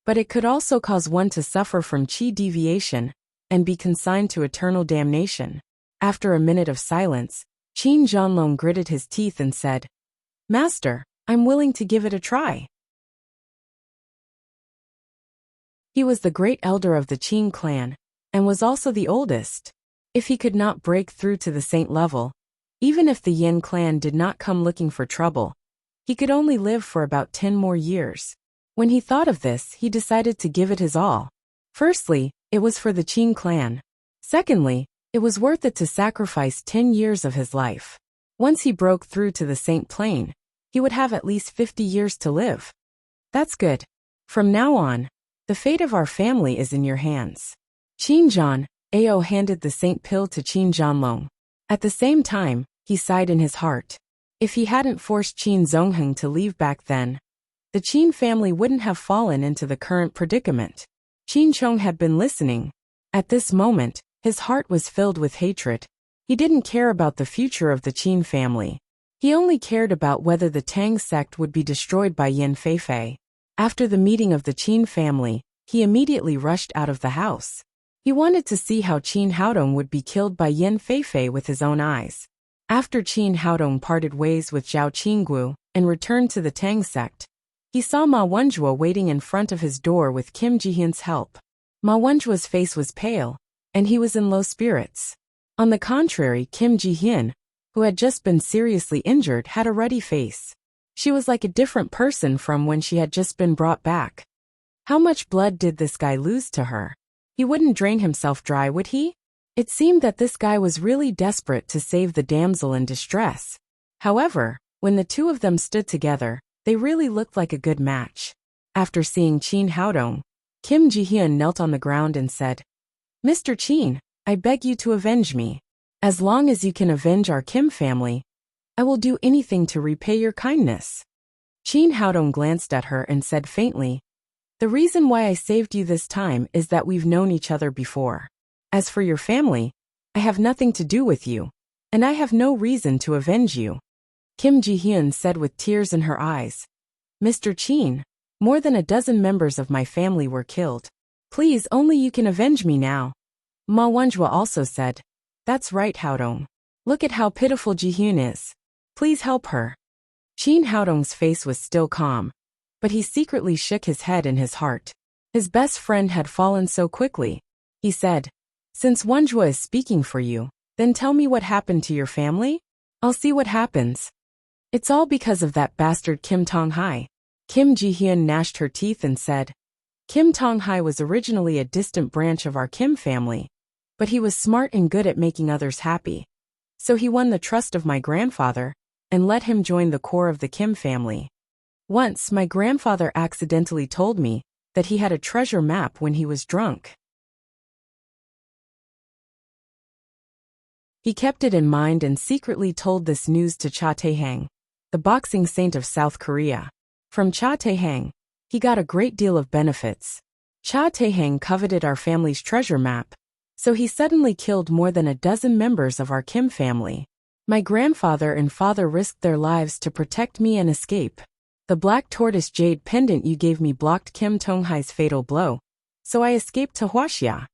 but it could also cause one to suffer from qi deviation and be consigned to eternal damnation. After a minute of silence, Qin Zhanlong gritted his teeth and said, "Master, I'm willing to give it a try." He was the great elder of the Qin clan, and was also the oldest. If he could not break through to the saint level, even if the Yin clan did not come looking for trouble, he could only live for about 10 more years. When he thought of this, he decided to give it his all. Firstly, It was for the Qin clan. Secondly, it was worth it to sacrifice 10 years of his life. Once he broke through to the Saint Plane, he would have at least 50 years to live. That's good. From now on, the fate of our family is in your hands. Qin Zhan, Ao handed the Saint pill to Qin Zhanlong. At the same time, he sighed in his heart. If he hadn't forced Qin Zongheng to leave back then, the Qin family wouldn't have fallen into the current predicament. Qin Chong had been listening. At this moment, his heart was filled with hatred. He didn't care about the future of the Qin family. He only cared about whether the Tang sect would be destroyed by Yin Feifei. After the meeting of the Qin family, he immediately rushed out of the house. He wanted to see how Qin Haodong would be killed by Yin Feifei with his own eyes. After Qin Haodong parted ways with Zhao Qingguo and returned to the Tang sect, he saw Ma Wenjue waiting in front of his door with Kim Jihyun's help. Ma Wenjue's face was pale, and he was in low spirits. On the contrary, Kim Jihyun, who had just been seriously injured, had a ruddy face. She was like a different person from when she had just been brought back. How much blood did this guy lose to her? He wouldn't drain himself dry, would he? It seemed that this guy was really desperate to save the damsel in distress. However, when the two of them stood together, they really looked like a good match. After seeing Qin Haodong, Kim Jihyun knelt on the ground and said, "Mr. Qin, I beg you to avenge me. As long as you can avenge our Kim family, I will do anything to repay your kindness." Qin Haodong glanced at her and said faintly, "The reason why I saved you this time is that we've known each other before. As for your family, I have nothing to do with you, and I have no reason to avenge you." Kim Jihyun said with tears in her eyes, "Mr. Qin, more than a dozen members of my family were killed. Please, only you can avenge me now." Ma Wenjue also said, "That's right, Haodong. Look at how pitiful Jihyun is. Please help her." Qin Haodong's face was still calm, but he secretly shook his head in his heart. His best friend had fallen so quickly. He said, "Since Wenjue is speaking for you, then tell me what happened to your family? I'll see what happens." "It's all because of that bastard Kim Tong-hai." Kim Jihyun gnashed her teeth and said, "Kim Tong-hai was originally a distant branch of our Kim family, but he was smart and good at making others happy. So he won the trust of my grandfather and let him join the core of the Kim family. Once, my grandfather accidentally told me that he had a treasure map when he was drunk. He kept it in mind and secretly told this news to Cha Tae-hang, the boxing saint of South Korea. From Cha Tae-hang, he got a great deal of benefits. Cha Tae-hang coveted our family's treasure map, so he suddenly killed more than a dozen members of our Kim family. My grandfather and father risked their lives to protect me and escape. The black tortoise jade pendant you gave me blocked Kim Tong-hai's fatal blow, so I escaped to Huaxia.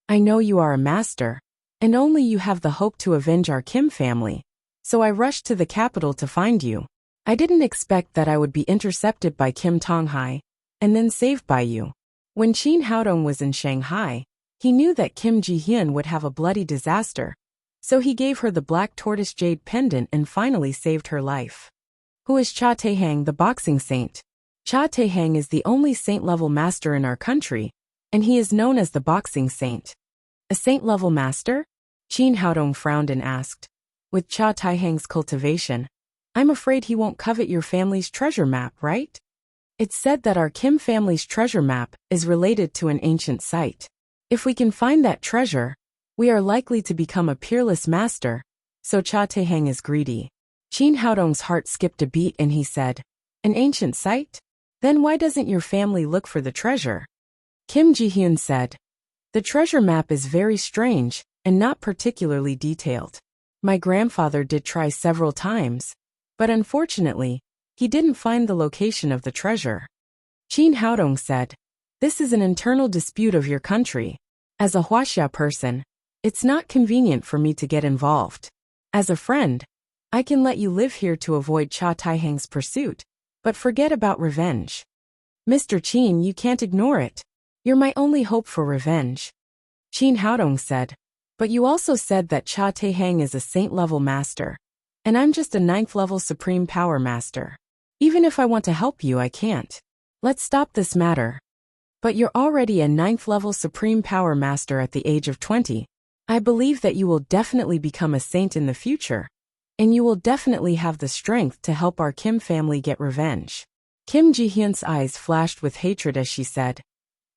I know you are a master, and only you have the hope to avenge our Kim family, so I rushed to the capital to find you. I didn't expect that I would be intercepted by Kim Tong-hai, and then saved by you. When Qin Haodong was in Shanghai, he knew that Kim Jihyun would have a bloody disaster, so he gave her the black tortoise jade pendant and finally saved her life." "Who is Cha Tae-hang, the boxing saint?" "Cha Tae-hang is the only saint-level master in our country, and he is known as the boxing saint." "A saint-level master?" Qin Haodong frowned and asked. "With Cha Tae-hang's cultivation, I'm afraid he won't covet your family's treasure map, right? It's said that our Kim family's treasure map is related to an ancient site. If we can find that treasure, we are likely to become a peerless master, so Cha Tae-hang is greedy." Qin Haodong's heart skipped a beat and he said, "An ancient site? Then why doesn't your family look for the treasure?" Kim Jihyun said, "The treasure map is very strange and not particularly detailed. My grandfather did try several times, but unfortunately, he didn't find the location of the treasure." Qin Haodong said, "This is an internal dispute of your country. As a Huaxia person, it's not convenient for me to get involved. As a friend, I can let you live here to avoid Cha Tae-hang's pursuit, but forget about revenge. Mr. Qin, you can't ignore it. You're my only hope for revenge." Qin Haodong said, "But you also said that Cha Tae-hang is a saint-level master, and I'm just a 9th-level supreme power master. Even if I want to help you, I can't. Let's stop this matter." But you're already a 9th-level Supreme Power Master at the age of 20. I believe that you will definitely become a saint in the future. And you will definitely have the strength to help our Kim family get revenge. Kim Ji-hyun's eyes flashed with hatred as she said,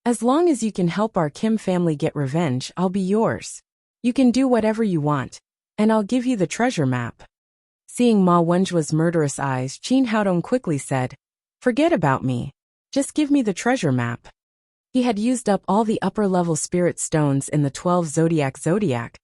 as long as you can help our Kim family get revenge, I'll be yours. You can do whatever you want, and I'll give you the treasure map. Seeing Ma Wonjua's murderous eyes, Chin Haodong quickly said, forget about me. Just give me the treasure map. He had used up all the upper-level spirit stones in the 12 zodiac,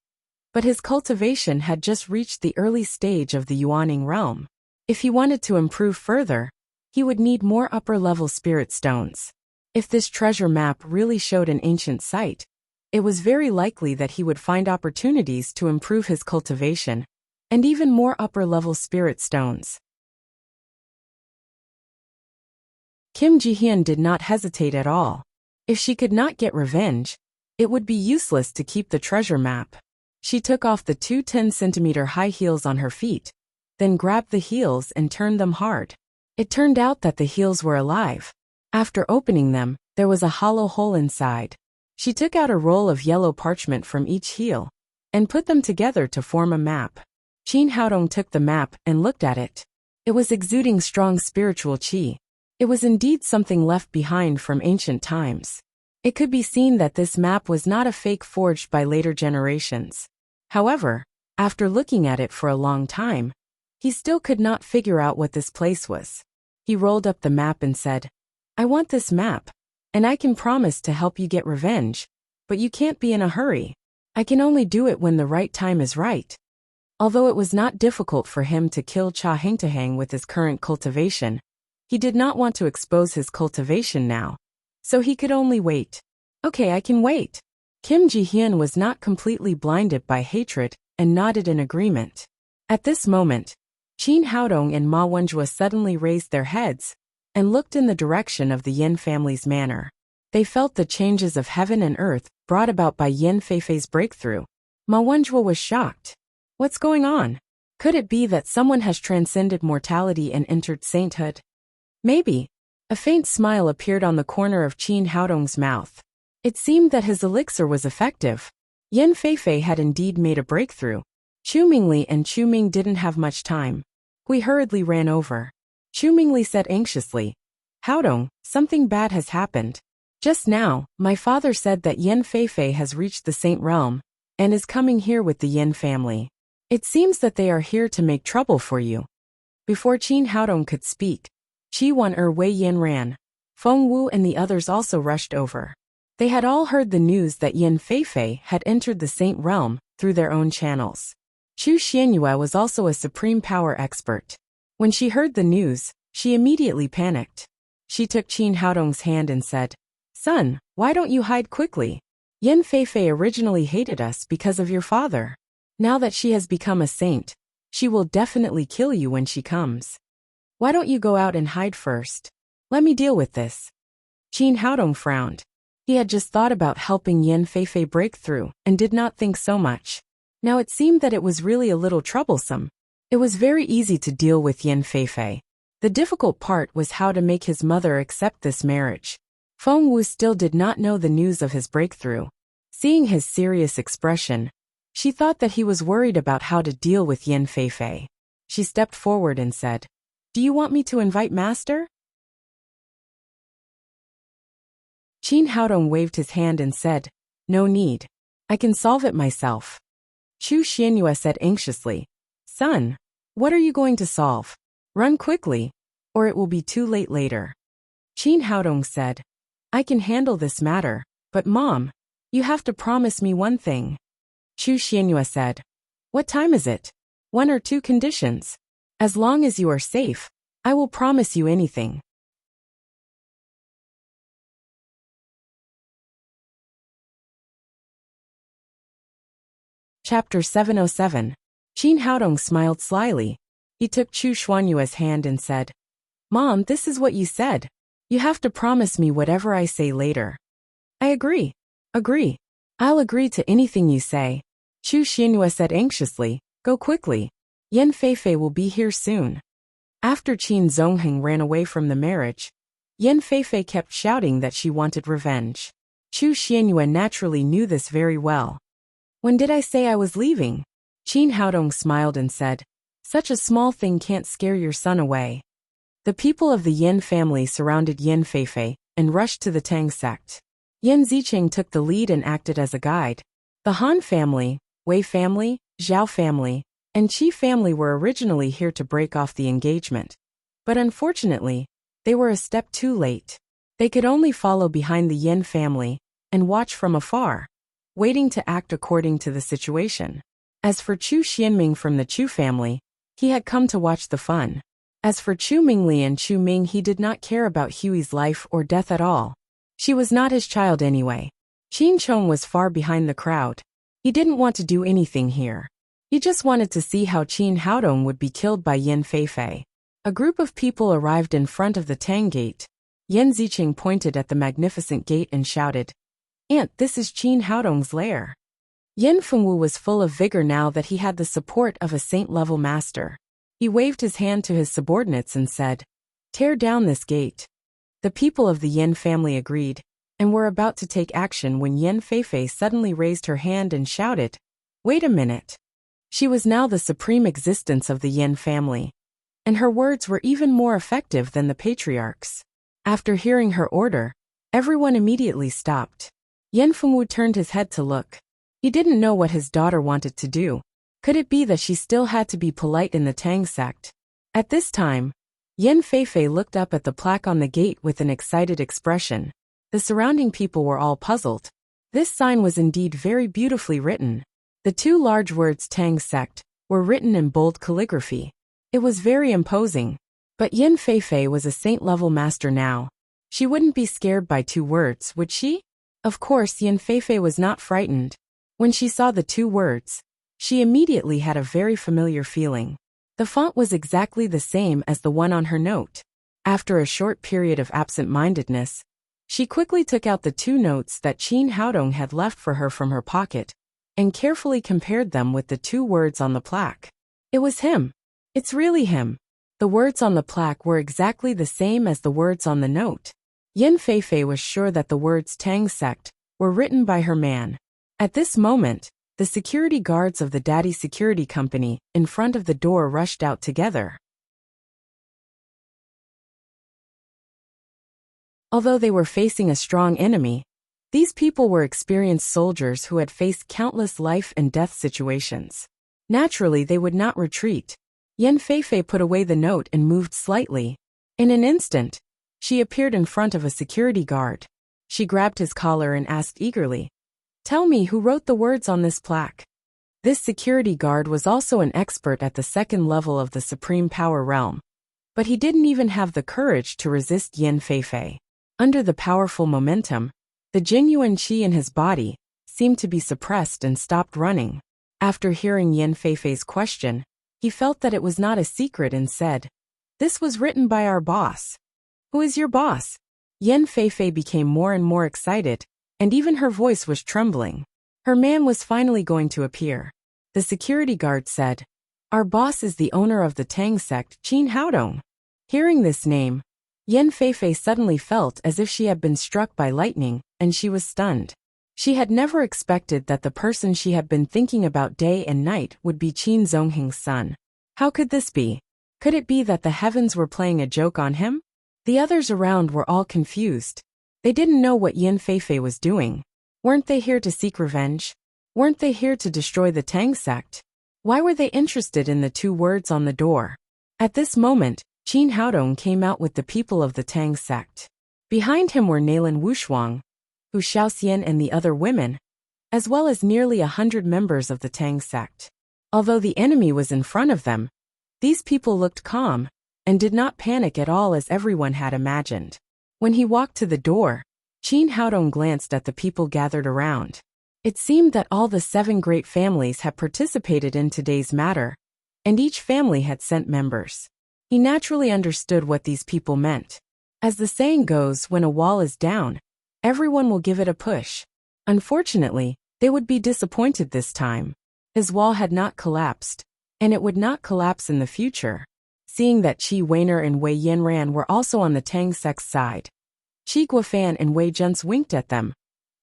but his cultivation had just reached the early stage of the Yuaning realm. If he wanted to improve further, he would need more upper-level spirit stones. If this treasure map really showed an ancient site, it was very likely that he would find opportunities to improve his cultivation, and even more upper-level spirit stones. Kim Ji-hyun did not hesitate at all. If she could not get revenge, it would be useless to keep the treasure map. She took off the 2 10-centimeter high heels on her feet, then grabbed the heels and turned them hard. It turned out that the heels were alive. After opening them, there was a hollow hole inside. She took out a roll of yellow parchment from each heel and put them together to form a map. Chin Haodong took the map and looked at it. It was exuding strong spiritual qi. It was indeed something left behind from ancient times. It could be seen that this map was not a fake forged by later generations. However, after looking at it for a long time, he still could not figure out what this place was. He rolled up the map and said, I want this map, and I can promise to help you get revenge, but you can't be in a hurry. I can only do it when the right time is right. Although it was not difficult for him to kill Cha Hengtahang with his current cultivation, he did not want to expose his cultivation now, so he could only wait. Okay, I can wait. Kim Ji-hyun was not completely blinded by hatred and nodded in agreement. At this moment, Chin Haodong and Ma Wonjua suddenly raised their heads and looked in the direction of the Yin family's manor. They felt the changes of heaven and earth brought about by Yin Feifei's breakthrough. Ma Wonjua was shocked. What's going on? Could it be that someone has transcended mortality and entered sainthood? Maybe. A faint smile appeared on the corner of Chin Haodong's mouth. It seemed that his elixir was effective. Yin Feifei had indeed made a breakthrough. Chu Mingli and Chu Ming didn't have much time. Hui hurriedly ran over. Chu Mingli said anxiously, Haodong, something bad has happened. Just now, my father said that Yin Feifei has reached the saint realm and is coming here with the Yin family. It seems that they are here to make trouble for you. Before Chin Haodong could speak, Chi Wan Wei Yin ran. Feng Wu and the others also rushed over. They had all heard the news that Yin Feifei had entered the saint realm through their own channels. Chu Xianyue was also a supreme power expert. When she heard the news, she immediately panicked. She took Chin Haodong's hand and said, Son, why don't you hide quickly? Yin Feifei originally hated us because of your father. Now that she has become a saint, she will definitely kill you when she comes. Why don't you go out and hide first? Let me deal with this. Chin Haodong frowned. He had just thought about helping Yin Feifei break through and did not think so much. Now it seemed that it was really a little troublesome. It was very easy to deal with Yin Feifei. The difficult part was how to make his mother accept this marriage. Feng Wu still did not know the news of his breakthrough. Seeing his serious expression, she thought that he was worried about how to deal with Yin Feifei. She stepped forward and said, Do you want me to invite Master? Chin Haodong waved his hand and said, No need. I can solve it myself. Chu Xianyue said anxiously, Son, what are you going to solve? Run quickly, or it will be too late later. Chin Haodong said, I can handle this matter, but Mom, you have to promise me one thing. Chu Xianyue said, What time is it? 1 or 2 conditions. As long as you are safe, I will promise you anything. Chapter 707. Chin Haodong smiled slyly. He took Chu Xuanyue's hand and said, Mom, this is what you said. You have to promise me whatever I say later. I agree. Agree. I'll agree to anything you say. Chu Xianyue said anxiously, Go quickly. Yin Feifei will be here soon. After Qin Zongheng ran away from the marriage, Yan Feifei kept shouting that she wanted revenge. Chu Xianyue naturally knew this very well. When did I say I was leaving? Qin Haodong smiled and said, such a small thing can't scare your son away. The people of the Yin family surrounded Yan Feifei and rushed to the Tang sect. Yan Zicheng took the lead and acted as a guide. The Han family, Wei family, Zhao family, and Qi family were originally here to break off the engagement. But unfortunately, they were a step too late. They could only follow behind the Yin family and watch from afar, waiting to act according to the situation. As for Chu Xianming from the Chu family, he had come to watch the fun. As for Chu Mingli and Chu Ming, he did not care about Hui's life or death at all. She was not his child anyway. Qin Chong was far behind the crowd. He didn't want to do anything here. He just wanted to see how Qin Haodong would be killed by Yan Feifei. A group of people arrived in front of the Tang gate. Yan Zicheng pointed at the magnificent gate and shouted, "Aunt, this is Qin Haodong's lair." Yan Fengwu was full of vigor now that he had the support of a saint-level master. He waved his hand to his subordinates and said, "Tear down this gate." The people of the Yan family agreed, and were about to take action when Yan Feifei suddenly raised her hand and shouted, "Wait a minute." She was now the supreme existence of the Yan family, and her words were even more effective than the patriarch's. After hearing her order, everyone immediately stopped. Yan Fengwu turned his head to look. He didn't know what his daughter wanted to do. Could it be that she still had to be polite in the Tang sect? At this time, Yan Feifei looked up at the plaque on the gate with an excited expression. The surrounding people were all puzzled. This sign was indeed very beautifully written. The two large words Tang sect were written in bold calligraphy. It was very imposing. But Yan Feifei was a saint-level master now. She wouldn't be scared by two words, would she? Of course, Yan Feifei was not frightened. When she saw the two words, she immediately had a very familiar feeling. The font was exactly the same as the one on her note. After a short period of absent-mindedness, she quickly took out the two notes that Qin Haodong had left for her from her pocket and carefully compared them with the two words on the plaque. It was him. It's really him. The words on the plaque were exactly the same as the words on the note. Yan Feifei was sure that the words Tang sect were written by her man. At this moment, the security guards of the Daddy Security Company in front of the door rushed out together. Although they were facing a strong enemy, these people were experienced soldiers who had faced countless life and death situations. Naturally, they would not retreat. Yan Feifei put away the note and moved slightly. In an instant, she appeared in front of a security guard. She grabbed his collar and asked eagerly, "Tell me who wrote the words on this plaque." This security guard was also an expert at the second level of the Supreme Power Realm, but he didn't even have the courage to resist Yan Feifei. Under the powerful momentum, the genuine qi in his body seemed to be suppressed and stopped running. After hearing Yan Feifei's question, he felt that it was not a secret and said, "This was written by our boss." "Who is your boss?" Yan Feifei became more and more excited, and even her voice was trembling. Her man was finally going to appear. The security guard said, "Our boss is the owner of the Tang sect, Qin Haodong." Hearing this name, Yan Feifei suddenly felt as if she had been struck by lightning, and she was stunned. She had never expected that the person she had been thinking about day and night would be Qin Zongheng's son. How could this be? Could it be that the heavens were playing a joke on him? The others around were all confused. They didn't know what Yan Feifei was doing. Weren't they here to seek revenge? Weren't they here to destroy the Tang sect? Why were they interested in the two words on the door? At this moment, Qin Haodong came out with the people of the Tang sect. Behind him were Nalan Wushuang, Hu Shaoxian and the other women, as well as nearly 100 members of the Tang sect. Although the enemy was in front of them, these people looked calm and did not panic at all as everyone had imagined. When he walked to the door, Qin Haodong glanced at the people gathered around. It seemed that all the 7 great families had participated in today's matter, and each family had sent members. He naturally understood what these people meant. As the saying goes, when a wall is down, everyone will give it a push. Unfortunately, they would be disappointed this time. His wall had not collapsed, and it would not collapse in the future. Seeing that Qi Weiner and Wei Yanran were also on the Tang sect's side, Qi Guofan and Wei Junce winked at them,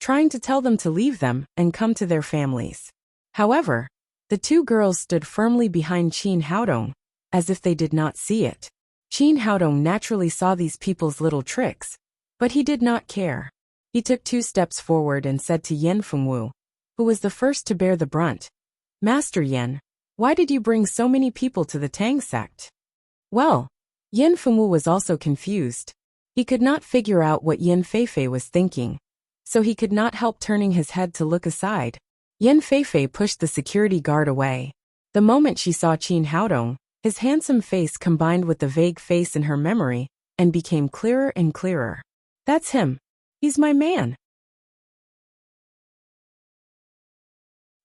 trying to tell them to leave them and come to their families. However, the two girls stood firmly behind Qin Haodong, as if they did not see it. Qin Haodong naturally saw these people's little tricks, but he did not care. He took 2 steps forward and said to Yen Fengwu, who was the first to bear the brunt, "Master Yen, why did you bring so many people to the Tang sect?" Well, Yen Fengwu was also confused. He could not figure out what Yen Feifei was thinking, so he could not help turning his head to look aside. Yen Feifei pushed the security guard away. The moment she saw Qin Haodong, his handsome face combined with the vague face in her memory and became clearer and clearer. That's him. He's my man.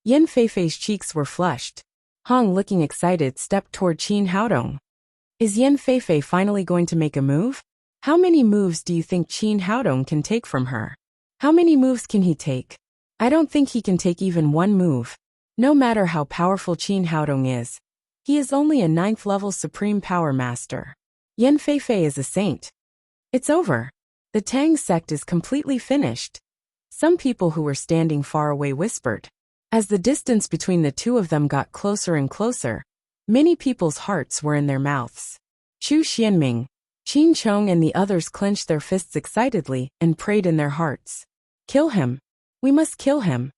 Yen Feifei's cheeks were flushed. Hong, looking excited, stepped toward Qin Haodong. Is Yen Feifei finally going to make a move? How many moves do you think Qin Haodong can take from her? How many moves can he take? I don't think he can take even 1 move. No matter how powerful Qin Haodong is, he is only a 9th level supreme power master. Yen Feifei is a saint. It's over. The Tang sect is completely finished. Some people who were standing far away whispered. As the distance between the two of them got closer and closer, many people's hearts were in their mouths. Chu Xianming, Qin Chong and the others clenched their fists excitedly and prayed in their hearts. Kill him. We must kill him.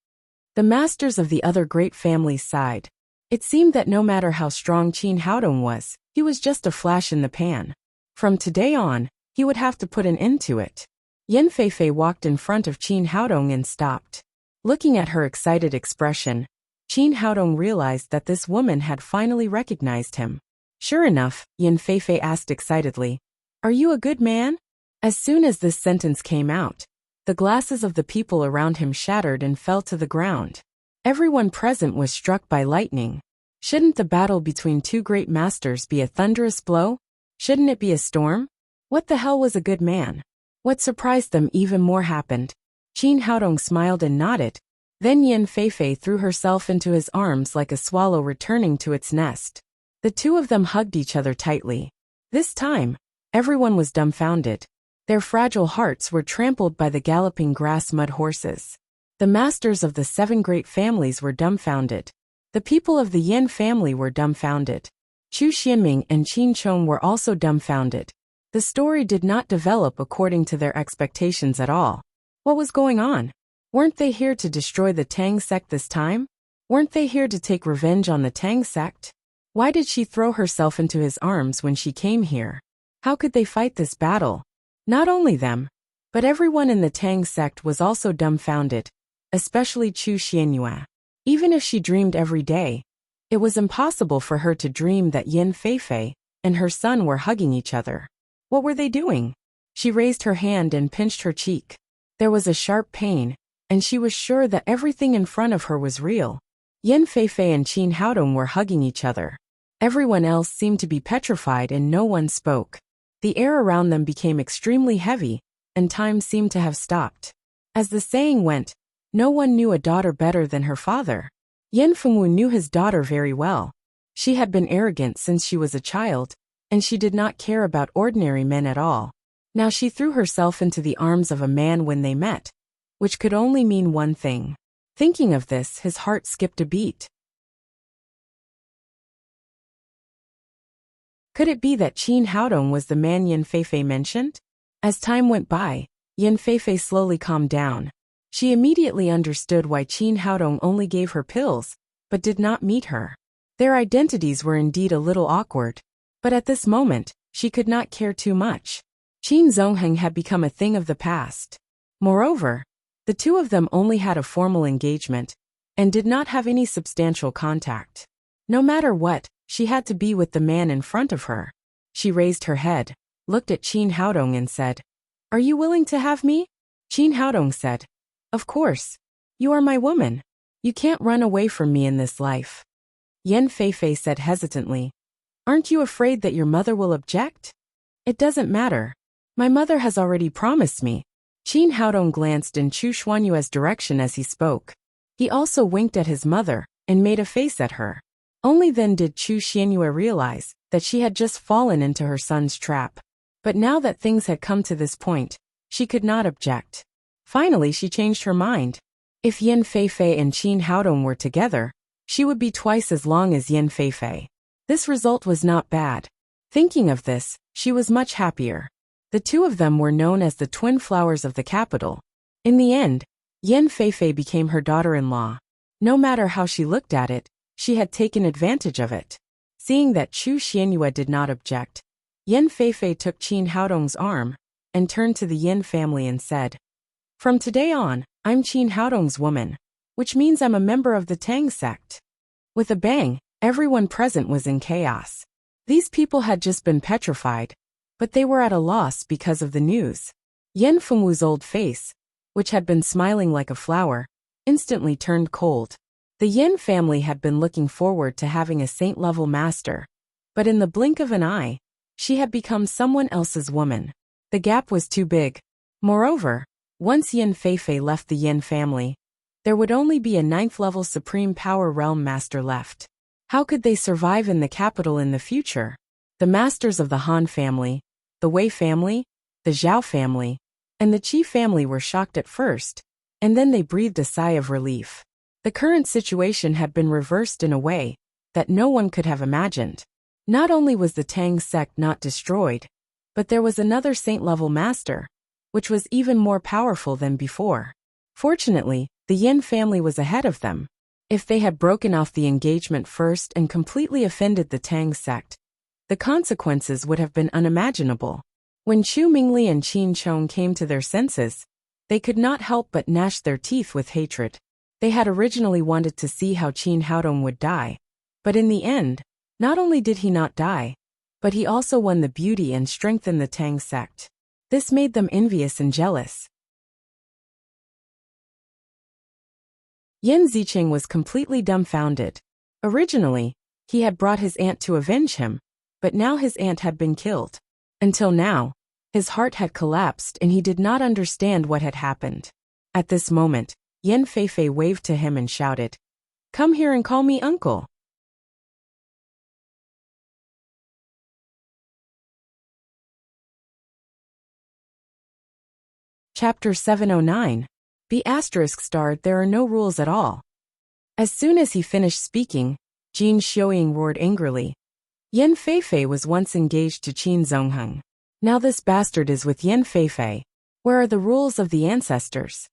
The masters of the other great families sighed. It seemed that no matter how strong Qin Haodong was, he was just a flash in the pan. From today on, he would have to put an end to it. Yen Feifei walked in front of Qin Haodong and stopped. Looking at her excited expression, Qin Haodong realized that this woman had finally recognized him. Sure enough, Yen Feifei asked excitedly, "Are you a good man?" As soon as this sentence came out, the glasses of the people around him shattered and fell to the ground. Everyone present was struck by lightning. Shouldn't the battle between 2 great masters be a thunderous blow? Shouldn't it be a storm? What the hell was a good man? What surprised them even more happened. Qin Haodong smiled and nodded. Then Yen Feifei threw herself into his arms like a swallow returning to its nest. The two of them hugged each other tightly. This time, everyone was dumbfounded. Their fragile hearts were trampled by the galloping grass mud horses. The masters of the 7 great families were dumbfounded. The people of the Yen family were dumbfounded. Chu Xianming and Qin Chong were also dumbfounded. The story did not develop according to their expectations at all. What was going on? Weren't they here to destroy the Tang sect this time? Weren't they here to take revenge on the Tang sect? Why did she throw herself into his arms when she came here? How could they fight this battle? Not only them, but everyone in the Tang sect was also dumbfounded, especially Chu Xianyue. Even if she dreamed every day, it was impossible for her to dream that Yen Feifei and her son were hugging each other. What were they doing? She raised her hand and pinched her cheek. There was a sharp pain, and she was sure that everything in front of her was real. Yen Feifei and Qin Haodong were hugging each other. Everyone else seemed to be petrified and no one spoke. The air around them became extremely heavy, and time seemed to have stopped. As the saying went, no one knew a daughter better than her father. Yen Fengwu knew his daughter very well. She had been arrogant since she was a child, and she did not care about ordinary men at all. Now she threw herself into the arms of a man when they met, which could only mean one thing. Thinking of this, his heart skipped a beat. Could it be that Qin Haodong was the man Yen Feifei mentioned? As time went by, Yen Feifei slowly calmed down. She immediately understood why Qin Haodong only gave her pills, but did not meet her. Their identities were indeed a little awkward, but at this moment, she could not care too much. Qin Zongheng had become a thing of the past. Moreover, the two of them only had a formal engagement, and did not have any substantial contact. No matter what, she had to be with the man in front of her. She raised her head, looked at Qin Haodong and said, "Are you willing to have me?" Qin Haodong said, "Of course. You are my woman. You can't run away from me in this life." Yen Feifei said hesitantly, "Aren't you afraid that your mother will object?" "It doesn't matter. My mother has already promised me." Qin Haodong glanced in Chu Xuanyue's direction as he spoke. He also winked at his mother and made a face at her. Only then did Chu Xianyue realize that she had just fallen into her son's trap. But now that things had come to this point, she could not object. Finally she changed her mind. If Yin Feifei and Qin Haodong were together, she would be twice as long as Yin Feifei. This result was not bad. Thinking of this, she was much happier. The two of them were known as the twin flowers of the capital. In the end, Yin Feifei became her daughter-in-law. No matter how she looked at it, she had taken advantage of it. Seeing that Chu Xianyue did not object, Yin Feifei took Qin Haodong's arm and turned to the Yin family and said, "From today on, I'm Qin Haodong's woman, which means I'm a member of the Tang sect." With a bang, everyone present was in chaos. These people had just been petrified, but they were at a loss because of the news. Yin Fengwu's old face, which had been smiling like a flower, instantly turned cold. The Yin family had been looking forward to having a saint-level master, but in the blink of an eye, she had become someone else's woman. The gap was too big. Moreover, once Yin Feifei left the Yin family, there would only be a 9th-level Supreme Power Realm Master left. How could they survive in the capital in the future? The masters of the Han family, the Wei family, the Zhao family, and the Qi family were shocked at first, and then they breathed a sigh of relief. The current situation had been reversed in a way that no one could have imagined. Not only was the Tang sect not destroyed, but there was another saint-level master, which was even more powerful than before. Fortunately, the Yin family was ahead of them. If they had broken off the engagement first and completely offended the Tang sect, the consequences would have been unimaginable. When Chu Mingli and Qin Chong came to their senses, they could not help but gnash their teeth with hatred. They had originally wanted to see how Qin Haodong would die, but in the end, not only did he not die, but he also won the beauty and strengthened the Tang sect. This made them envious and jealous. Yin Zicheng was completely dumbfounded. Originally, he had brought his aunt to avenge him, but now his aunt had been killed. Until now, his heart had collapsed and he did not understand what had happened. At this moment, Yin Feifei waved to him and shouted, "Come here and call me uncle." Chapter 709. B** There are no rules at all. As soon as he finished speaking, Jin Xiuying roared angrily. Yin Feifei was once engaged to Qin Zongheng. Now this bastard is with Yin Feifei. Where are the rules of the ancestors?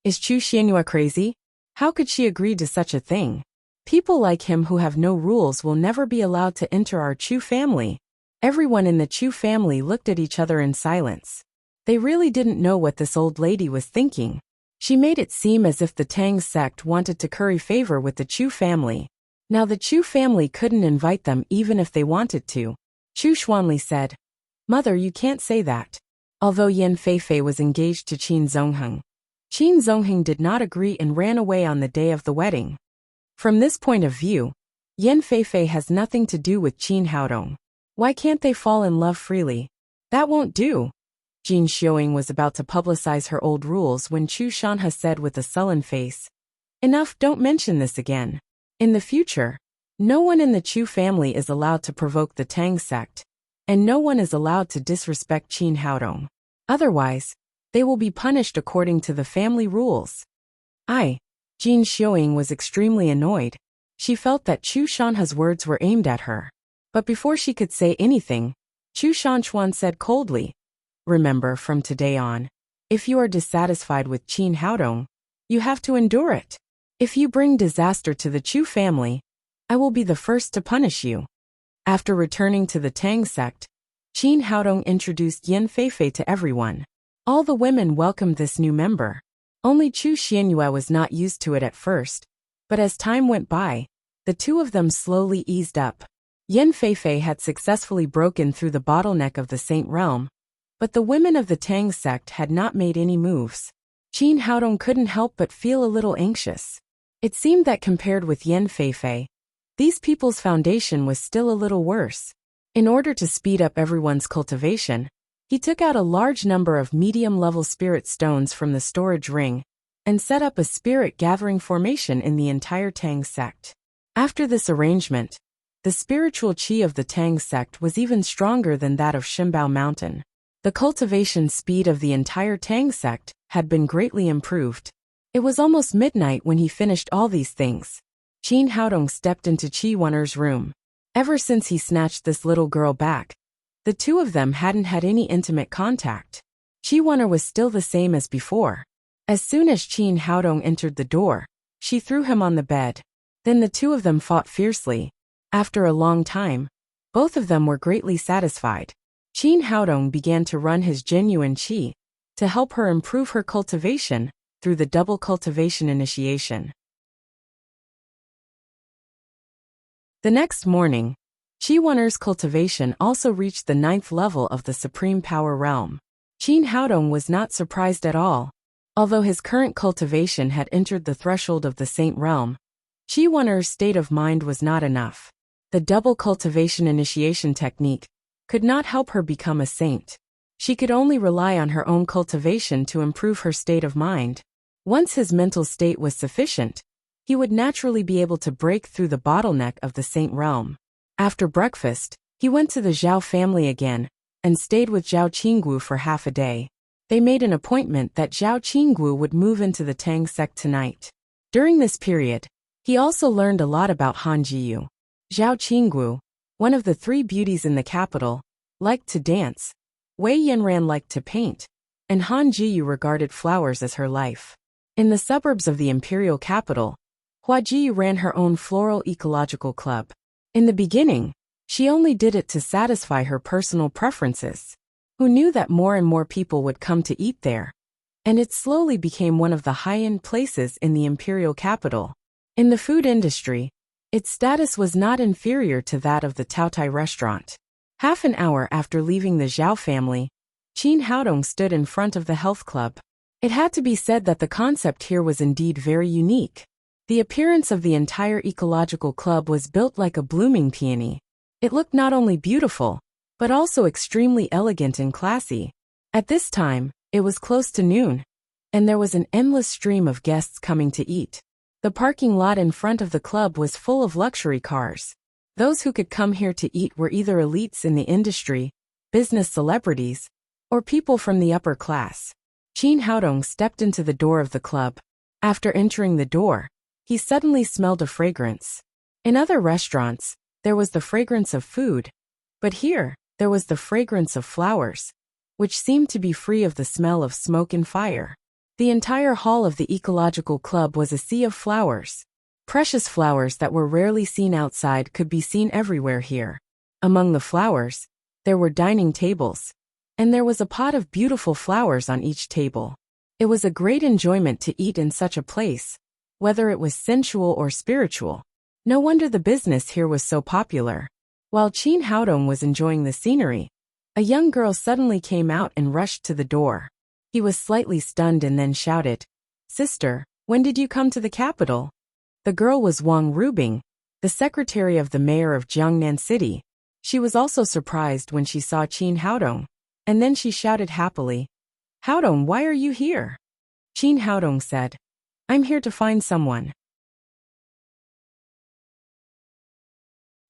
Is Chu Xianyue crazy? How could she agree to such a thing? People like him who have no rules will never be allowed to enter our Chu family. Everyone in the Chu family looked at each other in silence. They really didn't know what this old lady was thinking. She made it seem as if the Tang sect wanted to curry favor with the Chu family. Now the Chu family couldn't invite them even if they wanted to. Chu Xuanli said, "Mother, you can't say that." Although Yin Feifei was engaged to Qin Zongheng did not agree and ran away on the day of the wedding. From this point of view, Yin Feifei has nothing to do with Qin Haodong. Why can't they fall in love freely? That won't do. Jin Xiuying was about to publicize her old rules when Chu Shanhe said with a sullen face, "Enough, don't mention this again. In the future, no one in the Chu family is allowed to provoke the Tang sect, and no one is allowed to disrespect Qin Haodong. Otherwise, they will be punished according to the family rules." Jin Xiuying was extremely annoyed. She felt that Chu Shanhe's words were aimed at her. But before she could say anything, Chu Shanchuan said coldly, "Remember, from today on, if you are dissatisfied with Qin Haodong, you have to endure it. If you bring disaster to the Chu family, I will be the first to punish you." After returning to the Tang sect, Qin Haodong introduced Yin Feifei to everyone. All the women welcomed this new member. Only Chu Xianyue was not used to it at first, but as time went by, the two of them slowly eased up. Yin Feifei had successfully broken through the bottleneck of the Saint Realm, but the women of the Tang sect had not made any moves. Qin Haodong couldn't help but feel a little anxious. It seemed that compared with Yin Feifei, these people's foundation was still a little worse. In order to speed up everyone's cultivation, he took out a large number of medium-level spirit stones from the storage ring and set up a spirit gathering formation in the entire Tang sect. After this arrangement, The spiritual qi of the Tang sect was even stronger than that of Shimbao Mountain. The cultivation speed of the entire Tang sect had been greatly improved. It was almost midnight when he finished all these things. Qin Haodong stepped into Qi Wuner's room. Ever since he snatched this little girl back, the two of them hadn't had any intimate contact. Qi Wuner was still the same as before. As soon as Qin Haodong entered the door, she threw him on the bed. Then the two of them fought fiercely. After a long time, both of them were greatly satisfied. Qin Haodong began to run his genuine qi to help her improve her cultivation through the double cultivation initiation. The next morning, Qi Wuner's cultivation also reached the 9th level of the Supreme Power Realm. Qin Haodong was not surprised at all. Although his current cultivation had entered the threshold of the Saint Realm, Qi Wuner's state of mind was not enough. The double cultivation initiation technique could not help her become a saint. She could only rely on her own cultivation to improve her state of mind. Once his mental state was sufficient, he would naturally be able to break through the bottleneck of the Saint Realm. After breakfast, he went to the Zhao family again and stayed with Zhao Qinggu for half a day. They made an appointment that Zhao Qinggu would move into the Tang sect tonight. During this period, he also learned a lot about Han Jiyu. Zhao Qinggu, one of the 3 beauties in the capital, liked to dance, Wei Yanran liked to paint, and Han Jiyu regarded flowers as her life. In the suburbs of the imperial capital, Hua Jiyu ran her own floral ecological club. In the beginning, she only did it to satisfy her personal preferences. Who knew that more and more people would come to eat there? And it slowly became one of the high-end places in the imperial capital. In the food industry, its status was not inferior to that of the Taotai restaurant. Half an hour after leaving the Zhao family, Qin Haodong stood in front of the health club. It had to be said that the concept here was indeed very unique. The appearance of the entire ecological club was built like a blooming peony. It looked not only beautiful, but also extremely elegant and classy. At this time, it was close to noon, and there was an endless stream of guests coming to eat. The parking lot in front of the club was full of luxury cars. Those who could come here to eat were either elites in the industry, business celebrities, or people from the upper class. Qin Haodong stepped into the door of the club. After entering the door, he suddenly smelled a fragrance. In other restaurants, there was the fragrance of food, but here, there was the fragrance of flowers, which seemed to be free of the smell of smoke and fire. The entire hall of the ecological club was a sea of flowers. Precious flowers that were rarely seen outside could be seen everywhere here. Among the flowers, there were dining tables, and there was a pot of beautiful flowers on each table. It was a great enjoyment to eat in such a place, whether it was sensual or spiritual. No wonder the business here was so popular. While Qin Haodong was enjoying the scenery, a young girl suddenly came out and rushed to the door. He was slightly stunned and then shouted, "Sister, when did you come to the capital?" The girl was Wang Rubing, the secretary of the mayor of Jiangnan City. She was also surprised when she saw Qin Haodong, and then she shouted happily, "Haodong, why are you here?" Qin Haodong said, "I'm here to find someone."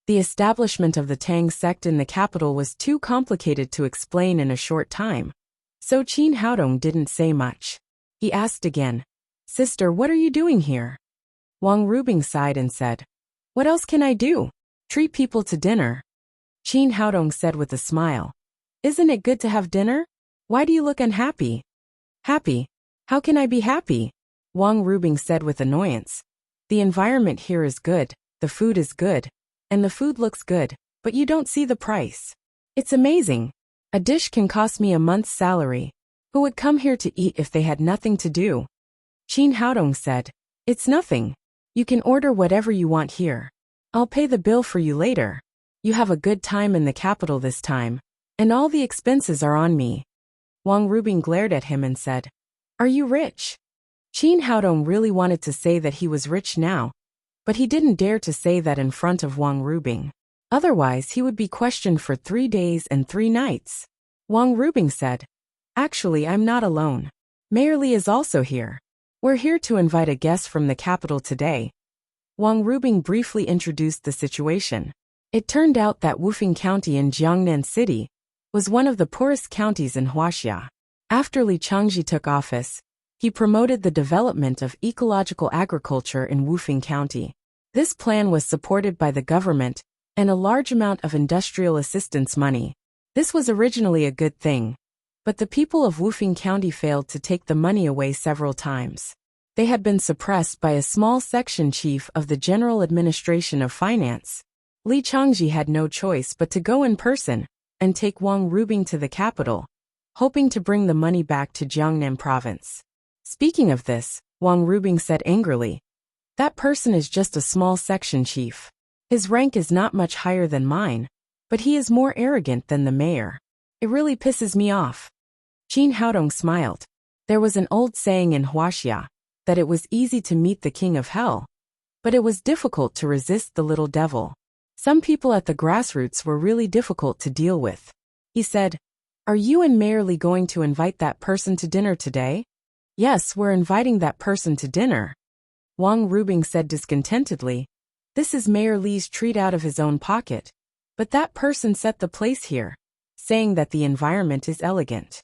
The establishment of the Tang sect in the capital was too complicated to explain in a short time, so Qin Haodong didn't say much. He asked again, "Sister, what are you doing here?" Wang Rubing sighed and said, "What else can I do? Treat people to dinner." Qin Haodong said with a smile, "Isn't it good to have dinner? Why do you look unhappy?" "Happy? How can I be happy?" Wang Rubing said with annoyance. "The environment here is good, the food is good, and the food looks good, but you don't see the price. It's amazing. A dish can cost me a month's salary. Who would come here to eat if they had nothing to do?" Qin Haodong said, "It's nothing. You can order whatever you want here. I'll pay the bill for you later. You have a good time in the capital this time, and all the expenses are on me." Wang Rubing glared at him and said, "Are you rich?" Qin Haodong really wanted to say that he was rich now, but he didn't dare to say that in front of Wang Rubing. Otherwise, he would be questioned for 3 days and 3 nights. Wang Rubing said, "Actually, I'm not alone. Mayor Li is also here. We're here to invite a guest from the capital today." Wang Rubing briefly introduced the situation. It turned out that Wufeng County in Jiangnan City was one of the poorest counties in Huaxia. After Li Changji took office, he promoted the development of ecological agriculture in Wufeng County. This plan was supported by the government and a large amount of industrial assistance money. This was originally a good thing, but the people of Wufeng County failed to take the money away several times. They had been suppressed by a small section chief of the General Administration of Finance. Li Changji had no choice but to go in person and take Wang Rubing to the capital, hoping to bring the money back to Jiangnan province. Speaking of this, Wang Rubing said angrily, "That person is just a small section chief. His rank is not much higher than mine, but he is more arrogant than the mayor. It really pisses me off." Qin Haodong smiled. There was an old saying in Huaxia that it was easy to meet the king of hell, but it was difficult to resist the little devil. Some people at the grassroots were really difficult to deal with. He said, "Are you and Mayor Li going to invite that person to dinner today?" "Yes, we're inviting that person to dinner." Wang Rubing said discontentedly, "This is Mayor Li's treat out of his own pocket, but that person set the place here, saying that the environment is elegant.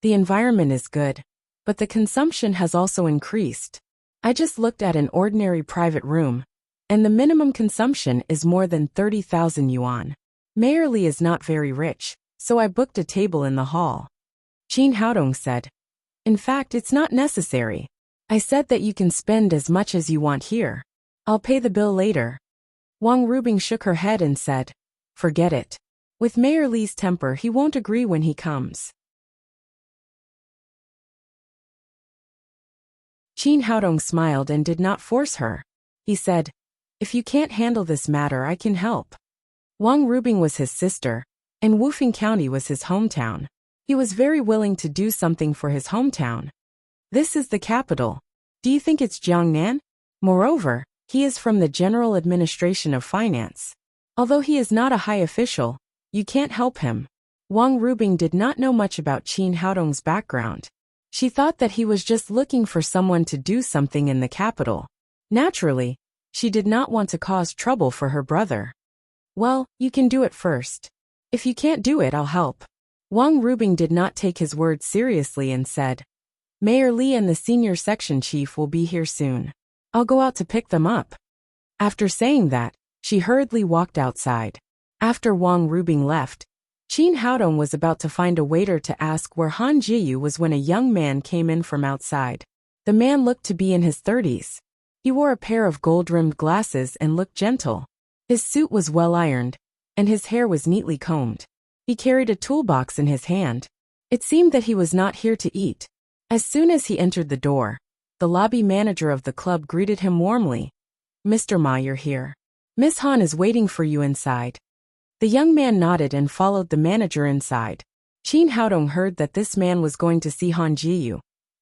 The environment is good, but the consumption has also increased. I just looked at an ordinary private room, and the minimum consumption is more than 30,000 yuan. Mayor Li is not very rich, so I booked a table in the hall." Qin Haodong said, "In fact, it's not necessary. I said that you can spend as much as you want here. I'll pay the bill later." Wang Rubing shook her head and said, "Forget it. With Mayor Li's temper, he won't agree when he comes." Qin Haodong smiled and did not force her. He said, "If you can't handle this matter, I can help." Wang Rubing was his sister, and Wufeng County was his hometown. He was very willing to do something for his hometown. This is the capital. Do you think it's Jiangnan? Moreover, he is from the General Administration of Finance. Although he is not a high official, you can't help him. Wang Rubing did not know much about Qin Haodong's background. She thought that he was just looking for someone to do something in the capital. Naturally, she did not want to cause trouble for her brother. "Well, you can do it first. If you can't do it, I'll help." Wang Rubing did not take his words seriously and said, "Mayor Li and the senior section chief will be here soon. I'll go out to pick them up." After saying that, she hurriedly walked outside. After Wang Rubing left, Qin Haodong was about to find a waiter to ask where Han Jiyu was when a young man came in from outside. The man looked to be in his 30s. He wore a pair of gold-rimmed glasses and looked gentle. His suit was well ironed, and his hair was neatly combed. He carried a toolbox in his hand. It seemed that he was not here to eat. As soon as he entered the door, the lobby manager of the club greeted him warmly. "Mr. Ma, you're here. Miss Han is waiting for you inside." The young man nodded and followed the manager inside. Qin Haodong heard that this man was going to see Han Jiyu,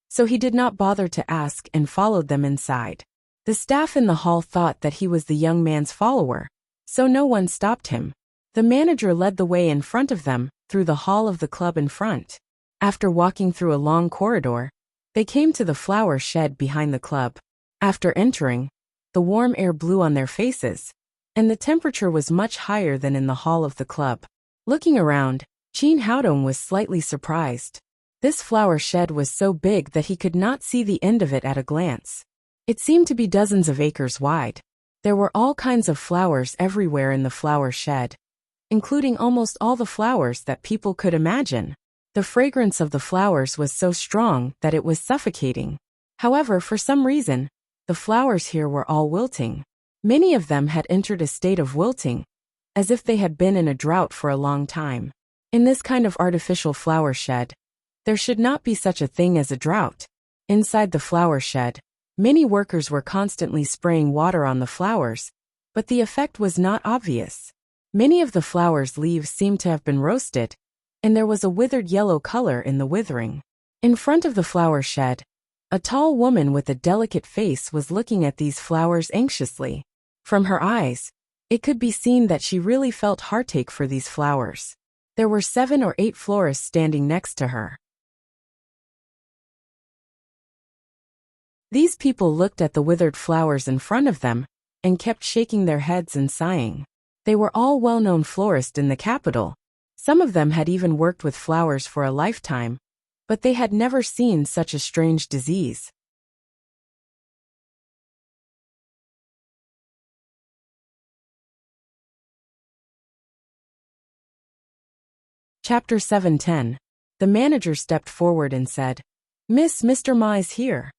so he did not bother to ask and followed them inside. The staff in the hall thought that he was the young man's follower, so no one stopped him. The manager led the way in front of them, through the hall of the club in front. After walking through a long corridor, they came to the flower shed behind the club. After entering, the warm air blew on their faces, and the temperature was much higher than in the hall of the club. Looking around, Qin Haodong was slightly surprised. This flower shed was so big that he could not see the end of it at a glance. It seemed to be dozens of acres wide. There were all kinds of flowers everywhere in the flower shed, including almost all the flowers that people could imagine. The fragrance of the flowers was so strong that it was suffocating. However, for some reason, the flowers here were all wilting. Many of them had entered a state of wilting, as if they had been in a drought for a long time. In this kind of artificial flower shed, there should not be such a thing as a drought. Inside the flower shed, many workers were constantly spraying water on the flowers, but the effect was not obvious. Many of the flowers' leaves seemed to have been roasted, and there was a withered yellow color in the withering. In front of the flower shed, a tall woman with a delicate face was looking at these flowers anxiously. From her eyes, it could be seen that she really felt heartache for these flowers. There were 7 or 8 florists standing next to her. These people looked at the withered flowers in front of them and kept shaking their heads and sighing. They were all well-known florists in the capital. Some of them had even worked with flowers for a lifetime, but they had never seen such a strange disease. Chapter 7:10. The manager stepped forward and said, Mr. Ma is here."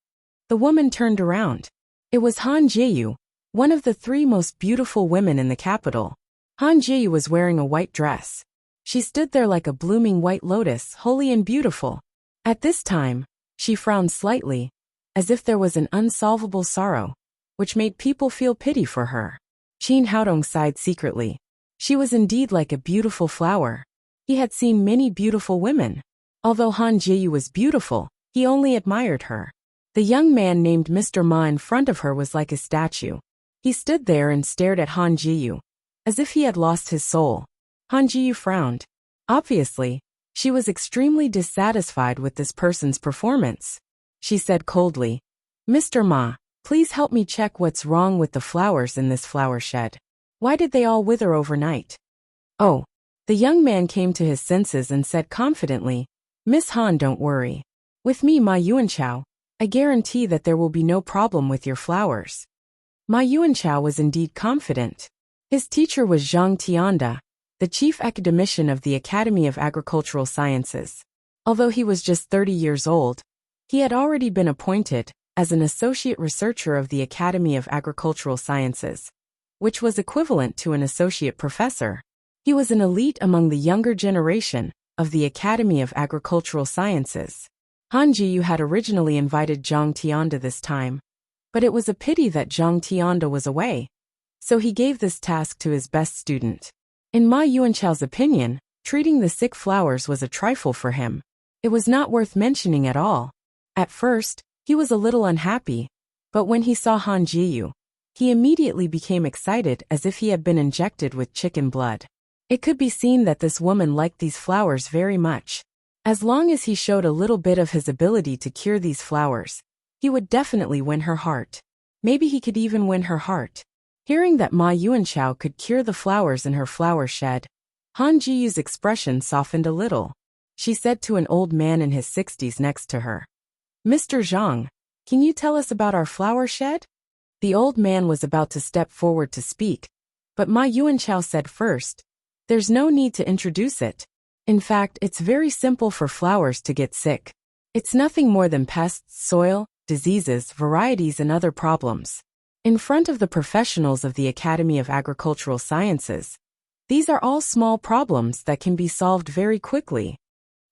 The woman turned around. It was Han Jiyu, one of the 3 most beautiful women in the capital. Han Jiyu was wearing a white dress. She stood there like a blooming white lotus, holy and beautiful. At this time, she frowned slightly, as if there was an unsolvable sorrow, which made people feel pity for her. Qin Haodong sighed secretly. She was indeed like a beautiful flower. He had seen many beautiful women. Although Han Jiyu was beautiful, he only admired her. The young man named Mr. Ma in front of her was like a statue. He stood there and stared at Han Jiyu, as if he had lost his soul. Han Jiyu frowned. Obviously, she was extremely dissatisfied with this person's performance. She said coldly, "Mr. Ma, please help me check what's wrong with the flowers in this flower shed. Why did they all wither overnight?" "Oh." The young man came to his senses and said confidently, "Miss Han, don't worry. With me, Ma Yuanchao, I guarantee that there will be no problem with your flowers." Ma Yuanchao was indeed confident. His teacher was Zhang Tianda, the chief academician of the Academy of Agricultural Sciences. Although he was just 30 years old, he had already been appointed as an associate researcher of the Academy of Agricultural Sciences, which was equivalent to an associate professor. He was an elite among the younger generation of the Academy of Agricultural Sciences. Han Jiyu had originally invited Zhang Tianda this time, but it was a pity that Zhang Tianda was away, so he gave this task to his best student. In Ma Yuanchao's opinion, treating the sick flowers was a trifle for him. It was not worth mentioning at all. At first, he was a little unhappy, but when he saw Han Jiyu, he immediately became excited as if he had been injected with chicken blood. It could be seen that this woman liked these flowers very much. As long as he showed a little bit of his ability to cure these flowers, he would definitely win her heart. Maybe he could even win her heart. Hearing that Ma Yuanchao could cure the flowers in her flower shed, Han Jiyu's expression softened a little. She said to an old man in his 60s next to her, "Mr. Zhang, can you tell us about our flower shed?" The old man was about to step forward to speak, but Ma Yuanchao said first, "There's no need to introduce it. In fact, it's very simple for flowers to get sick. It's nothing more than pests, soil, diseases, varieties, and other problems." In front of the professionals of the Academy of Agricultural Sciences, these are all small problems that can be solved very quickly.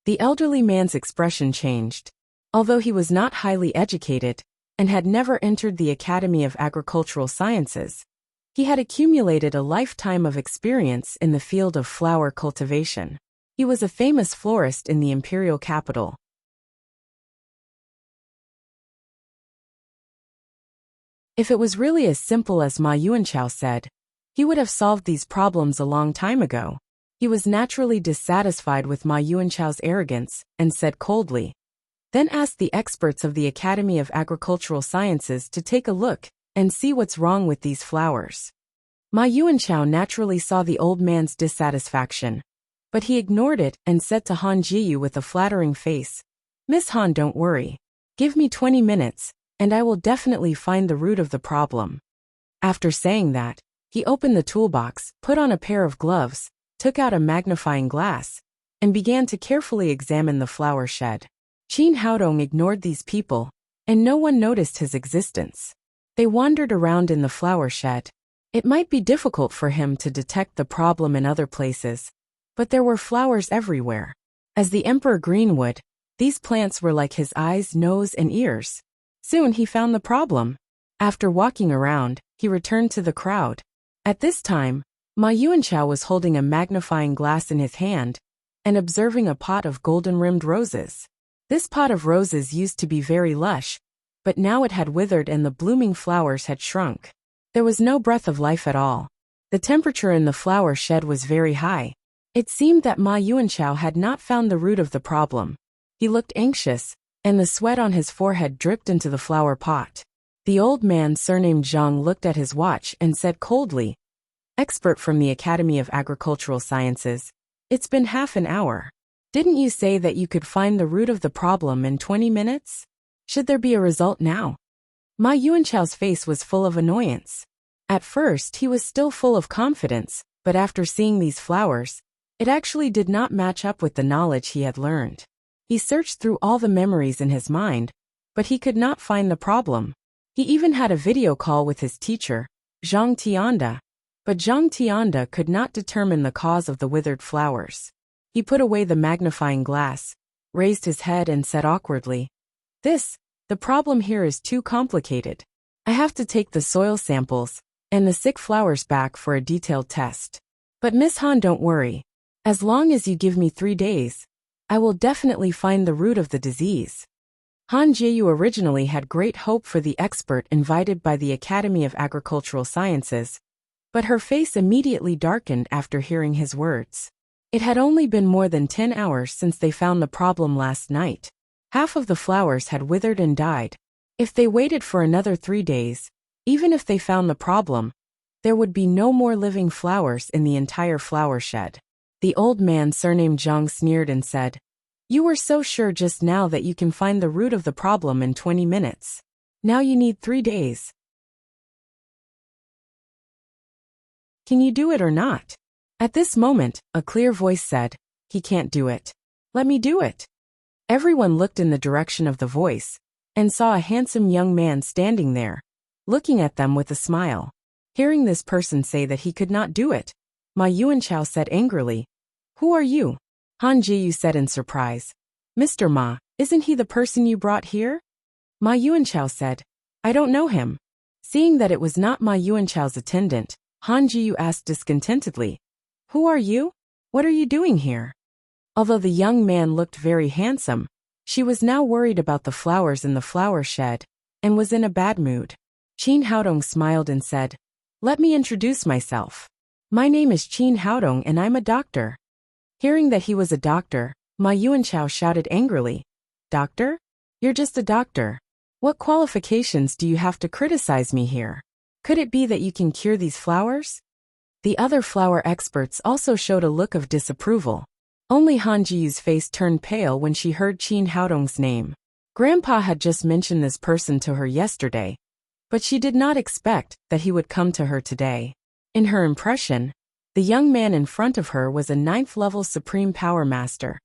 The elderly man's expression changed. Although he was not highly educated and had never entered the Academy of Agricultural Sciences, he had accumulated a lifetime of experience in the field of flower cultivation. He was a famous florist in the imperial capital. If it was really as simple as Ma Yuanchao said, he would have solved these problems a long time ago. He was naturally dissatisfied with Ma Yuanchao's arrogance and said coldly, "Then ask the experts of the Academy of Agricultural Sciences to take a look and see what's wrong with these flowers." Ma Yuanchao naturally saw the old man's dissatisfaction, but he ignored it and said to Han Jiyu with a flattering face, "Miss Han, don't worry. Give me 20 minutes, and I will definitely find the root of the problem." After saying that, he opened the toolbox, put on a pair of gloves, took out a magnifying glass, and began to carefully examine the flower shed. Qin Haodong ignored these people, and no one noticed his existence. They wandered around in the flower shed. It might be difficult for him to detect the problem in other places, but there were flowers everywhere. As the Emperor Greenwood, these plants were like his eyes, nose, and ears. Soon he found the problem. After walking around, he returned to the crowd. At this time, Ma Yuanchao was holding a magnifying glass in his hand and observing a pot of golden-rimmed roses. This pot of roses used to be very lush, but now it had withered and the blooming flowers had shrunk. There was no breath of life at all. The temperature in the flower shed was very high. It seemed that Ma Yuanchao had not found the root of the problem. He looked anxious, and the sweat on his forehead dripped into the flower pot. The old man surnamed Zhang looked at his watch and said coldly, expert from the Academy of Agricultural Sciences. It's been half an hour. Didn't you say that you could find the root of the problem in 20 minutes? Should there be a result now? Ma Yuanchao's face was full of annoyance. At first he was still full of confidence, but after seeing these flowers, it actually did not match up with the knowledge he had learned. He searched through all the memories in his mind, but he could not find the problem. He even had a video call with his teacher, Zhang Tianda, but Zhang Tianda could not determine the cause of the withered flowers. He put away the magnifying glass, raised his head and said awkwardly, The problem here is too complicated. I have to take the soil samples and the sick flowers back for a detailed test. But Miss Han, don't worry. As long as you give me 3 days, I will definitely find the root of the disease. Han Jiyu originally had great hope for the expert invited by the Academy of Agricultural Sciences, but her face immediately darkened after hearing his words. It had only been more than 10 hours since they found the problem last night. Half of the flowers had withered and died. If they waited for another 3 days, even if they found the problem, there would be no more living flowers in the entire flower shed. The old man surnamed Zhang sneered and said, You were so sure just now that you can find the root of the problem in 20 minutes. Now you need 3 days. Can you do it or not? At this moment, a clear voice said, He can't do it. Let me do it. Everyone looked in the direction of the voice, and saw a handsome young man standing there, looking at them with a smile. Hearing this person say that he could not do it, Ma Yuanchao said angrily, Who are you? Han Jiyu said in surprise, Mr. Ma, isn't he the person you brought here? Ma Yuanchao said, I don't know him. Seeing that it was not Ma Yuanchao's attendant, Han Jiyu asked discontentedly, Who are you? What are you doing here? Although the young man looked very handsome, she was now worried about the flowers in the flower shed, and was in a bad mood. Qin Haodong smiled and said, Let me introduce myself. My name is Qin Haodong and I'm a doctor. Hearing that he was a doctor, Ma Yuanchao shouted angrily, Doctor? You're just a doctor. What qualifications do you have to criticize me here? Could it be that you can cure these flowers? The other flower experts also showed a look of disapproval. Only Han Jiyu's face turned pale when she heard Qin Haodong's name. Grandpa had just mentioned this person to her yesterday, but she did not expect that he would come to her today. In her impression, the young man in front of her was a 9th-level Supreme Power Master,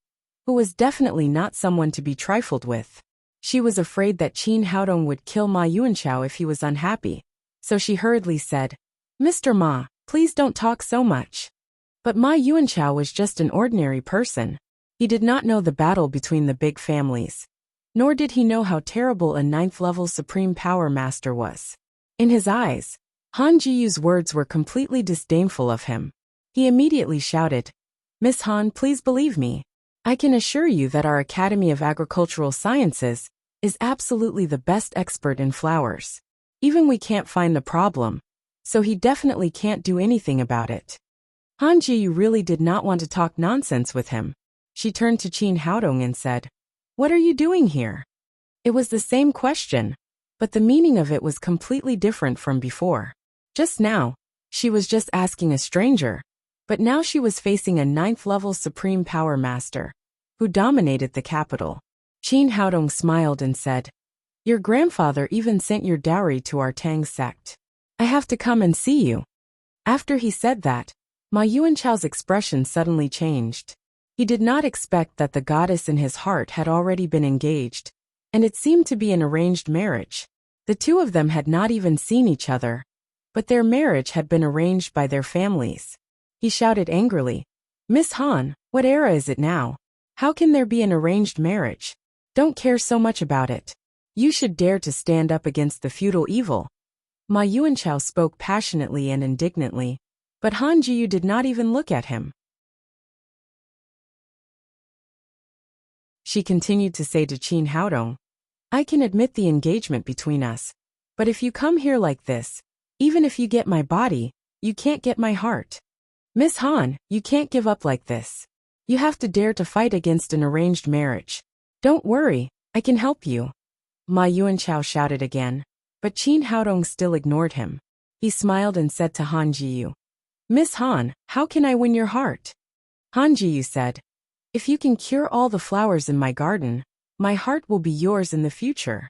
who was definitely not someone to be trifled with. She was afraid that Qin Haodong would kill Ma Yuanchao if he was unhappy, so she hurriedly said, Mr. Ma, please don't talk so much. But Ma Yuanchao was just an ordinary person. He did not know the battle between the big families, nor did he know how terrible a 9th-level Supreme Power Master was. In his eyes, Han Jiyu's words were completely disdainful of him. He immediately shouted, Miss Han, please believe me. I can assure you that our Academy of Agricultural Sciences is absolutely the best expert in flowers. Even we can't find the problem, so he definitely can't do anything about it. Han Jiyu really did not want to talk nonsense with him. She turned to Qin Haodong and said, What are you doing here? It was the same question, but the meaning of it was completely different from before. Just now, she was just asking a stranger, but now she was facing a 9th-level Supreme Power Master, who dominated the capital. Qin Haodong smiled and said, Your grandfather even sent your dowry to our Tang sect. I have to come and see you. After he said that, Ma Yuanchao's expression suddenly changed. He did not expect that the goddess in his heart had already been engaged, and it seemed to be an arranged marriage. The two of them had not even seen each other, but their marriage had been arranged by their families. He shouted angrily, Miss Han, what era is it now? How can there be an arranged marriage? Don't care so much about it. You should dare to stand up against the feudal evil. Ma Yuanchao spoke passionately and indignantly, but Han Jiyu did not even look at him. She continued to say to Qin Haodong, I can admit the engagement between us, but if you come here like this, even if you get my body, you can't get my heart. Miss Han, you can't give up like this. You have to dare to fight against an arranged marriage. Don't worry, I can help you. Ma Yuanchao shouted again, but Qin Haodong still ignored him. He smiled and said to Han Jiyu, Miss Han, how can I win your heart? Han Jiyu said, if you can cure all the flowers in my garden, my heart will be yours in the future.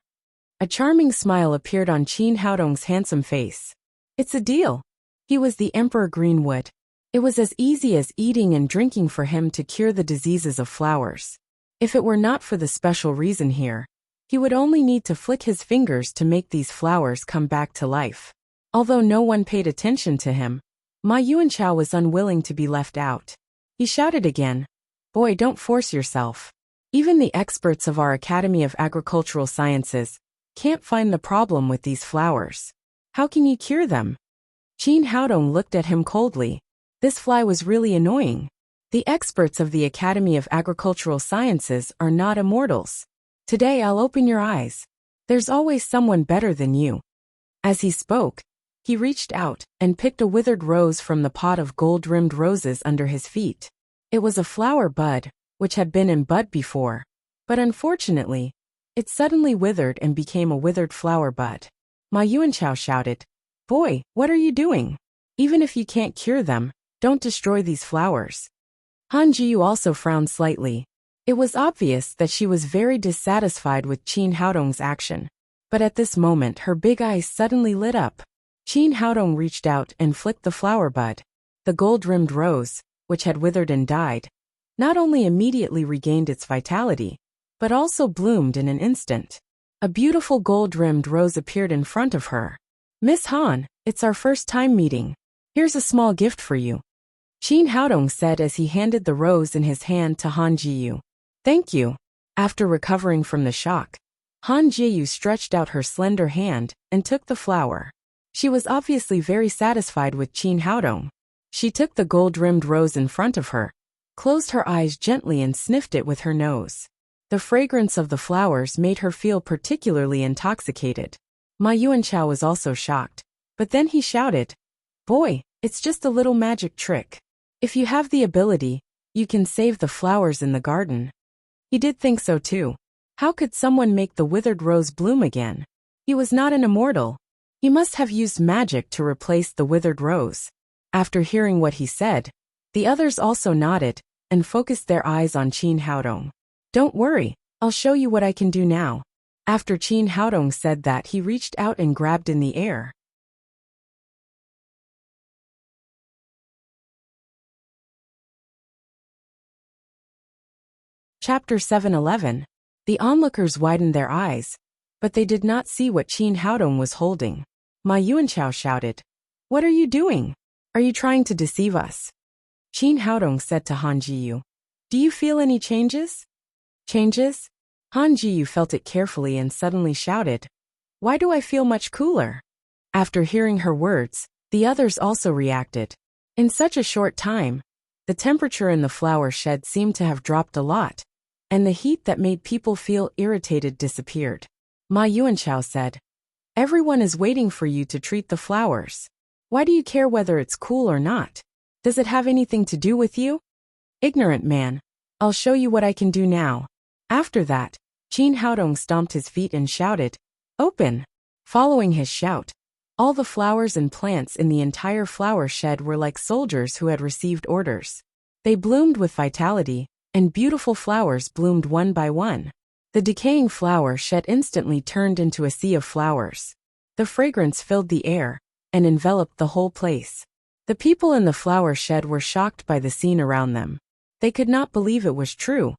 A charming smile appeared on Qin Haodong's handsome face. It's a deal. He was the Emperor Greenwood. It was as easy as eating and drinking for him to cure the diseases of flowers. If it were not for the special reason here, he would only need to flick his fingers to make these flowers come back to life. Although no one paid attention to him, Ma Yuanchao was unwilling to be left out. He shouted again, boy, don't force yourself. Even the experts of our Academy of Agricultural Sciences can't find the problem with these flowers. How can you cure them? Qin Haodong looked at him coldly. This fly was really annoying. The experts of the Academy of Agricultural Sciences are not immortals. Today I'll open your eyes. There's always someone better than you. As he spoke, he reached out and picked a withered rose from the pot of gold-rimmed roses under his feet. It was a flower bud, which had been in bud before. But unfortunately, it suddenly withered and became a withered flower bud. Ma Yuanchao shouted, boy, what are you doing? Even if you can't cure them, don't destroy these flowers. Han Jiyu also frowned slightly. It was obvious that she was very dissatisfied with Qin Haodong's action. But at this moment her big eyes suddenly lit up. Qin Haodong reached out and flicked the flower bud. The gold-rimmed rose, which had withered and died, not only immediately regained its vitality, but also bloomed in an instant. A beautiful gold-rimmed rose appeared in front of her. Miss Han, it's our first time meeting. Here's a small gift for you. Qin Haodong said as he handed the rose in his hand to Han Jiyu. Thank you. After recovering from the shock, Han Jiyu stretched out her slender hand and took the flower. She was obviously very satisfied with Qin Haodong. She took the gold-rimmed rose in front of her, closed her eyes gently and sniffed it with her nose. The fragrance of the flowers made her feel particularly intoxicated. Ma Yuanchao was also shocked, but then he shouted, boy, it's just a little magic trick. If you have the ability, you can save the flowers in the garden. He did think so too. How could someone make the withered rose bloom again? He was not an immortal. He must have used magic to replace the withered rose. After hearing what he said, the others also nodded and focused their eyes on Qin Haodong. Don't worry, I'll show you what I can do now. After Qin Haodong said that, he reached out and grabbed in the air. Chapter 7:11. The onlookers widened their eyes, but they did not see what Qin Haodong was holding. Ma Yuanchao shouted, what are you doing? Are you trying to deceive us? Qin Haodong said to Han Jiyu, do you feel any changes? Changes? Han Jiyu felt it carefully and suddenly shouted, why do I feel much cooler? After hearing her words, the others also reacted. In such a short time, the temperature in the flower shed seemed to have dropped a lot, and the heat that made people feel irritated disappeared. Ma Yuanchao said, everyone is waiting for you to treat the flowers. Why do you care whether it's cool or not? Does it have anything to do with you? Ignorant man. I'll show you what I can do now. After that, Qin Haodong stomped his feet and shouted, open! Following his shout, all the flowers and plants in the entire flower shed were like soldiers who had received orders. They bloomed with vitality, and beautiful flowers bloomed one by one. The decaying flower shed instantly turned into a sea of flowers. The fragrance filled the air and enveloped the whole place. The people in the flower shed were shocked by the scene around them. They could not believe it was true.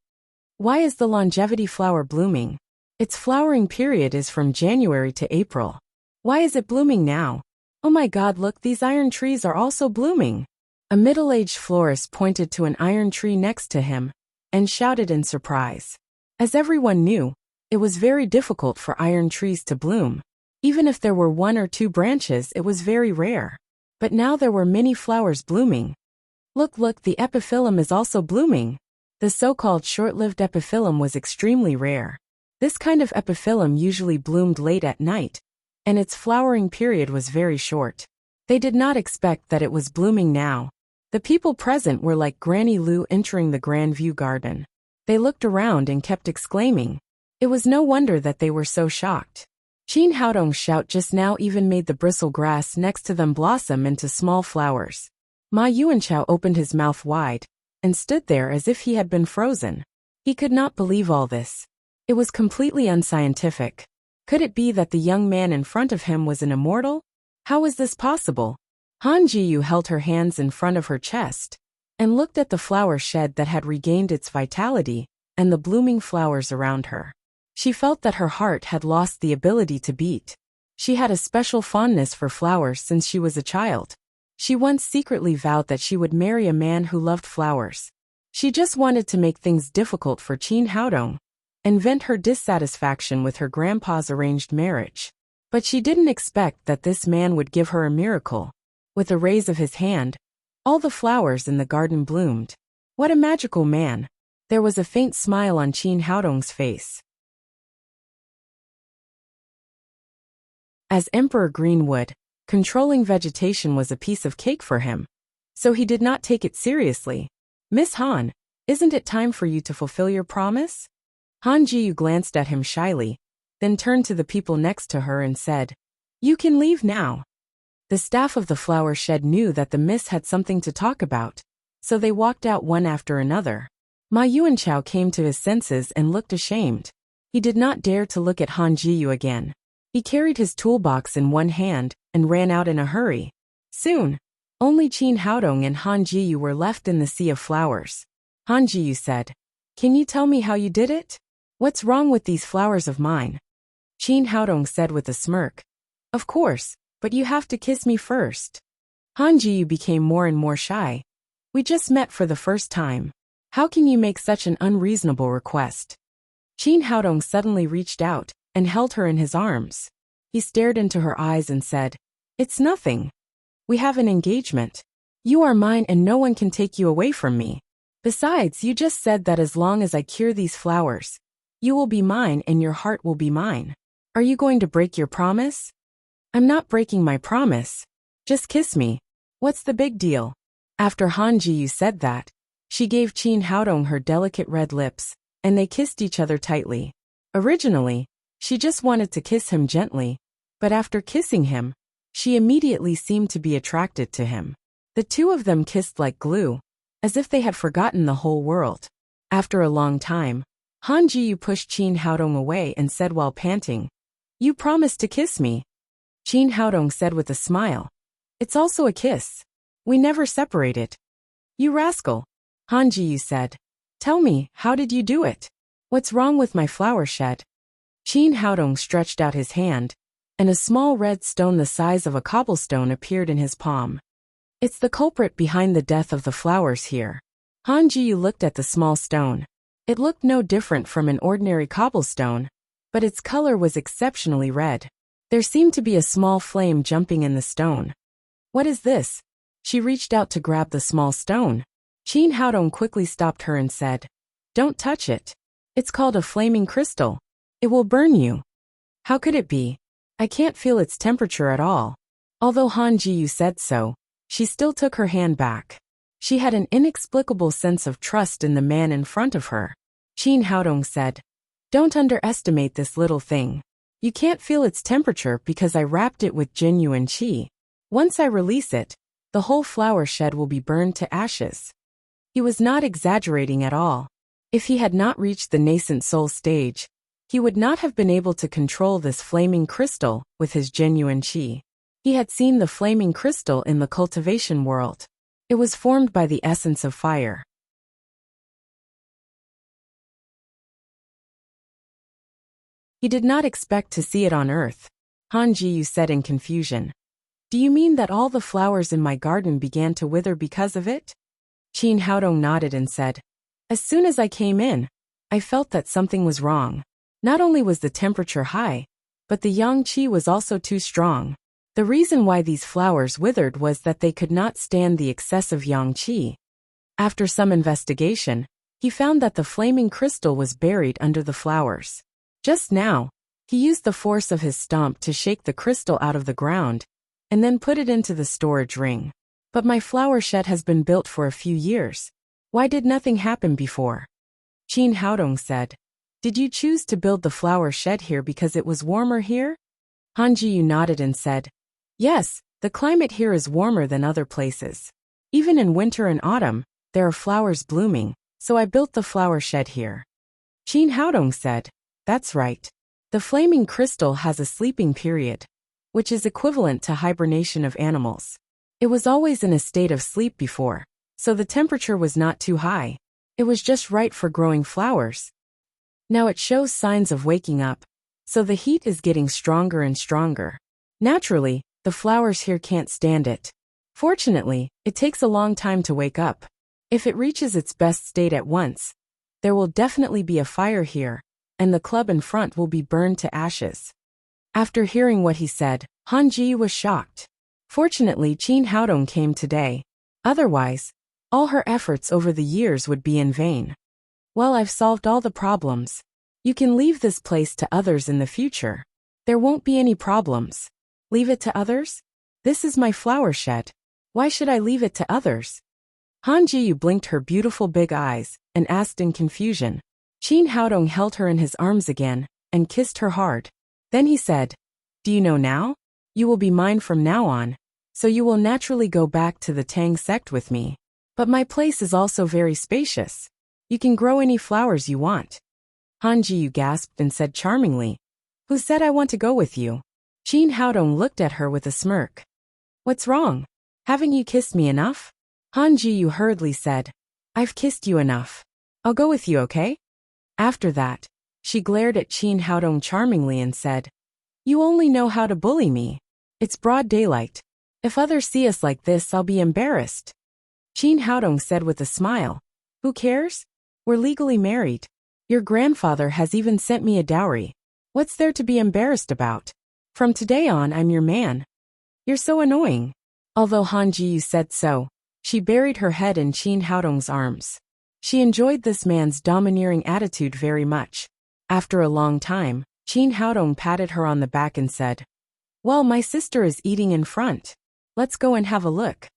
Why is the longevity flower blooming? Its flowering period is from January to April. Why is it blooming now? Oh my God, look, these iron trees are also blooming. A middle-aged florist pointed to an iron tree next to him and shouted in surprise. As everyone knew, it was very difficult for iron trees to bloom. Even if there were one or two branches, it was very rare. But now there were many flowers blooming. Look, the epiphyllum is also blooming. The so-called short-lived epiphyllum was extremely rare. This kind of epiphyllum usually bloomed late at night, and its flowering period was very short. They did not expect that it was blooming now. The people present were like Granny Lu entering the Grand View Garden. They looked around and kept exclaiming. It was no wonder that they were so shocked. Qin Haodong's shout just now even made the bristle grass next to them blossom into small flowers. Ma Yuanchao opened his mouth wide and stood there as if he had been frozen. He could not believe all this. It was completely unscientific. Could it be that the young man in front of him was an immortal? How was this possible? Han Jiyu held her hands in front of her chest and looked at the flower shed that had regained its vitality and the blooming flowers around her. She felt that her heart had lost the ability to beat. She had a special fondness for flowers since she was a child. She once secretly vowed that she would marry a man who loved flowers. She just wanted to make things difficult for Qin Haodong and vent her dissatisfaction with her grandpa's arranged marriage. But she didn't expect that this man would give her a miracle. With a raise of his hand, all the flowers in the garden bloomed. What a magical man! There was a faint smile on Qin Haodong's face. As Emperor Greenwood, controlling vegetation was a piece of cake for him, so he did not take it seriously. Miss Han, isn't it time for you to fulfill your promise? Han Jiyu glanced at him shyly, then turned to the people next to her and said, "You can leave now." The staff of the flower shed knew that the miss had something to talk about, so they walked out one after another. Ma Yuanchao came to his senses and looked ashamed. He did not dare to look at Han Jiyu again. He carried his toolbox in one hand and ran out in a hurry. Soon, only Qin Haodong and Han Jiyu were left in the sea of flowers. Han Jiyu said, "Can you tell me how you did it? What's wrong with these flowers of mine?" Qin Haodong said with a smirk, "Of course, but you have to kiss me first." Han Jiyu became more and more shy. "We just met for the first time. How can you make such an unreasonable request?" Qin Haodong suddenly reached out and held her in his arms. He stared into her eyes and said, "It's nothing. We have an engagement. You are mine and no one can take you away from me. Besides, you just said that as long as I cure these flowers, you will be mine and your heart will be mine. Are you going to break your promise?" "I'm not breaking my promise. Just kiss me. What's the big deal?" After Han Jiyu said that, she gave Qin Haodong her delicate red lips, and they kissed each other tightly. Originally, she just wanted to kiss him gently, but after kissing him, she immediately seemed to be attracted to him. The two of them kissed like glue, as if they had forgotten the whole world. After a long time, Han Jiyu pushed Qin Haodong away and said while panting, "You promised to kiss me." Qin Haodong said with a smile, "It's also a kiss. We never separated." "You rascal," Han Jiyu said. "Tell me, how did you do it? What's wrong with my flower shed?" Qin Haodong stretched out his hand, and a small red stone the size of a cobblestone appeared in his palm. "It's the culprit behind the death of the flowers here." Han Jiyu looked at the small stone. It looked no different from an ordinary cobblestone, but its color was exceptionally red. There seemed to be a small flame jumping in the stone. "What is this?" She reached out to grab the small stone. Qin Haodong quickly stopped her and said, "Don't touch it. It's called a flaming crystal. It will burn you." "How could it be? I can't feel its temperature at all." Although Han Jiyu said so, she still took her hand back. She had an inexplicable sense of trust in the man in front of her. Qin Haodong said, "Don't underestimate this little thing. You can't feel its temperature because I wrapped it with genuine qi. Once I release it, the whole flower shed will be burned to ashes." He was not exaggerating at all. If he had not reached the nascent soul stage, he would not have been able to control this flaming crystal with his genuine qi. He had seen the flaming crystal in the cultivation world. It was formed by the essence of fire. He did not expect to see it on earth. Han Jiyu said in confusion, "Do you mean that all the flowers in my garden began to wither because of it?" Qin Haodong nodded and said, "As soon as I came in, I felt that something was wrong. Not only was the temperature high, but the yang qi was also too strong. The reason why these flowers withered was that they could not stand the excessive yang qi." After some investigation, he found that the flaming crystal was buried under the flowers. Just now, he used the force of his stomp to shake the crystal out of the ground, and then put it into the storage ring. "But my flower shed has been built for a few years. Why did nothing happen before?" Qin Haodong said, "Did you choose to build the flower shed here because it was warmer here?" Han Jiyu nodded and said, "Yes, the climate here is warmer than other places. Even in winter and autumn, there are flowers blooming, so I built the flower shed here. Qin Haodong said, that's right. The flaming crystal has a sleeping period, which is equivalent to hibernation of animals. It was always in a state of sleep before, so the temperature was not too high. It was just right for growing flowers. Now it shows signs of waking up, so the heat is getting stronger and stronger. Naturally, the flowers here can't stand it. Fortunately, it takes a long time to wake up. If it reaches its best state at once, there will definitely be a fire here, and the club in front will be burned to ashes. After hearing what he said, Han Ji was shocked. Fortunately, Qin Haodong came today. Otherwise, all her efforts over the years would be in vain. Well, I've solved all the problems. You can leave this place to others in the future. There won't be any problems. Leave it to others? This is my flower shed. Why should I leave it to others? Han Jiyu blinked her beautiful big eyes and asked in confusion. Qin Haodong held her in his arms again and kissed her hard. Then he said, do you know now? You will be mine from now on, so you will naturally go back to the Tang sect with me. But my place is also very spacious. You can grow any flowers you want. Han Jiyu gasped and said charmingly, who said I want to go with you? Qin Haodong looked at her with a smirk. What's wrong? Haven't you kissed me enough? Han Jiyu hurriedly said, I've kissed you enough. I'll go with you, okay? After that, she glared at Qin Haodong charmingly and said, you only know how to bully me. It's broad daylight. If others see us like this, I'll be embarrassed. Qin Haodong said with a smile, who cares? We're legally married. Your grandfather has even sent me a dowry. What's there to be embarrassed about? From today on, I'm your man. You're so annoying. Although Han Jiyu said so, she buried her head in Qin Haodong's arms. She enjoyed this man's domineering attitude very much. After a long time, Qin Haodong patted her on the back and said, well, my sister is eating in front. Let's go and have a look.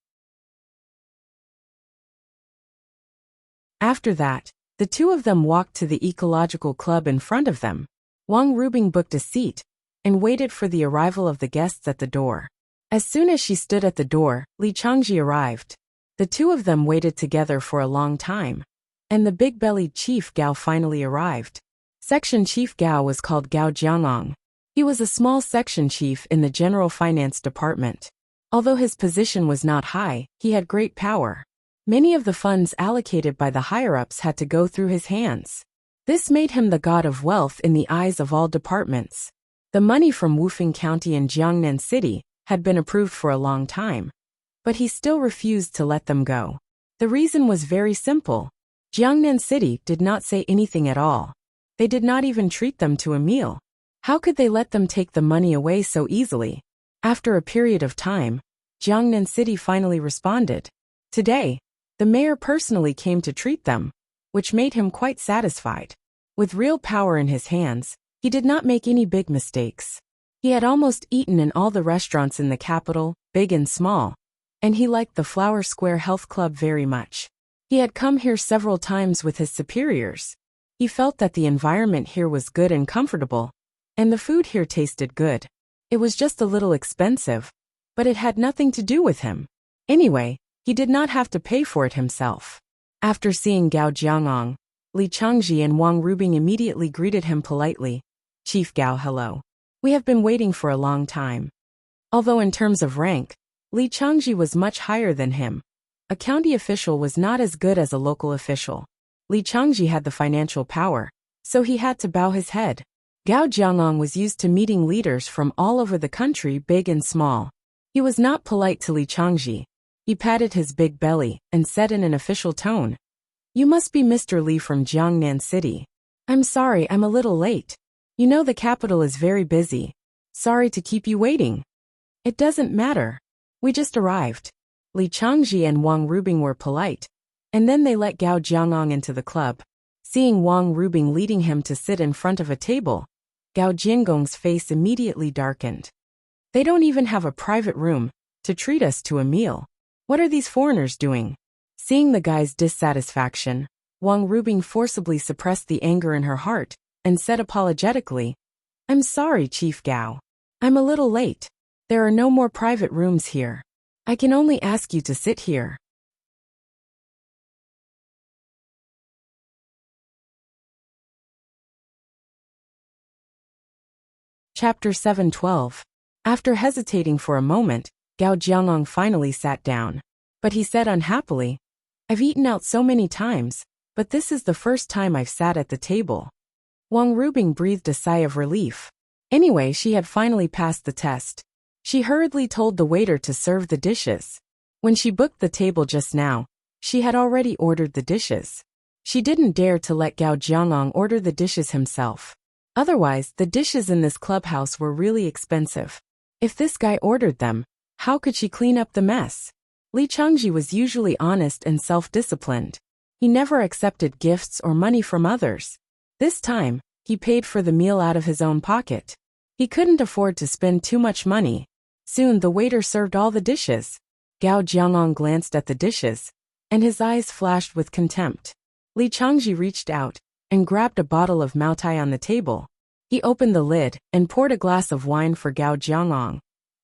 After that, the two of them walked to the ecological club in front of them. Wang Rubing booked a seat and waited for the arrival of the guests at the door. As soon as she stood at the door, Li Changji arrived. The two of them waited together for a long time, and the big-bellied Chief Gao finally arrived. Section Chief Gao was called Gao Jiangong. He was a small section chief in the General Finance Department. Although his position was not high, he had great power. Many of the funds allocated by the higher-ups had to go through his hands. This made him the god of wealth in the eyes of all departments. The money from Wufeng County and Jiangnan City had been approved for a long time, but he still refused to let them go. The reason was very simple. Jiangnan City did not say anything at all. They did not even treat them to a meal. How could they let them take the money away so easily? After a period of time, Jiangnan City finally responded. Today, the mayor personally came to treat them, which made him quite satisfied. With real power in his hands, he did not make any big mistakes. He had almost eaten in all the restaurants in the capital, big and small, and he liked the Flower Square Health Club very much. He had come here several times with his superiors. He felt that the environment here was good and comfortable, and the food here tasted good. It was just a little expensive, but it had nothing to do with him. Anyway, he did not have to pay for it himself. After seeing Gao Jiangong, Li Changji and Wang Rubing immediately greeted him politely. Chief Gao, hello. We have been waiting for a long time. Although in terms of rank, Li Changji was much higher than him. A county official was not as good as a local official. Li Changji had the financial power, so he had to bow his head. Gao Jiangong was used to meeting leaders from all over the country, big and small. He was not polite to Li Changji. He patted his big belly and said in an official tone, you must be Mr. Li from Jiangnan City. I'm sorry, I'm a little late. You know the capital is very busy. Sorry to keep you waiting. It doesn't matter. We just arrived. Li Changji and Wang Rubing were polite, and then they let Gao Jiangong into the club. Seeing Wang Rubing leading him to sit in front of a table, Gao Jiangong's face immediately darkened. They don't even have a private room to treat us to a meal. What are these foreigners doing? Seeing the guy's dissatisfaction, Wang Rubing forcibly suppressed the anger in her heart and said apologetically, I'm sorry, Chief Gao. I'm a little late. There are no more private rooms here. I can only ask you to sit here. Chapter 712. After hesitating for a moment, Gao Jianglong finally sat down. But he said unhappily, "I've eaten out so many times, but this is the first time I've sat at the table." Wang Rubing breathed a sigh of relief. Anyway, she had finally passed the test. She hurriedly told the waiter to serve the dishes. When she booked the table just now, she had already ordered the dishes. She didn't dare to let Gao Jianglong order the dishes himself. Otherwise, the dishes in this clubhouse were really expensive. If this guy ordered them, how could she clean up the mess? Li Changji was usually honest and self-disciplined. He never accepted gifts or money from others. This time, he paid for the meal out of his own pocket. He couldn't afford to spend too much money. Soon the waiter served all the dishes. Gao Jianglong glanced at the dishes, and his eyes flashed with contempt. Li Changji reached out and grabbed a bottle of Maotai on the table. He opened the lid and poured a glass of wine for Gao Jianglong,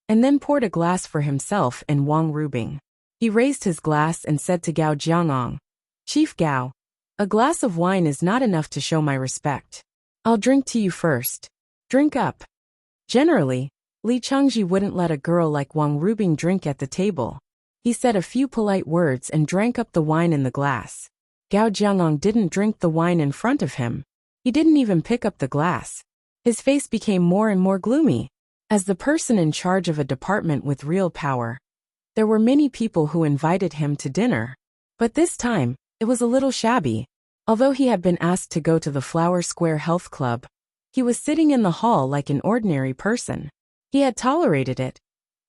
and then poured a glass for himself and Wang Rubing. He raised his glass and said to Gao Jianglong, "Chief Gao, a glass of wine is not enough to show my respect. I'll drink to you first. Drink up." Generally, Li Changji wouldn't let a girl like Wang Rubing drink at the table. He said a few polite words and drank up the wine in the glass. Gao Jianglong didn't drink the wine in front of him. He didn't even pick up the glass. His face became more and more gloomy. As the person in charge of a department with real power, there were many people who invited him to dinner. But this time, it was a little shabby. Although he had been asked to go to the Flower Square Health Club, he was sitting in the hall like an ordinary person. He had tolerated it,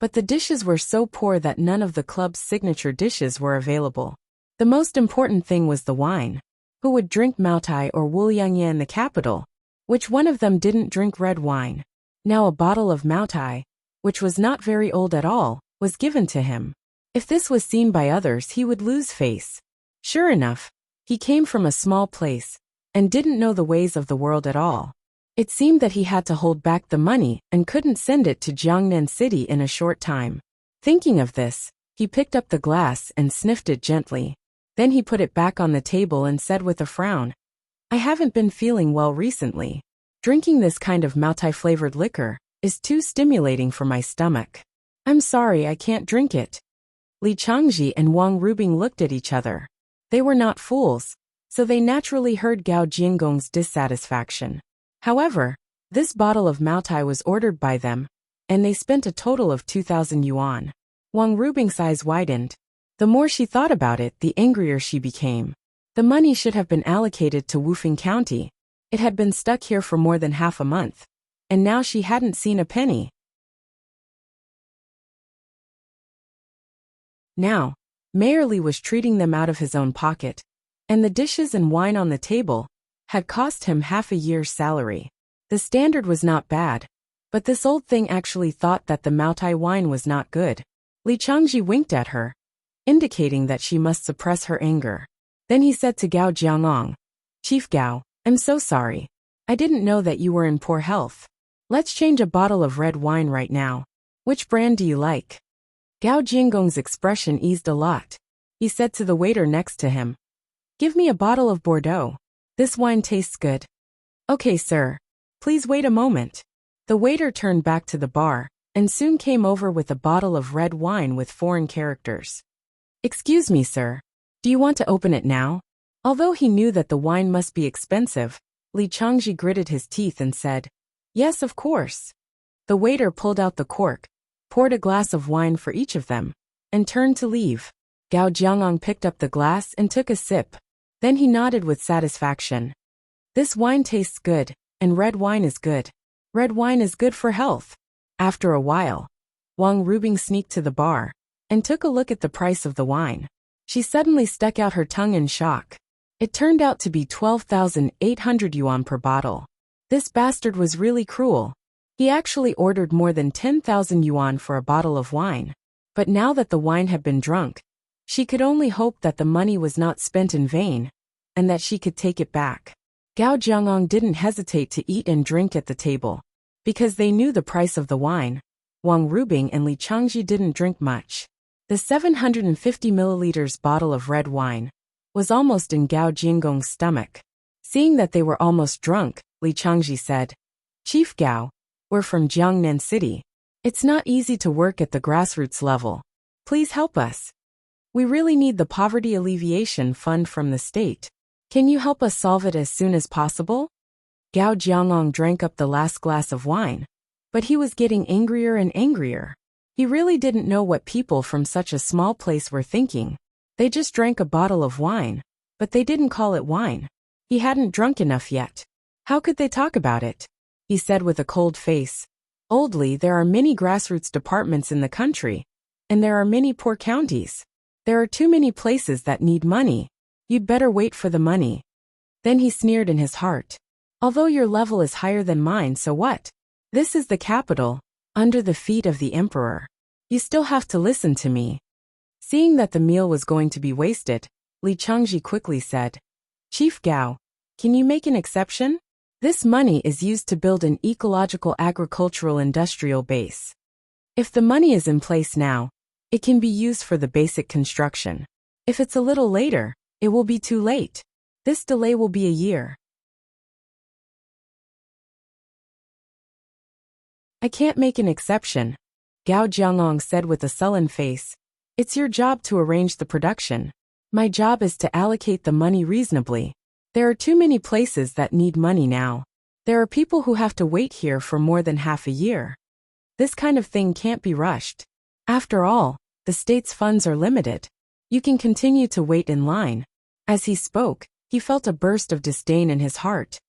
but the dishes were so poor that none of the club's signature dishes were available. The most important thing was the wine. Who would drink Maotai or Wuliangye in the capital? Which one of them didn't drink red wine? Now a bottle of Maotai, which was not very old at all, was given to him. If this was seen by others, he would lose face. Sure enough, he came from a small place and didn't know the ways of the world at all. It seemed that he had to hold back the money and couldn't send it to Jiangnan City in a short time. Thinking of this, he picked up the glass and sniffed it gently. Then he put it back on the table and said with a frown, "I haven't been feeling well recently. Drinking this kind of Maotai-flavored liquor is too stimulating for my stomach. I'm sorry, I can't drink it." Li Changji and Wang Rubing looked at each other. They were not fools, so they naturally heard Gao Jianglong's dissatisfaction. However, this bottle of Maotai was ordered by them, and they spent a total of 2,000 yuan. Wang Rubing's eyes widened. The more she thought about it, the angrier she became. The money should have been allocated to Wufeng County. It had been stuck here for more than half a month, and now she hadn't seen a penny. Now, Mayor Li was treating them out of his own pocket, and the dishes and wine on the table had cost him half a year's salary. The standard was not bad, but this old thing actually thought that the Maotai wine was not good. Li Changji winked at her, indicating that she must suppress her anger. Then he said to Gao Jianglong, "Chief Gao, I'm so sorry. I didn't know that you were in poor health. Let's change a bottle of red wine right now. Which brand do you like?" Gao Jianglong's expression eased a lot. He said to the waiter next to him, "Give me a bottle of Bordeaux. This wine tastes good." "Okay, sir. Please wait a moment." The waiter turned back to the bar and soon came over with a bottle of red wine with foreign characters. "Excuse me, sir. Do you want to open it now?" Although he knew that the wine must be expensive, Li Changji gritted his teeth and said, "Yes, of course." The waiter pulled out the cork, poured a glass of wine for each of them, and turned to leave. Gao Jianglong picked up the glass and took a sip. Then he nodded with satisfaction. "This wine tastes good, and red wine is good. Red wine is good for health." After a while, Wang Rubing sneaked to the bar and took a look at the price of the wine. She suddenly stuck out her tongue in shock. It turned out to be 12,800 yuan per bottle. This bastard was really cruel. He actually ordered more than 10,000 yuan for a bottle of wine. But now that the wine had been drunk, she could only hope that the money was not spent in vain, and that she could take it back. Gao Jianglong didn't hesitate to eat and drink at the table. Because they knew the price of the wine, Wang Rubing and Li Changji didn't drink much. The 750 milliliters bottle of red wine was almost in Gao Jianglong's stomach. Seeing that they were almost drunk, Li Changji said, "Chief Gao, We're from Jiangnan City. It's not easy to work at the grassroots level. Please help us. We really need the poverty alleviation fund from the state. Can you help us solve it as soon as possible? Gao Jiangong drank up the last glass of wine. But he was getting angrier and angrier. He really didn't know what people from such a small place were thinking. They just drank a bottle of wine, but they didn't call it wine. He hadn't drunk enough yet. How could they talk about it? He said with a cold face. Oldly, there are many grassroots departments in the country, and there are many poor counties. There are too many places that need money. You'd better wait for the money. Then he sneered in his heart. Although your level is higher than mine, so what? This is the capital, under the feet of the emperor. You still have to listen to me. Seeing that the meal was going to be wasted, Li Changji quickly said, Chief Gao, can you make an exception? This money is used to build an ecological agricultural industrial base. If the money is in place now, it can be used for the basic construction. If it's a little later, it will be too late. This delay will be a year. I can't make an exception, Gao Jiangong said with a sullen face. It's your job to arrange the production. My job is to allocate the money reasonably. There are too many places that need money now. There are people who have to wait here for more than half a year. This kind of thing can't be rushed. After all, the state's funds are limited. You can continue to wait in line. As he spoke, he felt a burst of disdain in his heart.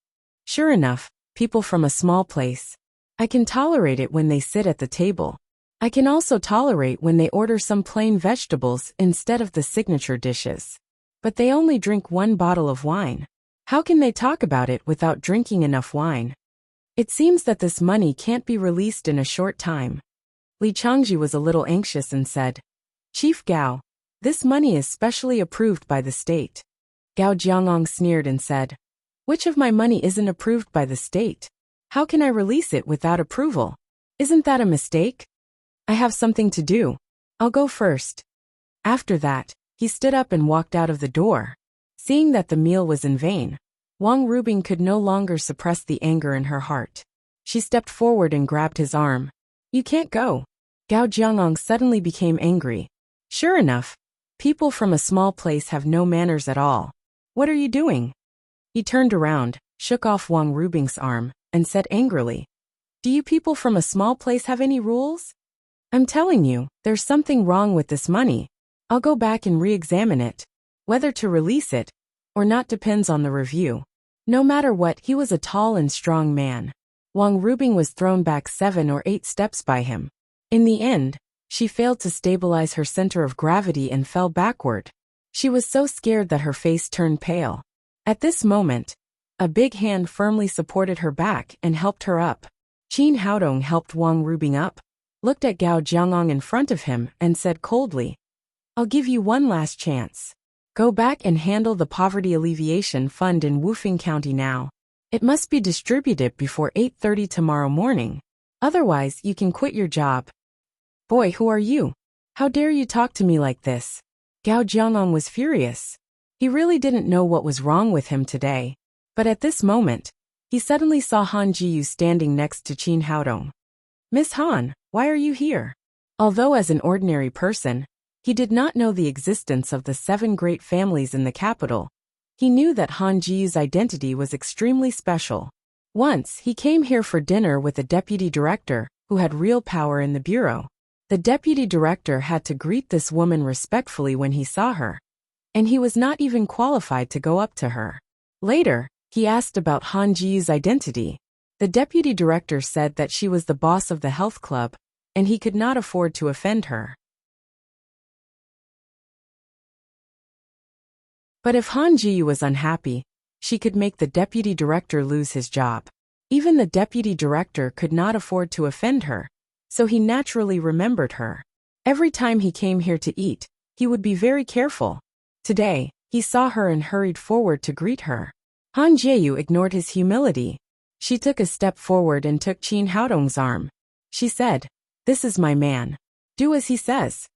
Sure enough, people from a small place. I can tolerate it when they sit at the table. I can also tolerate when they order some plain vegetables instead of the signature dishes. But they only drink one bottle of wine. How can they talk about it without drinking enough wine? It seems that this money can't be released in a short time. Li Changji was a little anxious and said, Chief Gao, this money is specially approved by the state. Gao Jiangong sneered and said, Which of my money isn't approved by the state? How can I release it without approval? Isn't that a mistake? I have something to do. I'll go first. After that, he stood up and walked out of the door. Seeing that the meal was in vain, Wang Rubing could no longer suppress the anger in her heart. She stepped forward and grabbed his arm. You can't go. Gao Jiangong suddenly became angry. Sure enough, people from a small place have no manners at all. What are you doing? He turned around, shook off Wang Rubing's arm, and said angrily, Do you people from a small place have any rules? I'm telling you, there's something wrong with this money. I'll go back and re-examine it. Whether to release it or not depends on the review. No matter what, he was a tall and strong man. Wang Rubing was thrown back 7 or 8 steps by him. In the end, she failed to stabilize her center of gravity and fell backward. She was so scared that her face turned pale. At this moment, a big hand firmly supported her back and helped her up. Qin Haodong helped Wang Rubing up, looked at Gao Jiangong in front of him, and said coldly, I'll give you one last chance. Go back and handle the Poverty Alleviation Fund in Wufeng County now. It must be distributed before 8:30 tomorrow morning. Otherwise, you can quit your job. Boy, who are you? How dare you talk to me like this? Gao Jiangong was furious. He really didn't know what was wrong with him today. But at this moment, he suddenly saw Han Jiyu standing next to Qin Haodong. Miss Han, why are you here? Although as an ordinary person, he did not know the existence of the 7 great families in the capital, he knew that Han Jiyu's identity was extremely special. Once, he came here for dinner with a deputy director, who had real power in the bureau. The deputy director had to greet this woman respectfully when he saw her, and he was not even qualified to go up to her. Later, he asked about Han Jiyu's identity. The deputy director said that she was the boss of the health club, and he could not afford to offend her. But if Han Jiyu was unhappy, she could make the deputy director lose his job. Even the deputy director could not afford to offend her, so he naturally remembered her. Every time he came here to eat, he would be very careful. Today, he saw her and hurried forward to greet her. Han Jiyu ignored his humility. She took a step forward and took Qin Haodong's arm. She said, This is my man. Do as he says.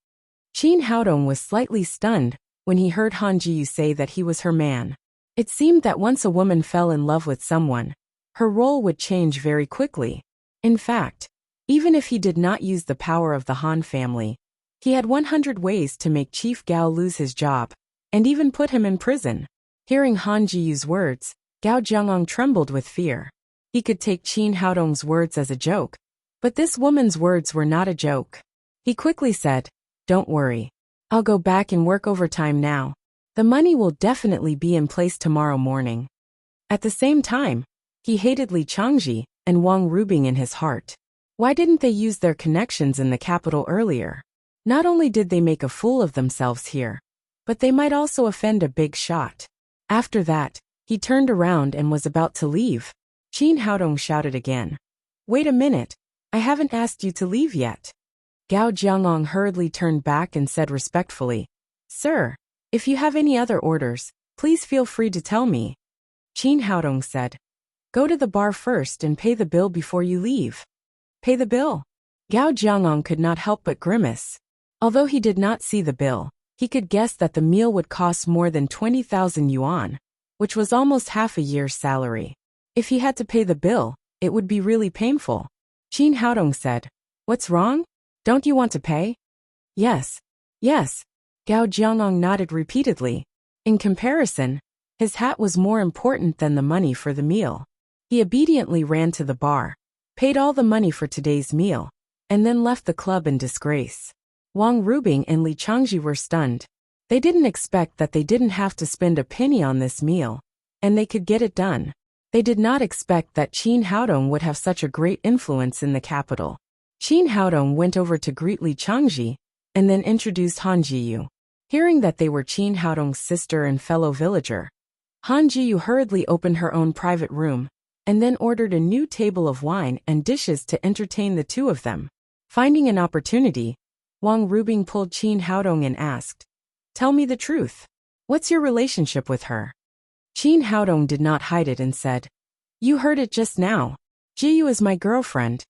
Qin Haodong was slightly stunned when he heard Han Jiyu say that he was her man. It seemed that once a woman fell in love with someone, her role would change very quickly. In fact, even if he did not use the power of the Han family, he had 100 ways to make Chief Gao lose his job, and even put him in prison. Hearing Han Jiyu's words, Gao Jiangong trembled with fear. He could take Qin Haodong's words as a joke, but this woman's words were not a joke. He quickly said, "Don't worry. I'll go back and work overtime now. The money will definitely be in place tomorrow morning." At the same time, he hated Li Changji and Wang Rubing in his heart. Why didn't they use their connections in the capital earlier? Not only did they make a fool of themselves here, but they might also offend a big shot. After that, he turned around and was about to leave. Qin Haodong shouted again, "Wait a minute, I haven't asked you to leave yet." Gao Jiangong hurriedly turned back and said respectfully, "Sir, if you have any other orders, please feel free to tell me." Qin Haodong said, "Go to the bar first and pay the bill before you leave." Pay the bill? Gao Jiangong could not help but grimace. Although he did not see the bill, he could guess that the meal would cost more than 20,000 yuan, which was almost half a year's salary. If he had to pay the bill, it would be really painful. Qin Haodong said, "What's wrong? Don't you want to pay?" Yes. Yes. Gao Jiangong nodded repeatedly. In comparison, his hat was more important than the money for the meal. He obediently ran to the bar, paid all the money for today's meal, and then left the club in disgrace. Wang Rubing and Li Changji were stunned. They didn't expect that they didn't have to spend a penny on this meal, and they could get it done. They did not expect that Qin Haodong would have such a great influence in the capital. Qin Haodong went over to greet Li Changji, and then introduced Han Jiyu. Hearing that they were Qin Haodong's sister and fellow villager, Han Jiyu hurriedly opened her own private room, and then ordered a new table of wine and dishes to entertain the two of them. Finding an opportunity, Wang Rubing pulled Qin Haodong and asked, "Tell me the truth. What's your relationship with her?" Qin Haodong did not hide it and said, "You heard it just now. Jiyu is my girlfriend."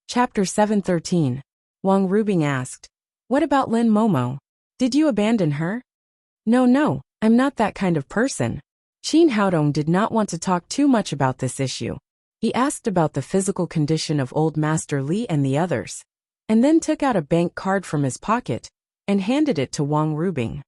Chapter 713. Wang Rubing asked, "What about Lin Momo? Did you abandon her?" No, I'm not that kind of person." Qin Haodong did not want to talk too much about this issue. He asked about the physical condition of old Master Li and the others, and then took out a bank card from his pocket and handed it to Wang Rubing.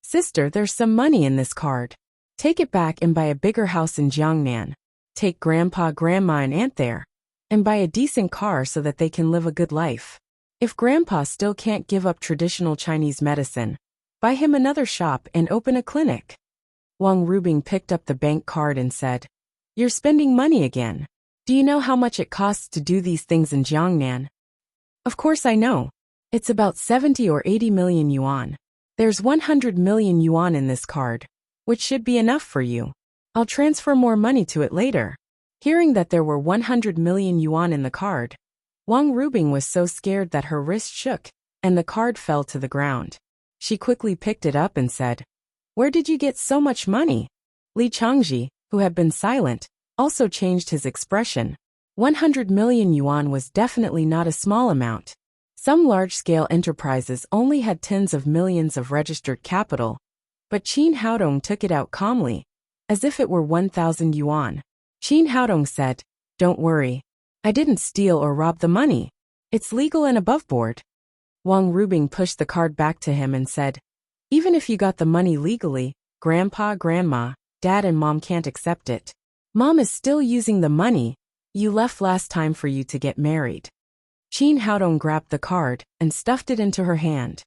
"Sister, there's some money in this card. Take it back and buy a bigger house in Jiangnan. Take Grandpa, Grandma, and Aunt there, and buy a decent car so that they can live a good life. If Grandpa still can't give up traditional Chinese medicine, buy him another shop and open a clinic." Wang Rubing picked up the bank card and said, "You're spending money again. Do you know how much it costs to do these things in Jiangnan?" "Of course I know. It's about 70 or 80 million yuan. There's 100 million yuan in this card, which should be enough for you. I'll transfer more money to it later." Hearing that there were 100 million yuan in the card, Wang Rubing was so scared that her wrist shook, and the card fell to the ground. She quickly picked it up and said, "Where did you get so much money?" Li Changji, who had been silent, also changed his expression. 100 million yuan was definitely not a small amount. Some large-scale enterprises only had tens of millions of registered capital, but Qin Haodong took it out calmly, as if it were 1,000 yuan. Qin Haodong said, "Don't worry. I didn't steal or rob the money. It's legal and above board." Wang Rubing pushed the card back to him and said, "Even if you got the money legally, Grandpa, Grandma, Dad and Mom can't accept it. Mom is still using the money you left last time for you to get married." Qin Haodong grabbed the card and stuffed it into her hand.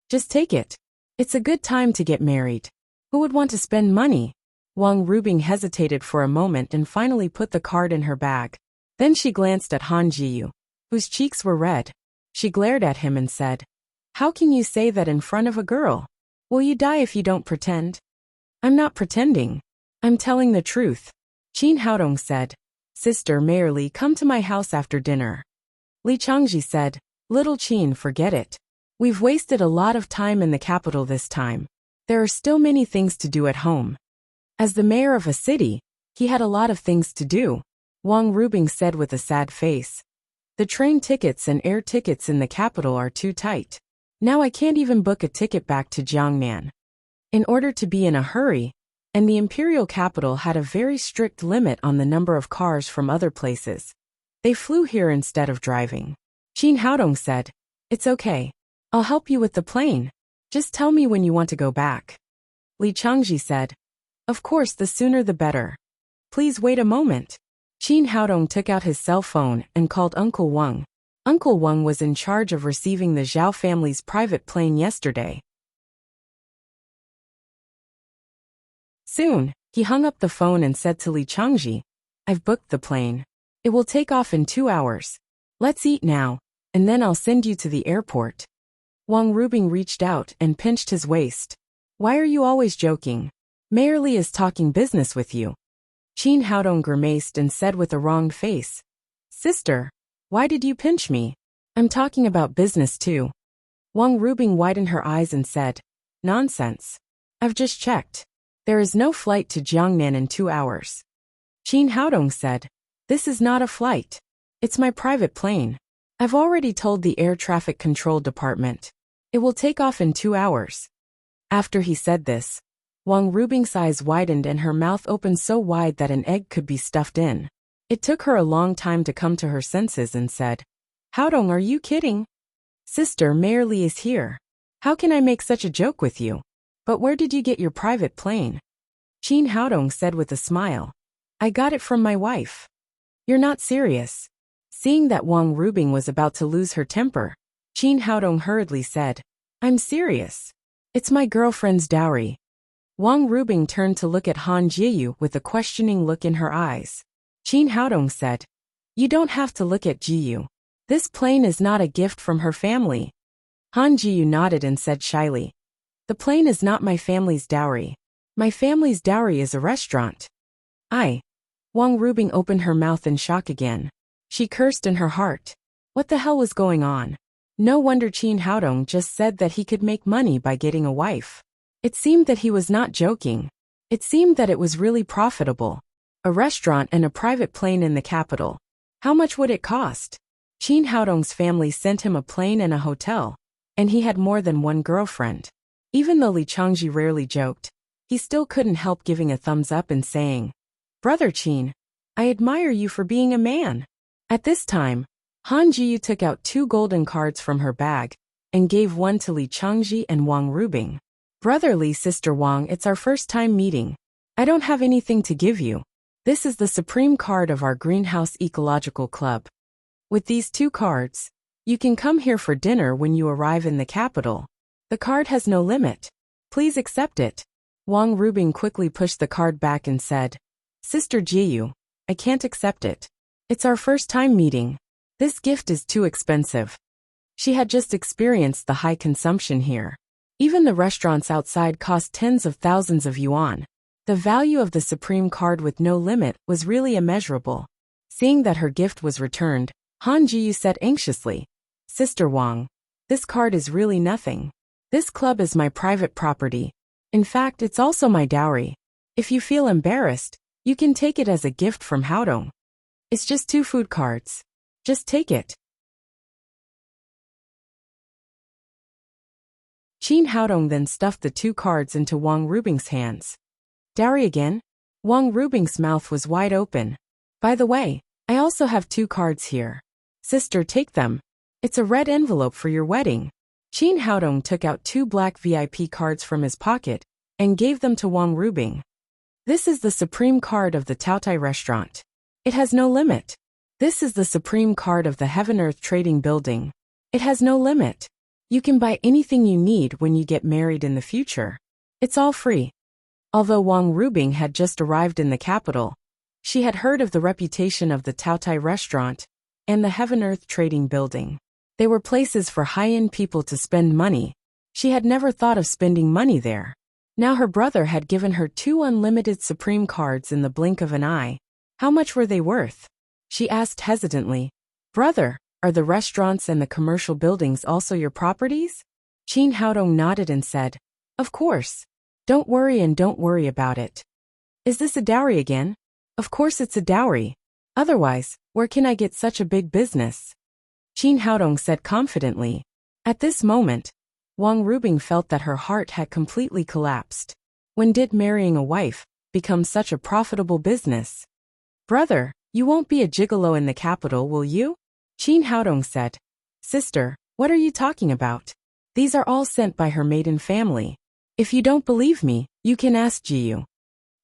"Just take it. It's a good time to get married. Who would want to spend money?" Wang Rubing hesitated for a moment and finally put the card in her bag. Then she glanced at Han Jiyu, whose cheeks were red. She glared at him and said, "How can you say that in front of a girl? Will you die if you don't pretend?" "I'm not pretending. I'm telling the truth." Qin Haodong said, "Sister Mayor Li, come to my house after dinner." Li Changji said, "Little Qin, forget it. We've wasted a lot of time in the capital this time. There are still many things to do at home." As the mayor of a city, he had a lot of things to do. Wang Rubing said with a sad face, "The train tickets and air tickets in the capital are too tight. Now I can't even book a ticket back to Jiangnan." in order to be in a hurry, and the imperial capital had a very strict limit on the number of cars from other places. They flew here instead of driving. Qin Haodong said, "It's okay. I'll help you with the plane. Just tell me when you want to go back." Li Changji said, "Of course, the sooner the better. Please wait a moment." Qin Haodong took out his cell phone and called Uncle Wang. Uncle Wang was in charge of receiving the Zhao family's private plane yesterday. Soon, he hung up the phone and said to Li Changji, "I've booked the plane. It will take off in 2 hours. Let's eat now, and then I'll send you to the airport." Wang Rubing reached out and pinched his waist. "Why are you always joking? Mayor Li is talking business with you." Qin Haodong grimaced and said with a wronged face, "Sister, why did you pinch me? I'm talking about business too." Wang Rubing widened her eyes and said, "Nonsense. I've just checked. There is no flight to Jiangnan in 2 hours." Qin Haodong said, "This is not a flight. It's my private plane. I've already told the air traffic control department. It will take off in 2 hours. After he said this, Wang Rubing's eyes widened and her mouth opened so wide that an egg could be stuffed in. It took her a long time to come to her senses and said, "Haodong, are you kidding? Sister, Mayor Li is here. How can I make such a joke with you? But where did you get your private plane?" Qin Haodong said with a smile, "I got it from my wife." "You're not serious." Seeing that Wang Rubing was about to lose her temper, Qin Haodong hurriedly said, "I'm serious. It's my girlfriend's dowry." Wang Rubing turned to look at Han Jiyu with a questioning look in her eyes. Qin Haodong said, "You don't have to look at Jiyu. This plane is not a gift from her family." Han Jiyu nodded and said shyly, "The plane is not my family's dowry. My family's dowry is a restaurant." Wang Rubing opened her mouth in shock again. She cursed in her heart. What the hell was going on? No wonder Qin Haodong just said that he could make money by getting a wife. It seemed that he was not joking. It seemed that it was really profitable. A restaurant and a private plane in the capital. How much would it cost? Qin Haodong's family sent him a plane and a hotel, and he had more than one girlfriend. Even though Li Changji rarely joked, he still couldn't help giving a thumbs up and saying, "Brother Qin, I admire you for being a man." At this time, Han Jiyu took out 2 golden cards from her bag and gave one to Li Changji and Wang Rubing. "Brother Li, Sister Wang, it's our first time meeting. I don't have anything to give you. This is the supreme card of our Greenhouse Ecological Club. With these 2 cards, you can come here for dinner when you arrive in the capital. The card has no limit. Please accept it." Wang Rubing quickly pushed the card back and said, "Sister Jiyu, I can't accept it. It's our first time meeting. This gift is too expensive." She had just experienced the high consumption here. Even the restaurants outside cost tens of thousands of yuan. The value of the supreme card with no limit was really immeasurable. Seeing that her gift was returned, Han Jiyu said anxiously, "Sister Wang, this card is really nothing. This club is my private property. In fact, it's also my dowry. If you feel embarrassed, you can take it as a gift from Haodong. It's just 2 food cards. Just take it." Qin Haodong then stuffed the 2 cards into Wang Rubing's hands. "Dowry again?" Wang Rubing's mouth was wide open. "By the way, I also have 2 cards here. Sister, take them. It's a red envelope for your wedding." Qin Haodong took out 2 black VIP cards from his pocket and gave them to Wang Rubing. "This is the supreme card of the Taotai restaurant. It has no limit. This is the supreme card of the Heaven Earth Trading Building. It has no limit. You can buy anything you need when you get married in the future. It's all free." Although Wang Rubing had just arrived in the capital, she had heard of the reputation of the Taotai restaurant and the Heaven Earth Trading Building. They were places for high-end people to spend money. She had never thought of spending money there. Now her brother had given her 2 unlimited supreme cards in the blink of an eye. How much were they worth? She asked hesitantly, "Brother, are the restaurants and the commercial buildings also your properties?" Qin Haodong nodded and said, "Of course. Don't worry and don't worry about it." "Is this a dowry again?" "Of course it's a dowry. Otherwise, where can I get such a big business?" Qin Haodong said confidently. At this moment, Wang Rubing felt that her heart had completely collapsed. When did marrying a wife become such a profitable business? Brother, you won't be a gigolo in the capital, will you? Qin Haodong said. Sister, what are you talking about? These are all sent by her maiden family. If you don't believe me, you can ask Jiyu.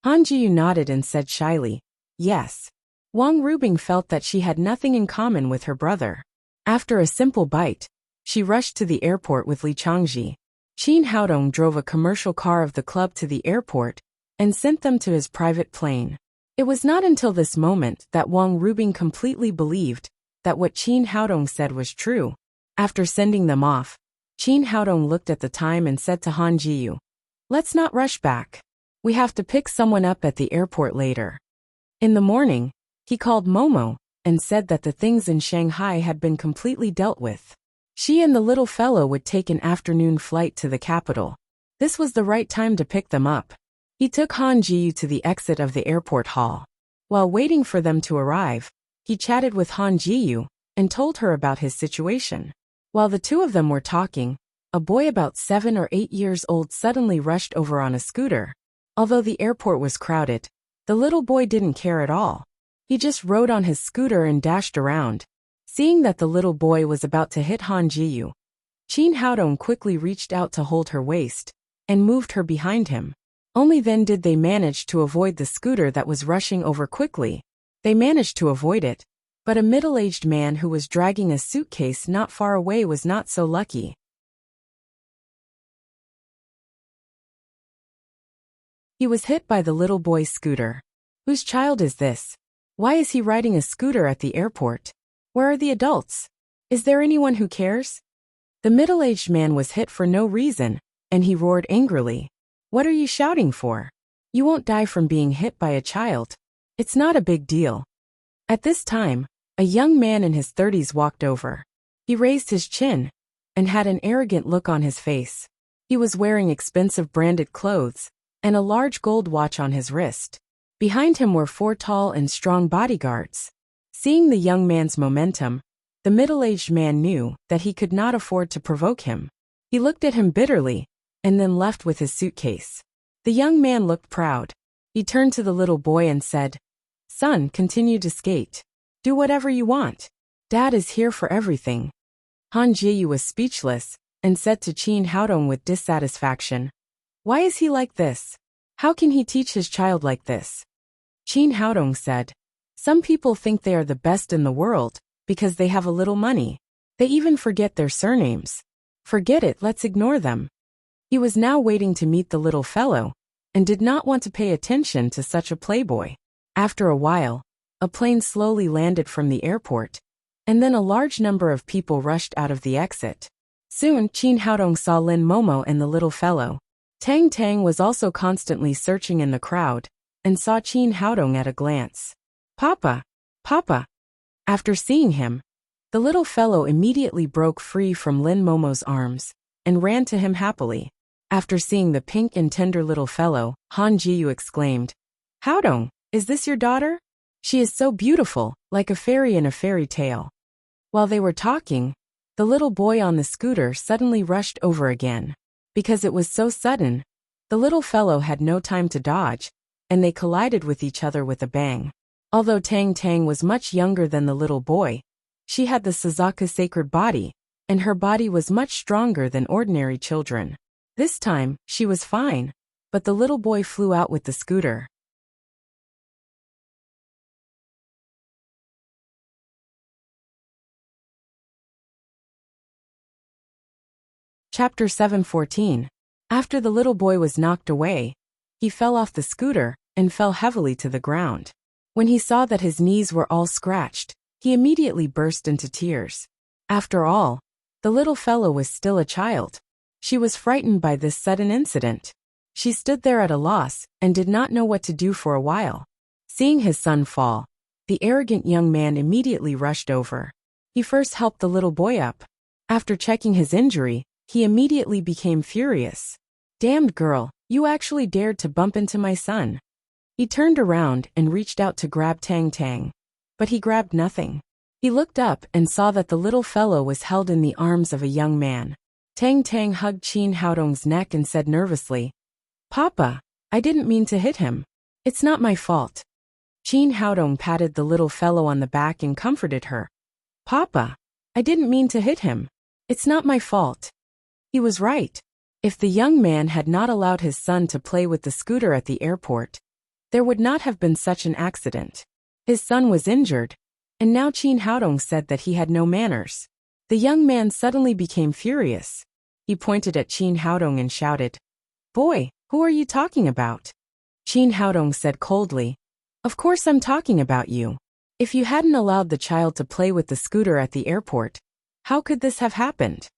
Han Jiyu nodded and said shyly, yes. Wang Rubing felt that she had nothing in common with her brother. After a simple bite, she rushed to the airport with Li Changji. Qin Haodong drove a commercial car of the club to the airport and sent them to his private plane. It was not until this moment that Wang Rubing completely believed that what Qin Haodong said was true. After sending them off, Qin Haodong looked at the time and said to Han Jiyu, let's not rush back. We have to pick someone up at the airport later. In the morning, he called Momo and said that the things in Shanghai had been completely dealt with. She and the little fellow would take an afternoon flight to the capital. This was the right time to pick them up. He took Han Jiyu to the exit of the airport hall. While waiting for them to arrive, he chatted with Han Jiyu and told her about his situation. While the two of them were talking, a boy about 7 or 8 years old suddenly rushed over on a scooter. Although the airport was crowded, the little boy didn't care at all. He just rode on his scooter and dashed around. Seeing that the little boy was about to hit Han Jiyu, Qin Haodong quickly reached out to hold her waist and moved her behind him. Only then did they manage to avoid the scooter that was rushing over quickly. They managed to avoid it, but a middle-aged man who was dragging a suitcase not far away was not so lucky. He was hit by the little boy's scooter. Whose child is this? Why is he riding a scooter at the airport? Where are the adults? Is there anyone who cares? The middle-aged man was hit for no reason, and he roared angrily. What are you shouting for? You won't die from being hit by a child. It's not a big deal. At this time, a young man in his 30s walked over. He raised his chin and had an arrogant look on his face. He was wearing expensive branded clothes and a large gold watch on his wrist. Behind him were 4 tall and strong bodyguards. Seeing the young man's momentum, the middle-aged man knew that he could not afford to provoke him. He looked at him bitterly and then left with his suitcase. The young man looked proud. He turned to the little boy and said, Son, continue to skate. Do whatever you want. Dad is here for everything. Han Jiyu was speechless and said to Qin Haodong with dissatisfaction, Why is he like this? How can he teach his child like this? Qin Haodong said, Some people think they are the best in the world because they have a little money. They even forget their surnames. Forget it, let's ignore them. He was now waiting to meet the little fellow and did not want to pay attention to such a playboy. After a while, a plane slowly landed from the airport, and then a large number of people rushed out of the exit. Soon, Qin Haodong saw Lin Momo and the little fellow. Tang Tang was also constantly searching in the crowd and saw Qin Haodong at a glance. Papa! Papa! After seeing him, the little fellow immediately broke free from Lin Momo's arms and ran to him happily. After seeing the pink and tender little fellow, Han Jiyu exclaimed, Haodong, is this your daughter? She is so beautiful, like a fairy in a fairy tale. While they were talking, the little boy on the scooter suddenly rushed over again. Because it was so sudden, the little fellow had no time to dodge, and they collided with each other with a bang. Although Tang Tang was much younger than the little boy, she had the Suzaku sacred body, and her body was much stronger than ordinary children. This time, she was fine, but the little boy flew out with the scooter. Chapter 7:14. After the little boy was knocked away, he fell off the scooter and fell heavily to the ground. When he saw that his knees were all scratched, he immediately burst into tears. After all, the little fellow was still a child. She was frightened by this sudden incident. She stood there at a loss and did not know what to do for a while. Seeing his son fall, the arrogant young man immediately rushed over. He first helped the little boy up. After checking his injury, he immediately became furious. Damned girl, you actually dared to bump into my son. He turned around and reached out to grab Tang Tang, but he grabbed nothing. He looked up and saw that the little fellow was held in the arms of a young man. Tang Tang hugged Qin Haodong's neck and said nervously, Papa, I didn't mean to hit him. It's not my fault. Qin Haodong patted the little fellow on the back and comforted her. Papa, I didn't mean to hit him. It's not my fault. He was right. If the young man had not allowed his son to play with the scooter at the airport, there would not have been such an accident. His son was injured, and now Qin Haodong said that he had no manners. The young man suddenly became furious. He pointed at Qin Haodong and shouted, Boy, who are you talking about? Qin Haodong said coldly, Of course I'm talking about you. If you hadn't allowed the child to play with the scooter at the airport, how could this have happened?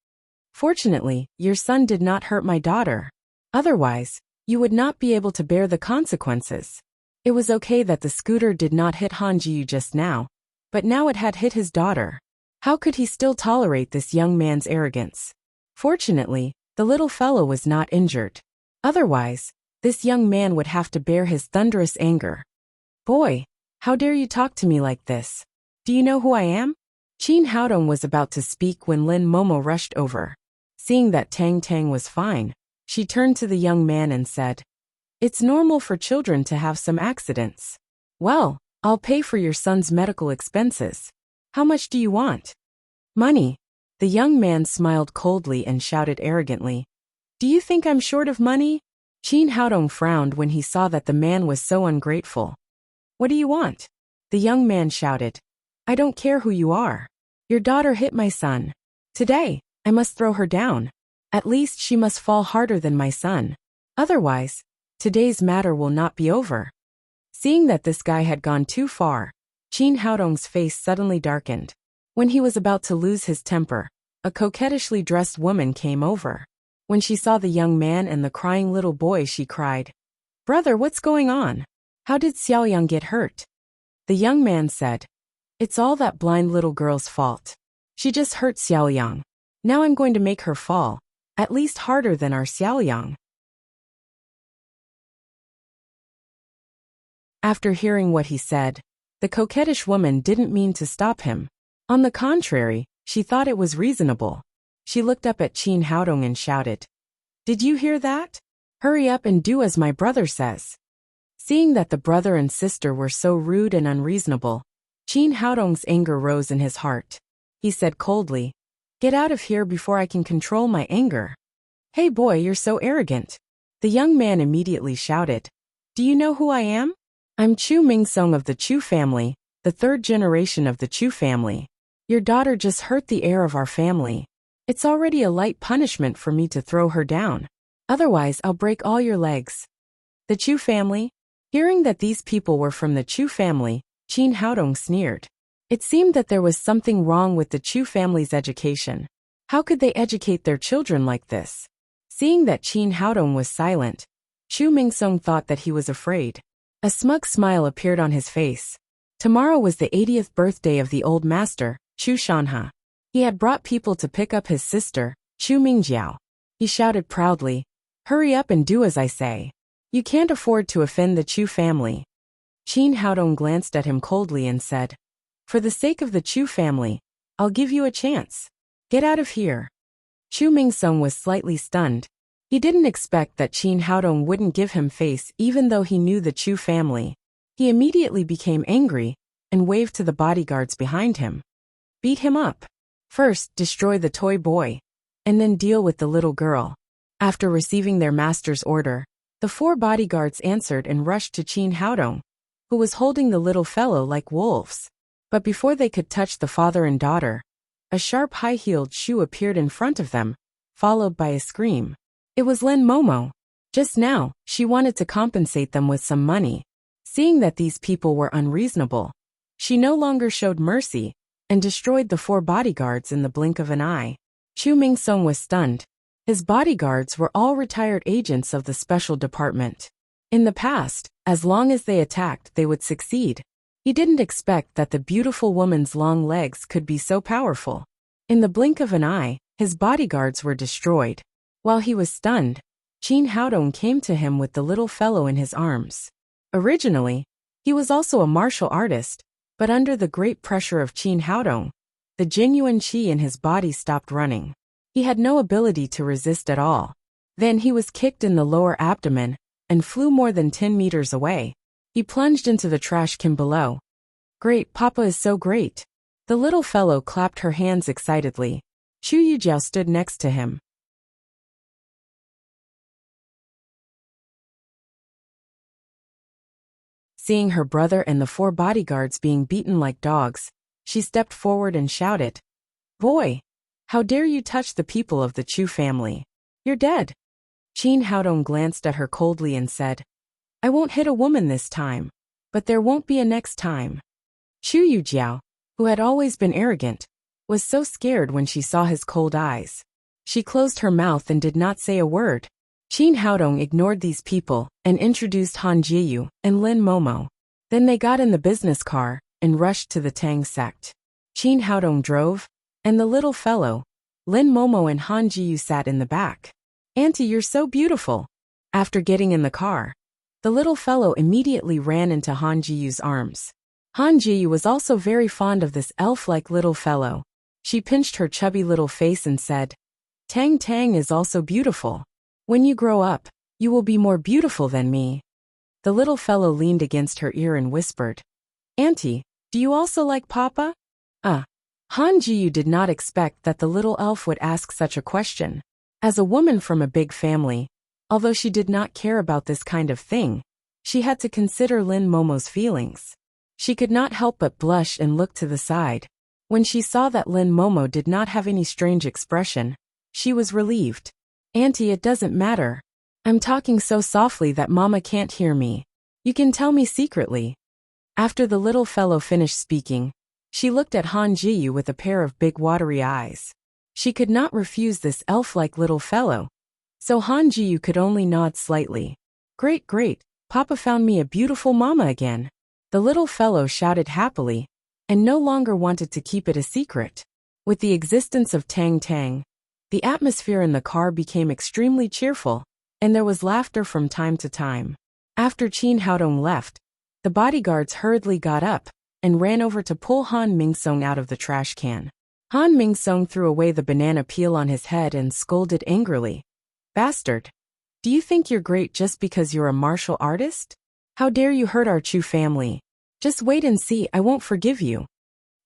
Fortunately, your son did not hurt my daughter. Otherwise, you would not be able to bear the consequences. It was okay that the scooter did not hit Han Jiyu just now, but now it had hit his daughter. How could he still tolerate this young man's arrogance? Fortunately, the little fellow was not injured. Otherwise, this young man would have to bear his thunderous anger. Boy, how dare you talk to me like this? Do you know who I am? Qin Haodong was about to speak when Lin Momo rushed over. Seeing that Tang Tang was fine, she turned to the young man and said, It's normal for children to have some accidents. Well, I'll pay for your son's medical expenses. How much do you want? Money. The young man smiled coldly and shouted arrogantly, Do you think I'm short of money? Qin Haodong frowned when he saw that the man was so ungrateful. What do you want? The young man shouted, I don't care who you are. Your daughter hit my son. Today, I must throw her down. At least she must fall harder than my son. Otherwise, today's matter will not be over. Seeing that this guy had gone too far, Qin Haodong's face suddenly darkened. When he was about to lose his temper, a coquettishly dressed woman came over. When she saw the young man and the crying little boy, she cried, Brother, what's going on? How did Xiaoyang get hurt? The young man said, It's all that blind little girl's fault. She just hurt Xiaoyang. Now I'm going to make her fall, at least harder than our Xiaoyang. After hearing what he said, the coquettish woman didn't mean to stop him. On the contrary, she thought it was reasonable. She looked up at Qin Haodong and shouted, Did you hear that? Hurry up and do as my brother says. Seeing that the brother and sister were so rude and unreasonable, Qin Haodong's anger rose in his heart. He said coldly, Get out of here before I can control my anger. Hey boy, you're so arrogant. The young man immediately shouted, Do you know who I am? I'm Chu Mingsong of the Chu family, the third generation of the Chu family. Your daughter just hurt the heir of our family. It's already a light punishment for me to throw her down. Otherwise, I'll break all your legs. The Chu family? Hearing that these people were from the Chu family, Qin Haodong sneered. It seemed that there was something wrong with the Chu family's education. How could they educate their children like this? Seeing that Qin Haodong was silent, Chu Mingsong thought that he was afraid. A smug smile appeared on his face. Tomorrow was the 80th birthday of the old master, Chu Shanha. He had brought people to pick up his sister, Chu Mingjiao. He shouted proudly, Hurry up and do as I say. You can't afford to offend the Chu family. Qin Haodong glanced at him coldly and said, For the sake of the Chu family, I'll give you a chance. Get out of here. Chu Mingsong was slightly stunned. He didn't expect that Qin Haodong wouldn't give him face even though he knew the Chu family. He immediately became angry and waved to the bodyguards behind him. Beat him up. First, destroy the toy boy, and then deal with the little girl. After receiving their master's order, the 4 bodyguards answered and rushed to Qin Haodong, who was holding the little fellow like wolves. But before they could touch the father and daughter, a sharp high-heeled shoe appeared in front of them, followed by a scream. It was Lin Momo. Just now, she wanted to compensate them with some money. Seeing that these people were unreasonable, she no longer showed mercy and destroyed the 4 bodyguards in the blink of an eye. Chu Mingsong was stunned. His bodyguards were all retired agents of the special department. In the past, as long as they attacked, they would succeed. He didn't expect that the beautiful woman's long legs could be so powerful. In the blink of an eye, his bodyguards were destroyed. While he was stunned, Qin Haodong came to him with the little fellow in his arms. Originally, he was also a martial artist, but under the great pressure of Qin Haodong, the genuine qi in his body stopped running. He had no ability to resist at all. Then he was kicked in the lower abdomen and flew more than 10 meters away. He plunged into the trash can below. Great, Papa is so great. The little fellow clapped her hands excitedly. Chu Yujiao stood next to him. Seeing her brother and the 4 bodyguards being beaten like dogs, she stepped forward and shouted, "Boy! How dare you touch the people of the Chu family? You're dead." Qin Haodong glanced at her coldly and said, "I won't hit a woman this time, but there won't be a next time." Chu Yujiao, who had always been arrogant, was so scared when she saw his cold eyes. She closed her mouth and did not say a word. Qin Haodong ignored these people and introduced Han Jiyu and Lin Momo. Then they got in the business car and rushed to the Tang sect. Qin Haodong drove, and the little fellow, Lin Momo and Han Jiyu sat in the back. "Auntie, you're so beautiful." After getting in the car, the little fellow immediately ran into Han Jiyu's arms. Han Jiyu was also very fond of this elf-like little fellow. She pinched her chubby little face and said, "Tang Tang is also beautiful. When you grow up, you will be more beautiful than me." The little fellow leaned against her ear and whispered, "Auntie, do you also like Papa?" Han Jiyu did not expect that the little elf would ask such a question. As a woman from a big family, although she did not care about this kind of thing, she had to consider Lin Momo's feelings. She could not help but blush and look to the side. When she saw that Lin Momo did not have any strange expression, she was relieved. "Auntie, it doesn't matter. I'm talking so softly that Mama can't hear me. You can tell me secretly." After the little fellow finished speaking, she looked at Han Jiyu with a pair of big watery eyes. She could not refuse this elf-like little fellow, so Han Jiyu could only nod slightly. Great, Papa found me a beautiful mama again." The little fellow shouted happily, and no longer wanted to keep it a secret. With the existence of Tang Tang, the atmosphere in the car became extremely cheerful, and there was laughter from time to time. After Qin Haodong left, the bodyguards hurriedly got up and ran over to pull Han Mingsong out of the trash can. Han Mingsong threw away the banana peel on his head and scolded angrily. "Bastard! Do you think you're great just because you're a martial artist? How dare you hurt our Chu family? Just wait and see, I won't forgive you."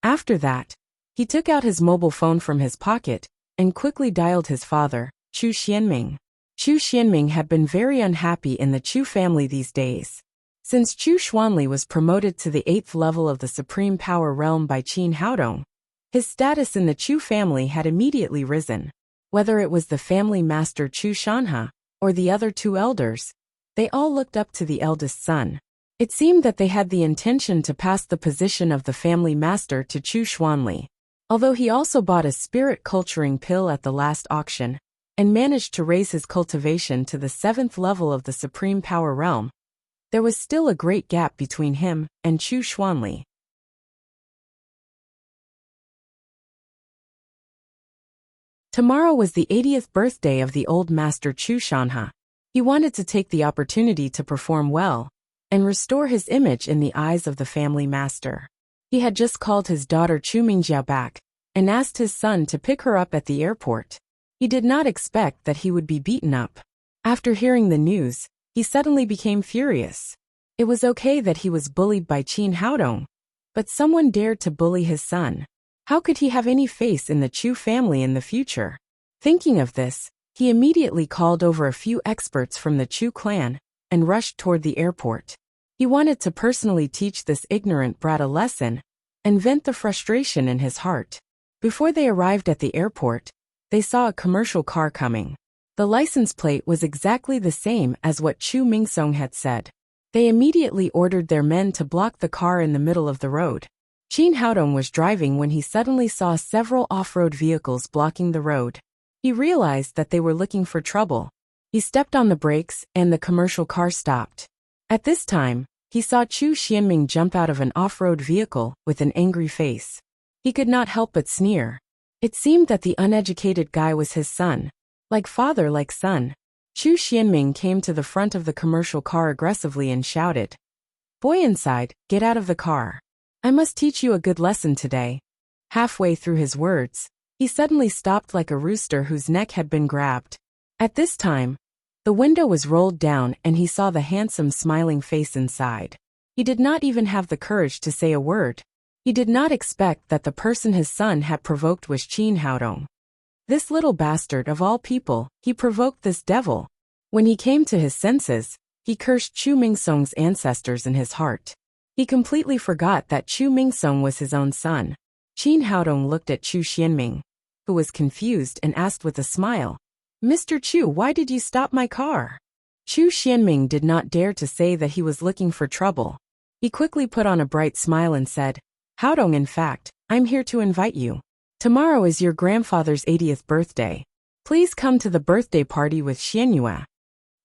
After that, he took out his mobile phone from his pocket and quickly dialed his father, Chu Xianming. Chu Xianming had been very unhappy in the Chu family these days. Since Chu Xuanli was promoted to the 8th level of the Supreme Power Realm by Qin Haodong, his status in the Chu family had immediately risen. Whether it was the family master Chu Shanha or the other 2 elders, they all looked up to the eldest son. It seemed that they had the intention to pass the position of the family master to Chu Xuanli. Although he also bought a spirit culturing pill at the last auction and managed to raise his cultivation to the 7th level of the Supreme Power Realm, there was still a great gap between him and Chu Xuanli. Tomorrow was the 80th birthday of the old master Chu Shanha. He wanted to take the opportunity to perform well and restore his image in the eyes of the family master. He had just called his daughter Chu Mingjiao back and asked his son to pick her up at the airport. He did not expect that he would be beaten up. After hearing the news, he suddenly became furious. It was okay that he was bullied by Qin Haodong, but someone dared to bully his son. How could he have any face in the Chu family in the future? Thinking of this, he immediately called over a few experts from the Chu clan and rushed toward the airport. He wanted to personally teach this ignorant brat a lesson and vent the frustration in his heart. Before they arrived at the airport, they saw a commercial car coming. The license plate was exactly the same as what Chu Mingsong had said. They immediately ordered their men to block the car in the middle of the road. Qin Haodong was driving when he suddenly saw several off-road vehicles blocking the road. He realized that they were looking for trouble. He stepped on the brakes and the commercial car stopped. At this time, he saw Chu Xianming jump out of an off-road vehicle with an angry face. He could not help but sneer. It seemed that the uneducated guy was his son. Like father, like son. Chu Xianming came to the front of the commercial car aggressively and shouted, "Boy inside, get out of the car. I must teach you a good lesson today." Halfway through his words, He suddenly stopped like a rooster whose neck had been grabbed. At this time, the window was rolled down and he saw the handsome smiling face inside. He did not even have the courage to say a word. He did not expect that the person his son had provoked was Qin Haodong. This little bastard of all people, he provoked this devil. When he came to his senses, he cursed Chu Mingsong's ancestors in his heart. He completely forgot that Chu Mingsong was his own son. Qin Haodong looked at Chu Xianming, who was confused, and asked with a smile, "Mr. Chu, why did you stop my car?" Chu Xianming did not dare to say that he was looking for trouble. He quickly put on a bright smile and said, "Haodong, in fact, I'm here to invite you. Tomorrow is your grandfather's 80th birthday. Please come to the birthday party with Xianyue."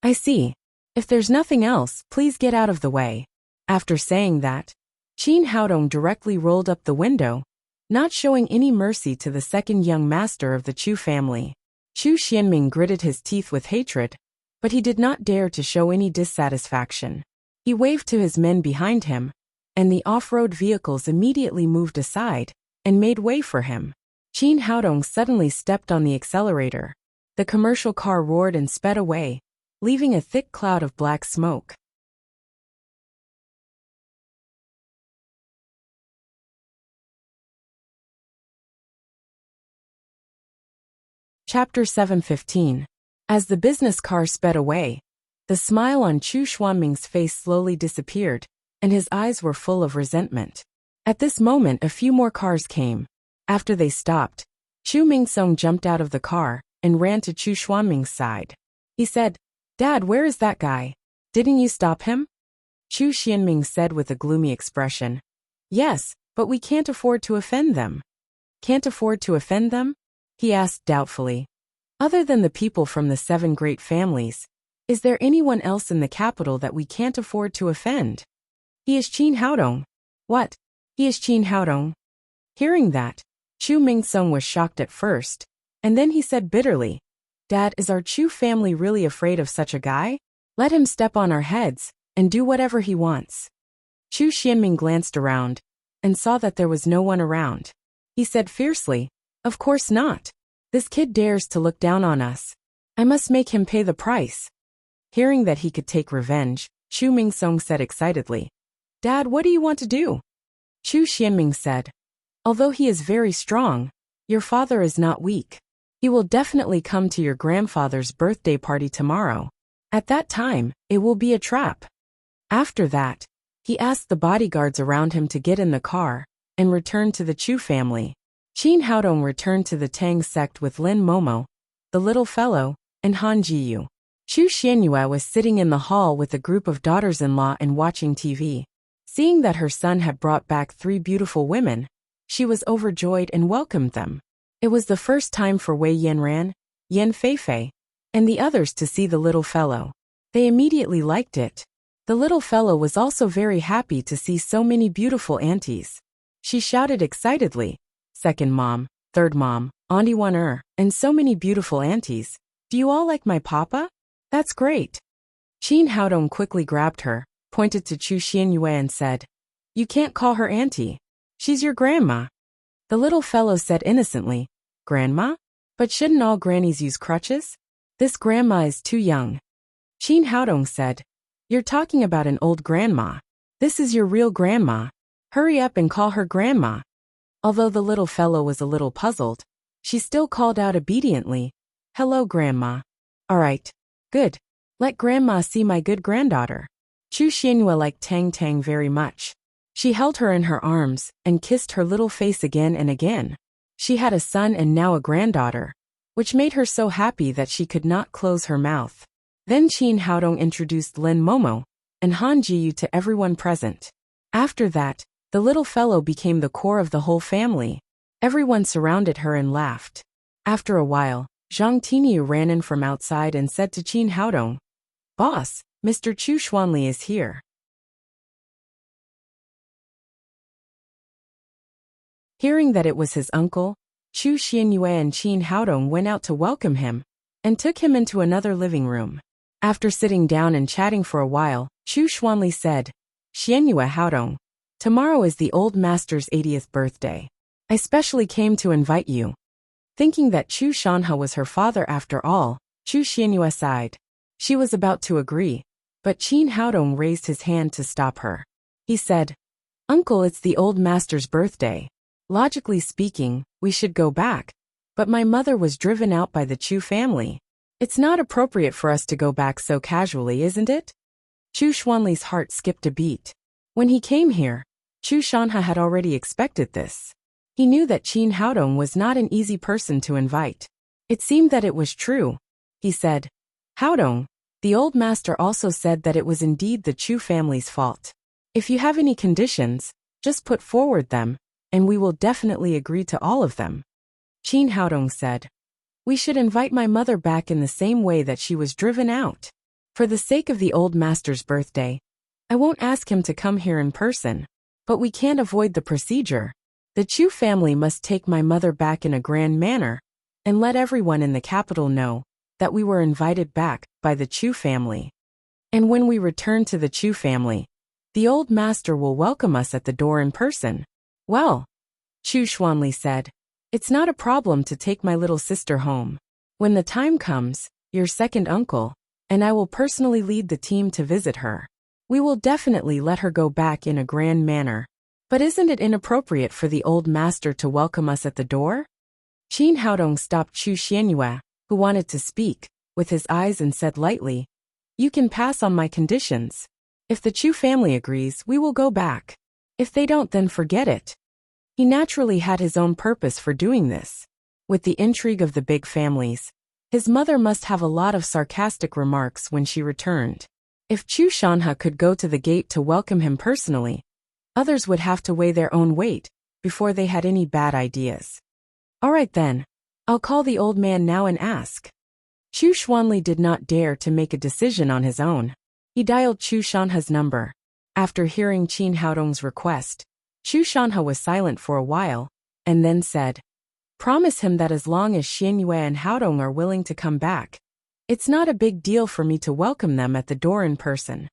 "I see. If there's nothing else, please get out of the way." After saying that, Qin Haodong directly rolled up the window, not showing any mercy to the second young master of the Chu family. Chu Xianming gritted his teeth with hatred, but he did not dare to show any dissatisfaction. He waved to his men behind him, and the off-road vehicles immediately moved aside and made way for him. Qin Haodong suddenly stepped on the accelerator. The commercial car roared and sped away, leaving a thick cloud of black smoke. Chapter 7:15. As the business car sped away, the smile on Chu Xuanming's face slowly disappeared, and his eyes were full of resentment. At this moment a few more cars came. After they stopped, Chu Mingsong jumped out of the car and ran to Chu Xuanming's side. He said, "Dad, where is that guy? Didn't you stop him?" Chu Xianming said with a gloomy expression, "Yes, but we can't afford to offend them." "Can't afford to offend them?" he asked doubtfully. "Other than the people from the 7 great families, is there anyone else in the capital that we can't afford to offend? He is Qin Haodong." "What? He is Qin Haodong?" Hearing that, Chu Mingsong was shocked at first, and then he said bitterly, "Dad, is our Chu family really afraid of such a guy? Let him step on our heads and do whatever he wants." Chu Xianming glanced around and saw that there was no one around. He said fiercely, "Of course not. This kid dares to look down on us. I must make him pay the price." Hearing that he could take revenge, Chu Mingsong said excitedly, "Dad, what do you want to do?" Chu Xianming said, "Although he is very strong, your father is not weak. He will definitely come to your grandfather's birthday party tomorrow. At that time, it will be a trap." After that, he asked the bodyguards around him to get in the car and return to the Chu family. Qin Haodong returned to the Tang sect with Lin Momo, the little fellow, and Han Jiyu. Chu Xianyue was sitting in the hall with a group of daughters-in-law and watching TV. Seeing that her son had brought back 3 beautiful women, she was overjoyed and welcomed them. It was the first time for Wei Yanran, Yan Feifei, and the others to see the little fellow. They immediately liked it. The little fellow was also very happy to see so many beautiful aunties. She shouted excitedly, "Second mom, third mom, Auntie Wan and so many beautiful aunties. Do you all like my papa? That's great." Qin Haodong quickly grabbed her, pointed to Chu Xianyue and said, "You can't call her auntie. She's your grandma." The little fellow said innocently, "Grandma? But shouldn't all grannies use crutches? This grandma is too young." Qin Haodong said, "You're talking about an old grandma. This is your real grandma. Hurry up and call her grandma." Although the little fellow was a little puzzled, she still called out obediently, "Hello, Grandma." "All right. Good. Let Grandma see my good granddaughter." Chu Xianyue liked Tang Tang very much. She held her in her arms and kissed her little face again and again. She had a son and now a granddaughter, which made her so happy that she could not close her mouth. Then Qin Haodong introduced Lin Momo and Han Jiyu to everyone present. After that, the little fellow became the core of the whole family. Everyone surrounded her and laughed. After a while, Zhang Tiniu ran in from outside and said to Qin Haodong, "Boss, Mr. Chu Xuanli is here." Hearing that it was his uncle, Chu Xianyue and Qin Haodong went out to welcome him and took him into another living room. After sitting down and chatting for a while, Chu Xuanli said, "Xianyue Haodong, tomorrow is the old master's 80th birthday. I specially came to invite you." Thinking that Chu Shanha was her father after all, Chu Xianyue sighed. She was about to agree, but Qin Haodong raised his hand to stop her. He said, "Uncle, it's the old master's birthday. Logically speaking, we should go back, but my mother was driven out by the Chu family. It's not appropriate for us to go back so casually, isn't it?" Chu Xuanli's heart skipped a beat. When he came here, Chu Shanha had already expected this. He knew that Qin Haodong was not an easy person to invite. It seemed that it was true. He said, "Haodong, the old master also said that it was indeed the Chu family's fault. If you have any conditions, just put forward them, and we will definitely agree to all of them." Qin Haodong said, "We should invite my mother back in the same way that she was driven out. For the sake of the old master's birthday, I won't ask him to come here in person, but we can't avoid the procedure. The Chu family must take my mother back in a grand manner, and let everyone in the capital know that we were invited back by the Chu family. And when we return to the Chu family, the old master will welcome us at the door in person." "Well," Chu Xuanli said, "it's not a problem to take my little sister home. When the time comes, your second uncle and I will personally lead the team to visit her. We will definitely let her go back in a grand manner. But isn't it inappropriate for the old master to welcome us at the door?" Qin Haodong stopped Chu Xianyue, who wanted to speak, with his eyes and said lightly, "You can pass on my conditions. If the Chu family agrees, we will go back. If they don't, then forget it." He naturally had his own purpose for doing this. With the intrigue of the big families, his mother must have a lot of sarcastic remarks when she returned. If Chu Shanha could go to the gate to welcome him personally, others would have to weigh their own weight before they had any bad ideas. "All right then, I'll call the old man now and ask." Chu Xuanli did not dare to make a decision on his own. He dialed Chu Shanha's number. After hearing Qin Haodong's request, Chu Shanha was silent for a while, and then said, "Promise him that as long as Xianyue and Haodong are willing to come back, it's not a big deal for me to welcome them at the door in person."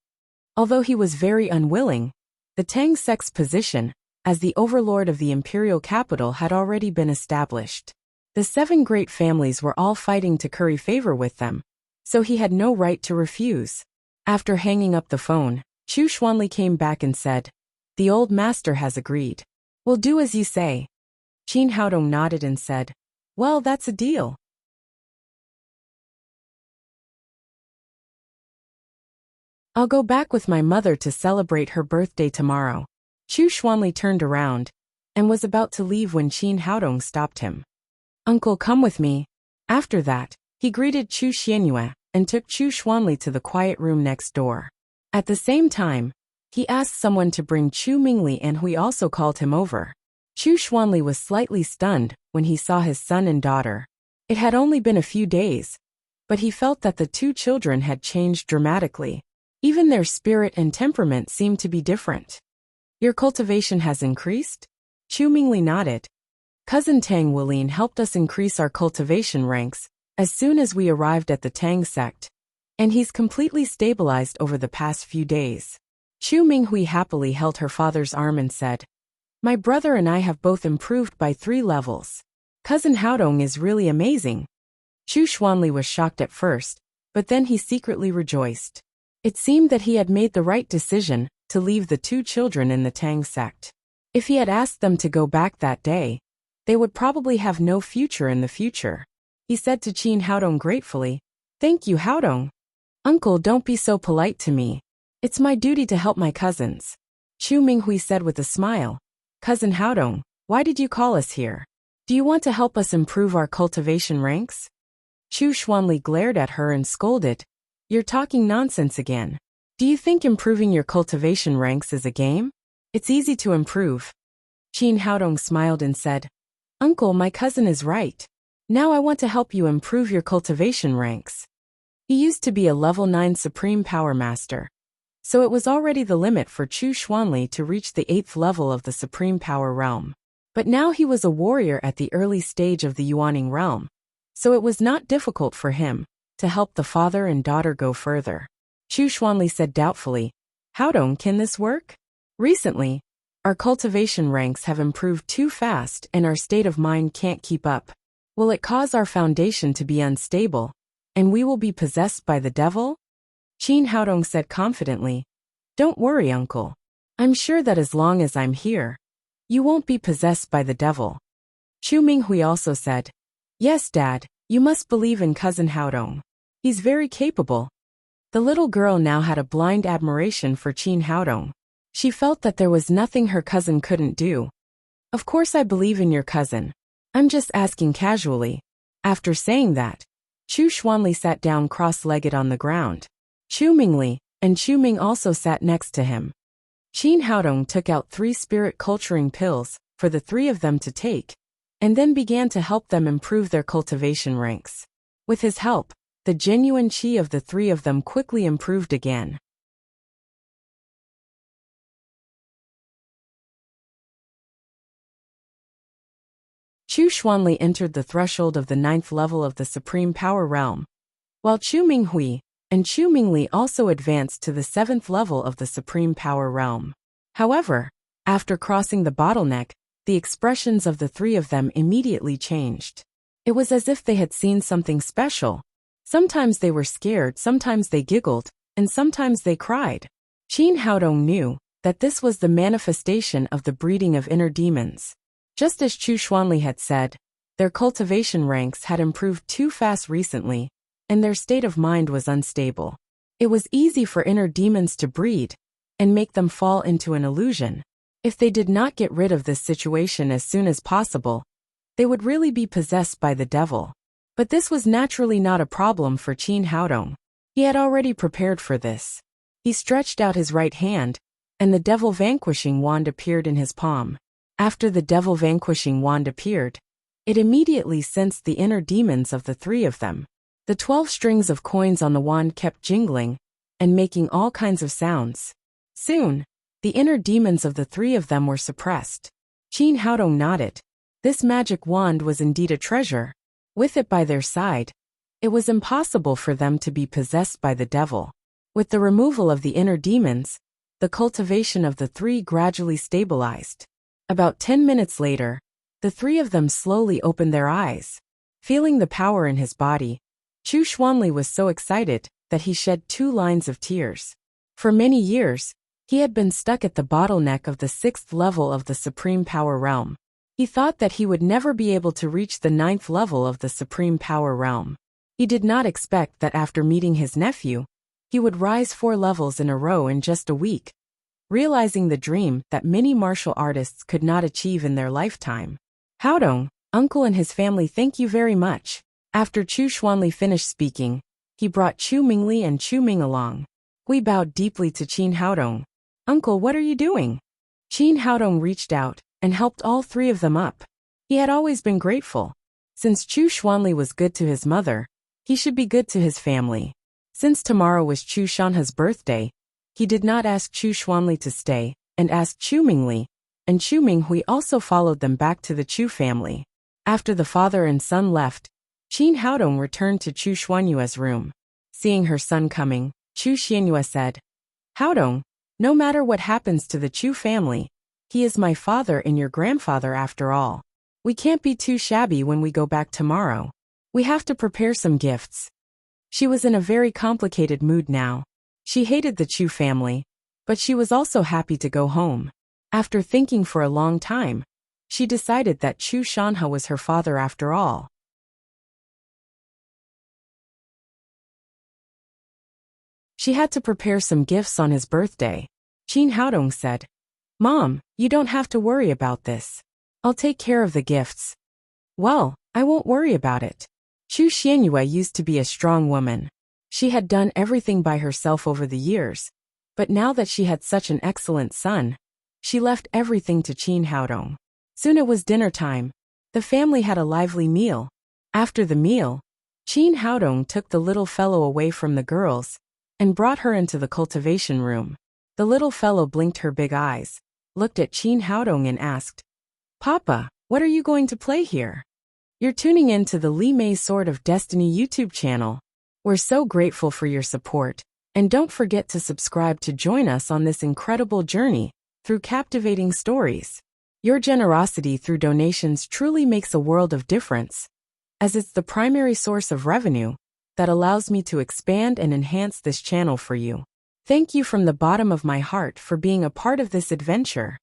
Although he was very unwilling, the Tang sect's position as the overlord of the imperial capital had already been established. The 7 great families were all fighting to curry favor with them, so he had no right to refuse. After hanging up the phone, Chu Xuanli came back and said, "The old master has agreed. We'll do as you say." Qin Haodong nodded and said, "Well, that's a deal." "I'll go back with my mother to celebrate her birthday tomorrow." Chu Xuanli turned around and was about to leave when Qin Haodong stopped him. "Uncle, come with me." After that, he greeted Chu Xianyue and took Chu Xuanli to the quiet room next door. At the same time, he asked someone to bring Chu Mingli, and Hui also called him over. Chu Xuanli was slightly stunned when he saw his son and daughter. It had only been a few days, but he felt that the 2 children had changed dramatically. Even their spirit and temperament seemed to be different. "Your cultivation has increased?" Chu Mingli nodded. "Cousin Tang Wilin helped us increase our cultivation ranks as soon as we arrived at the Tang sect, and he's completely stabilized over the past few days." Chu Minghui happily held her father's arm and said, "My brother and I have both improved by 3 levels. Cousin Haodong is really amazing." Chu Xuanli was shocked at first, but then he secretly rejoiced. It seemed that he had made the right decision to leave the 2 children in the Tang sect. If he had asked them to go back that day, they would probably have no future in the future. He said to Qin Haodong gratefully, "Thank you, Haodong. Uncle, don't be so polite to me. It's my duty to help my cousins." Chu Minghui said with a smile, "Cousin Haodong, why did you call us here? Do you want to help us improve our cultivation ranks?" Chu Xuanli glared at her and scolded, "You're talking nonsense again. Do you think improving your cultivation ranks is a game? It's easy to improve." Qin Haodong smiled and said, "Uncle, my cousin is right. Now I want to help you improve your cultivation ranks." He used to be a level 9 Supreme Power Master, so it was already the limit for Chu Xuanli to reach the 8th level of the Supreme Power Realm. But now he was a warrior at the early stage of the Yuaning realm, so it was not difficult for him to help the father and daughter go further. Chu Xuanli said doubtfully, "Haodong, can this work? Recently, our cultivation ranks have improved too fast and our state of mind can't keep up. Will it cause our foundation to be unstable, and we will be possessed by the devil? Qin Haodong said confidently. Don't worry, uncle. I'm sure that as long as I'm here, you won't be possessed by the devil. Chu Minghui also said, Yes, Dad, you must believe in cousin Haodong. He's very capable. The little girl now had a blind admiration for Qin Haodong. She felt that there was nothing her cousin couldn't do. Of course I believe in your cousin. I'm just asking casually. After saying that, Chu Xuanli sat down cross-legged on the ground. Chu Mingli and Chu Ming also sat next to him. Qin Haodong took out 3 spirit culturing pills for the 3 of them to take, and then began to help them improve their cultivation ranks. With his help, the genuine qi of the 3 of them quickly improved again. Chu Xuanli entered the threshold of the 9th level of the Supreme Power Realm, while Chu Minghui and Chu Mingli also advanced to the 7th level of the Supreme Power Realm. However, after crossing the bottleneck, the expressions of the 3 of them immediately changed. It was as if they had seen something special. Sometimes they were scared, sometimes they giggled, and sometimes they cried. Qin Haodong knew that this was the manifestation of the breeding of inner demons. Just as Chu Xuanli had said, their cultivation ranks had improved too fast recently, and their state of mind was unstable. It was easy for inner demons to breed and make them fall into an illusion. If they did not get rid of this situation as soon as possible, they would really be possessed by the devil. But this was naturally not a problem for Qin Haodong. He had already prepared for this. He stretched out his right hand, and the devil vanquishing wand appeared in his palm. After the devil vanquishing wand appeared, it immediately sensed the inner demons of the 3 of them. The 12 strings of coins on the wand kept jingling and making all kinds of sounds. Soon, the inner demons of the 3 of them were suppressed. Qin Haodong nodded. This magic wand was indeed a treasure. With it by their side, it was impossible for them to be possessed by the devil. With the removal of the inner demons, the cultivation of the 3 gradually stabilized. About 10 minutes later, the 3 of them slowly opened their eyes. Feeling the power in his body, Chu Xuanli was so excited that he shed 2 lines of tears. For many years, he had been stuck at the bottleneck of the 6th level of the Supreme Power Realm. He thought that he would never be able to reach the 9th level of the Supreme Power Realm. He did not expect that after meeting his nephew, he would rise 4 levels in a row in just a week, realizing the dream that many martial artists could not achieve in their lifetime. Haodong, uncle and his family thank you very much. After Chu Xuanli finished speaking, he brought Chu Mingli and Chu Ming along. Hui bowed deeply to Qin Haodong. Uncle, what are you doing? Qin Haodong reached out and helped all 3 of them up. He had always been grateful. Since Chu Xuanli was good to his mother, he should be good to his family. Since tomorrow was Chu Shanha's birthday, he did not ask Chu Xuanli to stay, and asked Chu Mingli, and Chu Minghui also followed them back to the Chu family. After the father and son left, Qin Haodong returned to Chu Xuanyue's room. Seeing her son coming, Chu Xianyue said, Haodong, no matter what happens to the Chu family, he is my father and your grandfather after all. We can't be too shabby when we go back tomorrow. We have to prepare some gifts. She was in a very complicated mood now. She hated the Chu family, but she was also happy to go home. After thinking for a long time, she decided that Chu Shanha was her father after all. She had to prepare some gifts on his birthday. Qin Haodong said, Mom, you don't have to worry about this. I'll take care of the gifts. Well, I won't worry about it. Chu Xianyue used to be a strong woman. She had done everything by herself over the years, but now that she had such an excellent son, she left everything to Qin Haodong. Soon it was dinner time. The family had a lively meal. After the meal, Qin Haodong took the little fellow away from the girls and brought her into the cultivation room. The little fellow blinked her big eyes, looked at Qin Haodong and asked, Papa, what are you going to play here? You're tuning in to the Li Mei Sword of Destiny YouTube channel. We're so grateful for your support, and don't forget to subscribe to join us on this incredible journey through captivating stories. Your generosity through donations truly makes a world of difference. as it's the primary source of revenue that allows me to expand and enhance this channel for you. Thank you from the bottom of my heart for being a part of this adventure.